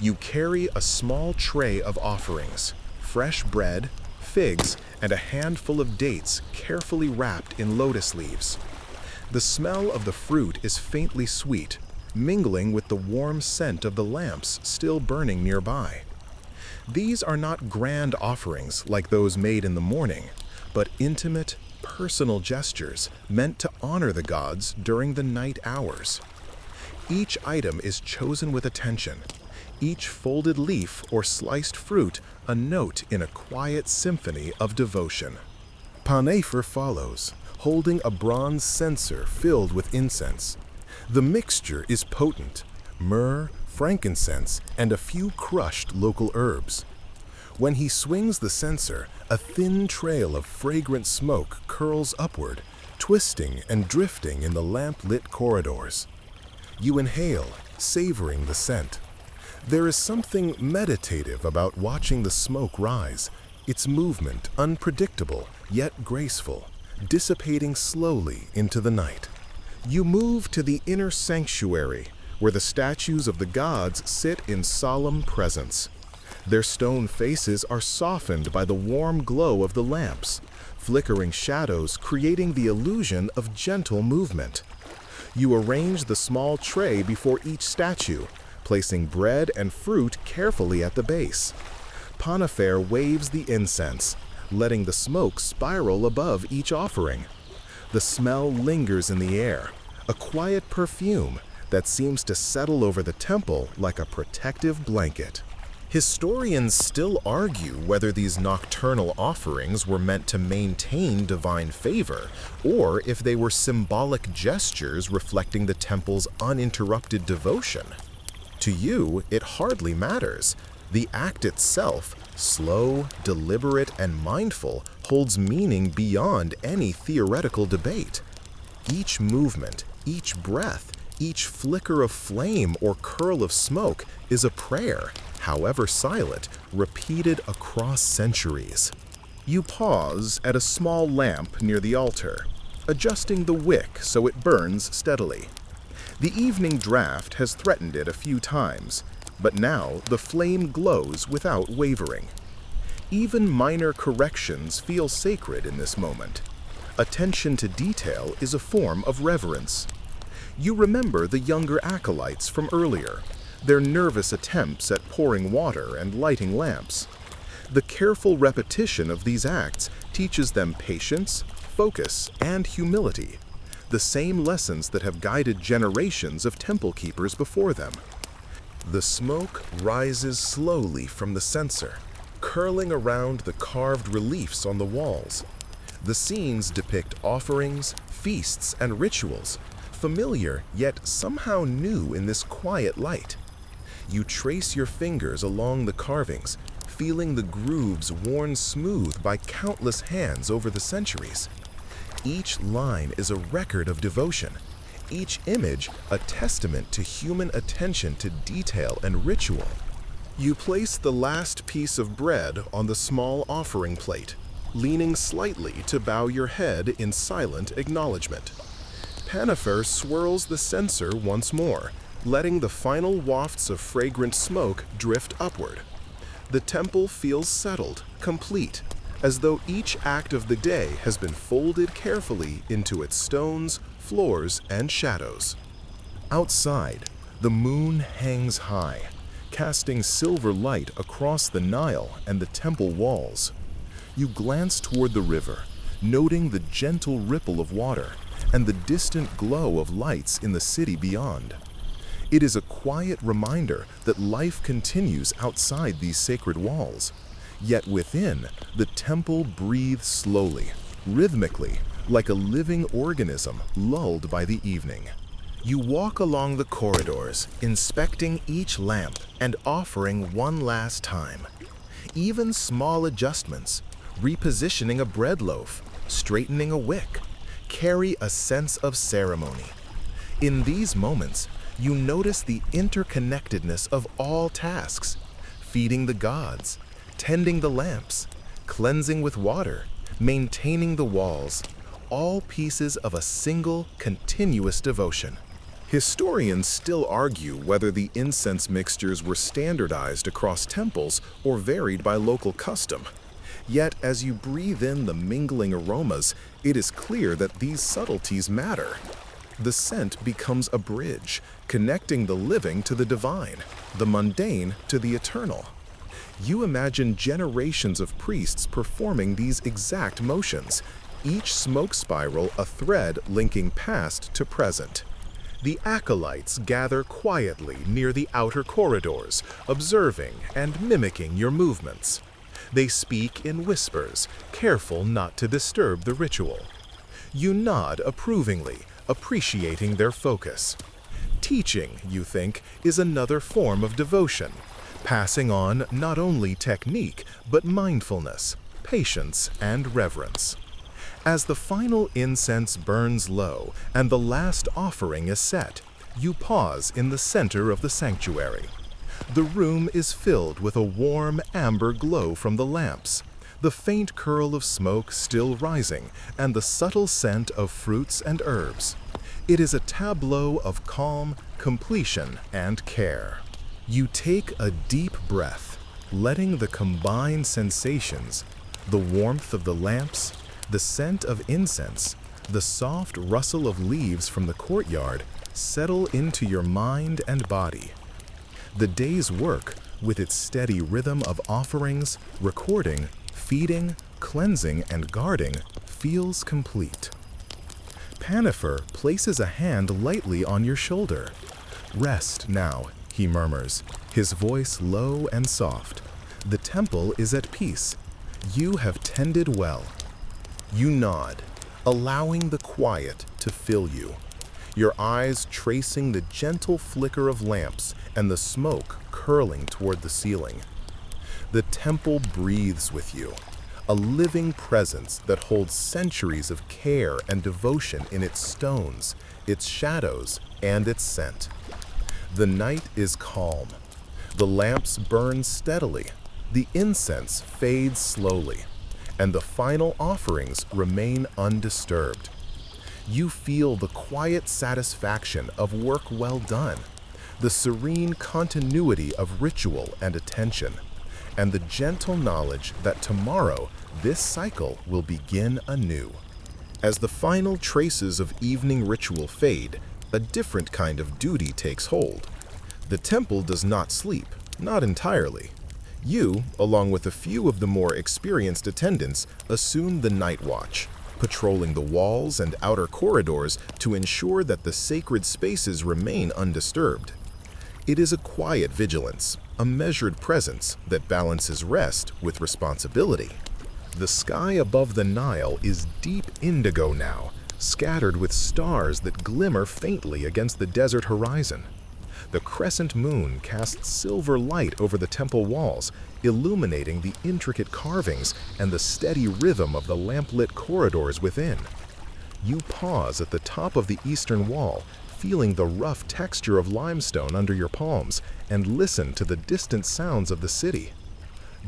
You carry a small tray of offerings, fresh bread, figs, and a handful of dates carefully wrapped in lotus leaves. The smell of the fruit is faintly sweet, mingling with the warm scent of the lamps still burning nearby. These are not grand offerings like those made in the morning, but intimate, personal gestures meant to honor the gods during the night hours. Each item is chosen with attention, each folded leaf or sliced fruit a note in a quiet symphony of devotion. Panefer follows, holding a bronze censer filled with incense. The mixture is potent: myrrh, frankincense, and a few crushed local herbs. When he swings the censer, a thin trail of fragrant smoke curls upward, twisting and drifting in the lamp-lit corridors. You inhale, savoring the scent. There is something meditative about watching the smoke rise, its movement unpredictable yet graceful, dissipating slowly into the night. You move to the inner sanctuary, where the statues of the gods sit in solemn presence. Their stone faces are softened by the warm glow of the lamps, flickering shadows creating the illusion of gentle movement. You arrange the small tray before each statue, placing bread and fruit carefully at the base. Panefer waves the incense, letting the smoke spiral above each offering. The smell lingers in the air, a quiet perfume that seems to settle over the temple like a protective blanket. Historians still argue whether these nocturnal offerings were meant to maintain divine favor, or if they were symbolic gestures reflecting the temple's uninterrupted devotion. To you, it hardly matters. The act itself, slow, deliberate, and mindful, holds meaning beyond any theoretical debate. Each movement, each breath, each flicker of flame or curl of smoke is a prayer, however silent, repeated across centuries. You pause at a small lamp near the altar, adjusting the wick so it burns steadily. The evening draft has threatened it a few times, but now the flame glows without wavering. Even minor corrections feel sacred in this moment. Attention to detail is a form of reverence. You remember the younger acolytes from earlier, their nervous attempts at pouring water and lighting lamps. The careful repetition of these acts teaches them patience, focus, and humility, the same lessons that have guided generations of temple keepers before them. The smoke rises slowly from the censer, curling around the carved reliefs on the walls. The scenes depict offerings, feasts, and rituals, familiar yet somehow new in this quiet light. You trace your fingers along the carvings, feeling the grooves worn smooth by countless hands over the centuries. Each line is a record of devotion, each image a testament to human attention to detail and ritual. You place the last piece of bread on the small offering plate, leaning slightly to bow your head in silent acknowledgement. Panefer swirls the censer once more, letting the final wafts of fragrant smoke drift upward. The temple feels settled, complete, as though each act of the day has been folded carefully into its stones, floors, and shadows. Outside, the moon hangs high, casting silver light across the Nile and the temple walls. You glance toward the river, noting the gentle ripple of water and the distant glow of lights in the city beyond. It is a quiet reminder that life continues outside these sacred walls. Yet within, the temple breathes slowly, rhythmically, like a living organism lulled by the evening. You walk along the corridors, inspecting each lamp and offering one last time. Even small adjustments, repositioning a bread loaf, straightening a wick, carry a sense of ceremony. In these moments, you notice the interconnectedness of all tasks: feeding the gods, tending the lamps, cleansing with water, maintaining the walls, all pieces of a single, continuous devotion. Historians still argue whether the incense mixtures were standardized across temples or varied by local custom. Yet, as you breathe in the mingling aromas, it is clear that these subtleties matter. The scent becomes a bridge, connecting the living to the divine, the mundane to the eternal. You imagine generations of priests performing these exact motions, each smoke spiral a thread linking past to present. The acolytes gather quietly near the outer corridors, observing and mimicking your movements. They speak in whispers, careful not to disturb the ritual. You nod approvingly, appreciating their focus. Teaching, you think, is another form of devotion, passing on not only technique, but mindfulness, patience, and reverence. As the final incense burns low and the last offering is set, you pause in the center of the sanctuary. The room is filled with a warm amber glow from the lamps, the faint curl of smoke still rising, and the subtle scent of fruits and herbs. It is a tableau of calm, completion, and care. You take a deep breath, letting the combined sensations, the warmth of the lamps, the scent of incense, the soft rustle of leaves from the courtyard, settle into your mind and body. The day's work, with its steady rhythm of offerings, recording, feeding, cleansing, and guarding, feels complete. Panifer places a hand lightly on your shoulder. "Rest now," he murmurs, his voice low and soft. "The temple is at peace. You have tended well." You nod, allowing the quiet to fill you, your eyes tracing the gentle flicker of lamps and the smoke curling toward the ceiling. The temple breathes with you, a living presence that holds centuries of care and devotion in its stones, its shadows, and its scent. The night is calm. The lamps burn steadily, the incense fades slowly, and the final offerings remain undisturbed. You feel the quiet satisfaction of work well done, the serene continuity of ritual and attention, and the gentle knowledge that tomorrow this cycle will begin anew. As the final traces of evening ritual fade, a different kind of duty takes hold. The temple does not sleep, not entirely. You, along with a few of the more experienced attendants, assume the night watch, patrolling the walls and outer corridors to ensure that the sacred spaces remain undisturbed. It is a quiet vigilance, a measured presence that balances rest with responsibility. The sky above the Nile is deep indigo now, scattered with stars that glimmer faintly against the desert horizon. The crescent moon casts silver light over the temple walls, illuminating the intricate carvings and the steady rhythm of the lamplit corridors within. You pause at the top of the eastern wall, feeling the rough texture of limestone under your palms, and listen to the distant sounds of the city.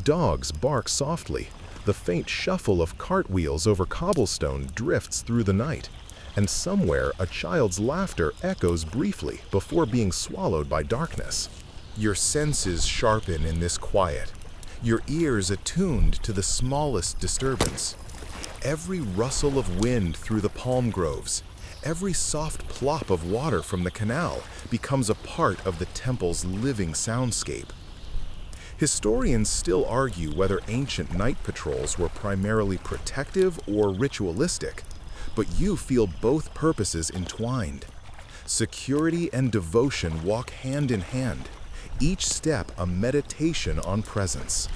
Dogs bark softly, the faint shuffle of cartwheels over cobblestone drifts through the night, and somewhere a child's laughter echoes briefly before being swallowed by darkness. Your senses sharpen in this quiet, your ears attuned to the smallest disturbance. Every rustle of wind through the palm groves, every soft plop of water from the canal becomes a part of the temple's living soundscape. Historians still argue whether ancient night patrols were primarily protective or ritualistic, but you feel both purposes entwined. Security and devotion walk hand in hand, each step a meditation on presence.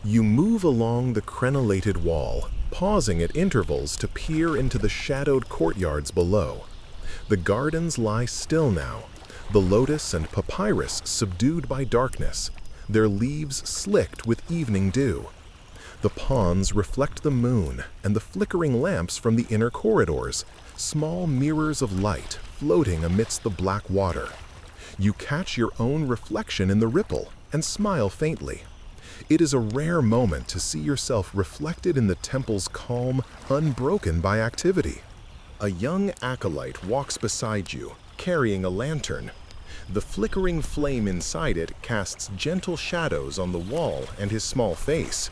You move along the crenellated wall, pausing at intervals to peer into the shadowed courtyards below. The gardens lie still now, the lotus and papyrus subdued by darkness, their leaves slicked with evening dew. The ponds reflect the moon and the flickering lamps from the inner corridors, small mirrors of light floating amidst the black water. You catch your own reflection in the ripple and smile faintly. It is a rare moment to see yourself reflected in the temple's calm, unbroken by activity. A young acolyte walks beside you, carrying a lantern. The flickering flame inside it casts gentle shadows on the wall and his small face.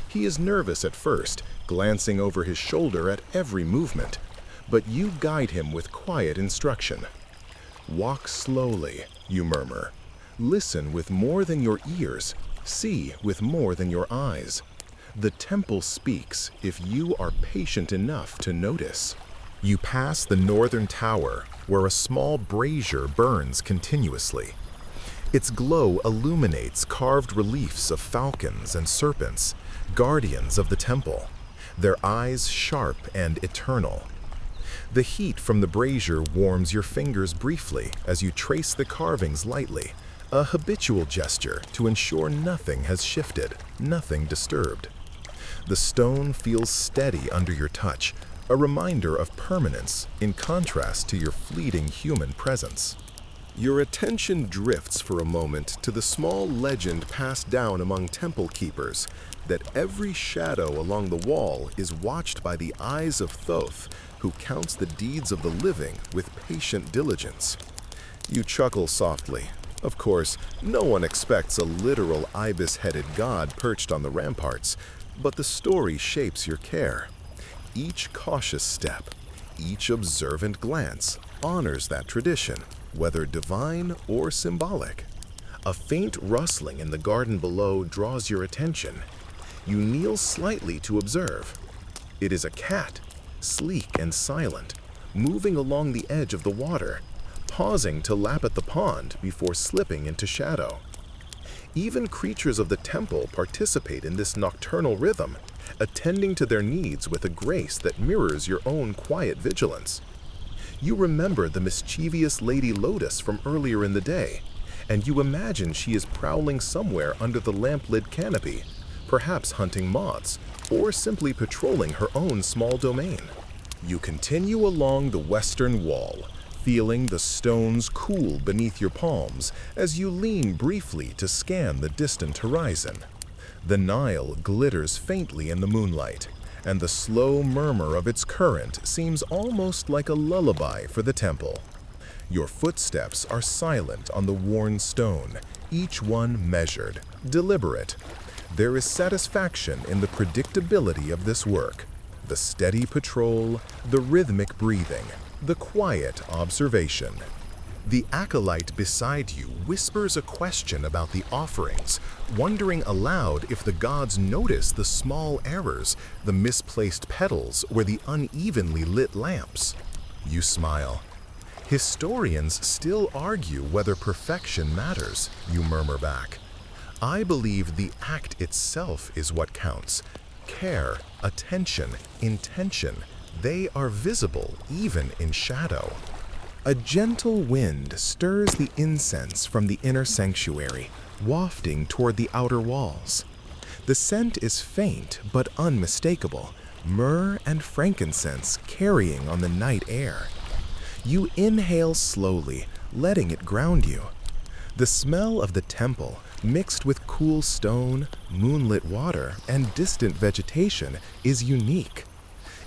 He is nervous at first, glancing over his shoulder at every movement, but you guide him with quiet instruction. Walk slowly, you murmur. Listen with more than your ears. See with more than your eyes. The temple speaks if you are patient enough to notice. You pass the northern tower, where a small brazier burns continuously. Its glow illuminates carved reliefs of falcons and serpents, guardians of the temple, their eyes sharp and eternal. The heat from the brazier warms your fingers briefly as you trace the carvings lightly, a habitual gesture to ensure nothing has shifted, nothing disturbed. The stone feels steady under your touch, a reminder of permanence in contrast to your fleeting human presence. Your attention drifts for a moment to the small legend passed down among temple keepers, that every shadow along the wall is watched by the eyes of Thoth, who counts the deeds of the living with patient diligence. You chuckle softly. Of course, no one expects a literal ibis-headed god perched on the ramparts, but the story shapes your care. Each cautious step, each observant glance honors that tradition, whether divine or symbolic. A faint rustling in the garden below draws your attention. You kneel slightly to observe. It is a cat, sleek and silent, moving along the edge of the water, pausing to lap at the pond before slipping into shadow. Even creatures of the temple participate in this nocturnal rhythm, attending to their needs with a grace that mirrors your own quiet vigilance. You remember the mischievous Lady Lotus from earlier in the day, and you imagine she is prowling somewhere under the lamp-lit canopy, perhaps hunting moths, or simply patrolling her own small domain. You continue along the western wall, feeling the stones cool beneath your palms as you lean briefly to scan the distant horizon. The Nile glitters faintly in the moonlight, and the slow murmur of its current seems almost like a lullaby for the temple. Your footsteps are silent on the worn stone, each one measured, deliberate. There is satisfaction in the predictability of this work, the steady patrol, the rhythmic breathing, the quiet observation. The acolyte beside you whispers a question about the offerings, wondering aloud if the gods notice the small errors, the misplaced petals, or the unevenly lit lamps. You smile. Historians still argue whether perfection matters, you murmur back. I believe the act itself is what counts. Care, attention, intention, they are visible even in shadow. A gentle wind stirs the incense from the inner sanctuary, wafting toward the outer walls. The scent is faint but unmistakable, myrrh and frankincense carrying on the night air. You inhale slowly, letting it ground you. The smell of the temple, mixed with cool stone, moonlit water, and distant vegetation, is unique.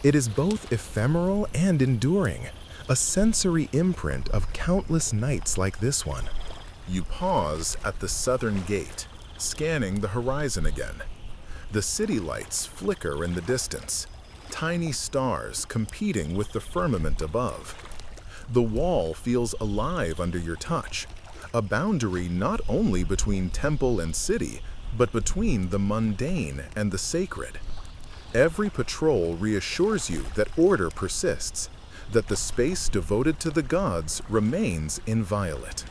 It is both ephemeral and enduring, a sensory imprint of countless nights like this one. You pause at the southern gate, scanning the horizon again. The city lights flicker in the distance, tiny stars competing with the firmament above. The wall feels alive under your touch, a boundary not only between temple and city, but between the mundane and the sacred. Every patrol reassures you that order persists, that the space devoted to the gods remains inviolate.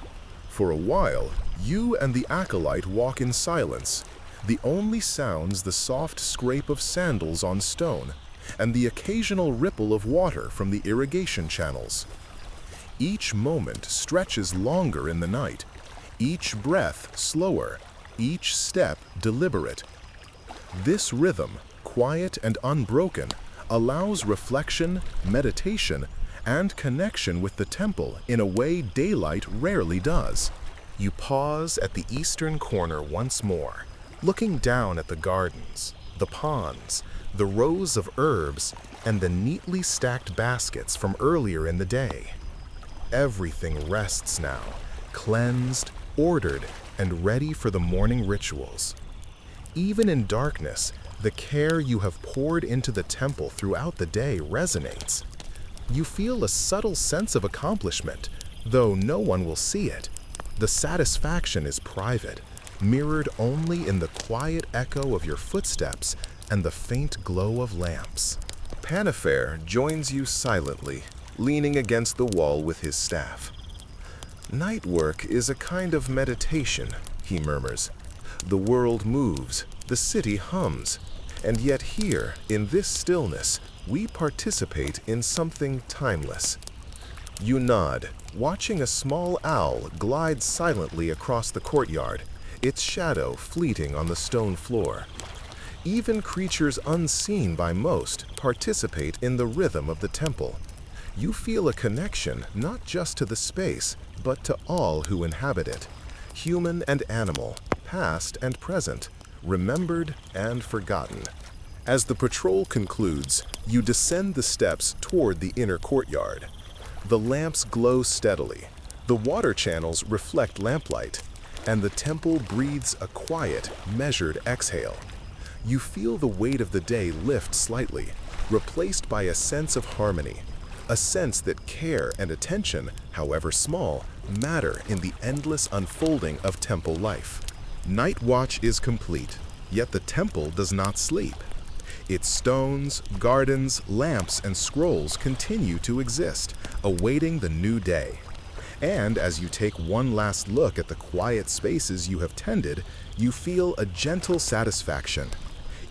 For a while, you and the acolyte walk in silence, the only sounds the soft scrape of sandals on stone and the occasional ripple of water from the irrigation channels. Each moment stretches longer in the night, each breath slower, each step deliberate. This rhythm, quiet and unbroken, allows reflection, meditation, and connection with the temple in a way daylight rarely does. You pause at the eastern corner once more, looking down at the gardens, the ponds, the rows of herbs, and the neatly stacked baskets from earlier in the day. everything rests now, cleansed, ordered, and ready for the morning rituals. Even in darkness, the care you have poured into the temple throughout the day resonates. You feel a subtle sense of accomplishment, though no one will see it. The satisfaction is private, mirrored only in the quiet echo of your footsteps and the faint glow of lamps. Panifair joins you silently, leaning against the wall with his staff. "Night work is a kind of meditation," he murmurs. "The world moves, the city hums, and yet here, in this stillness, we participate in something timeless." You nod, watching a small owl glide silently across the courtyard, its shadow fleeting on the stone floor. Even creatures unseen by most participate in the rhythm of the temple. You feel a connection not just to the space, but to all who inhabit it, human and animal, past and present, remembered and forgotten. As the patrol concludes, you descend the steps toward the inner courtyard. The lamps glow steadily, the water channels reflect lamplight, and the temple breathes a quiet, measured exhale. You feel the weight of the day lift slightly, replaced by a sense of harmony, a sense that care and attention, however small, matter in the endless unfolding of temple life. Night watch is complete, yet the temple does not sleep. Its stones, gardens, lamps, and scrolls continue to exist, awaiting the new day. And as you take one last look at the quiet spaces you have tended, you feel a gentle satisfaction.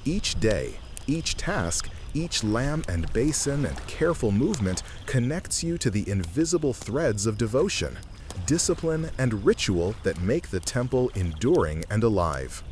Each day, each task, each lamp and basin and careful movement connects you to the invisible threads of devotion, discipline, and ritual that make the temple enduring and alive.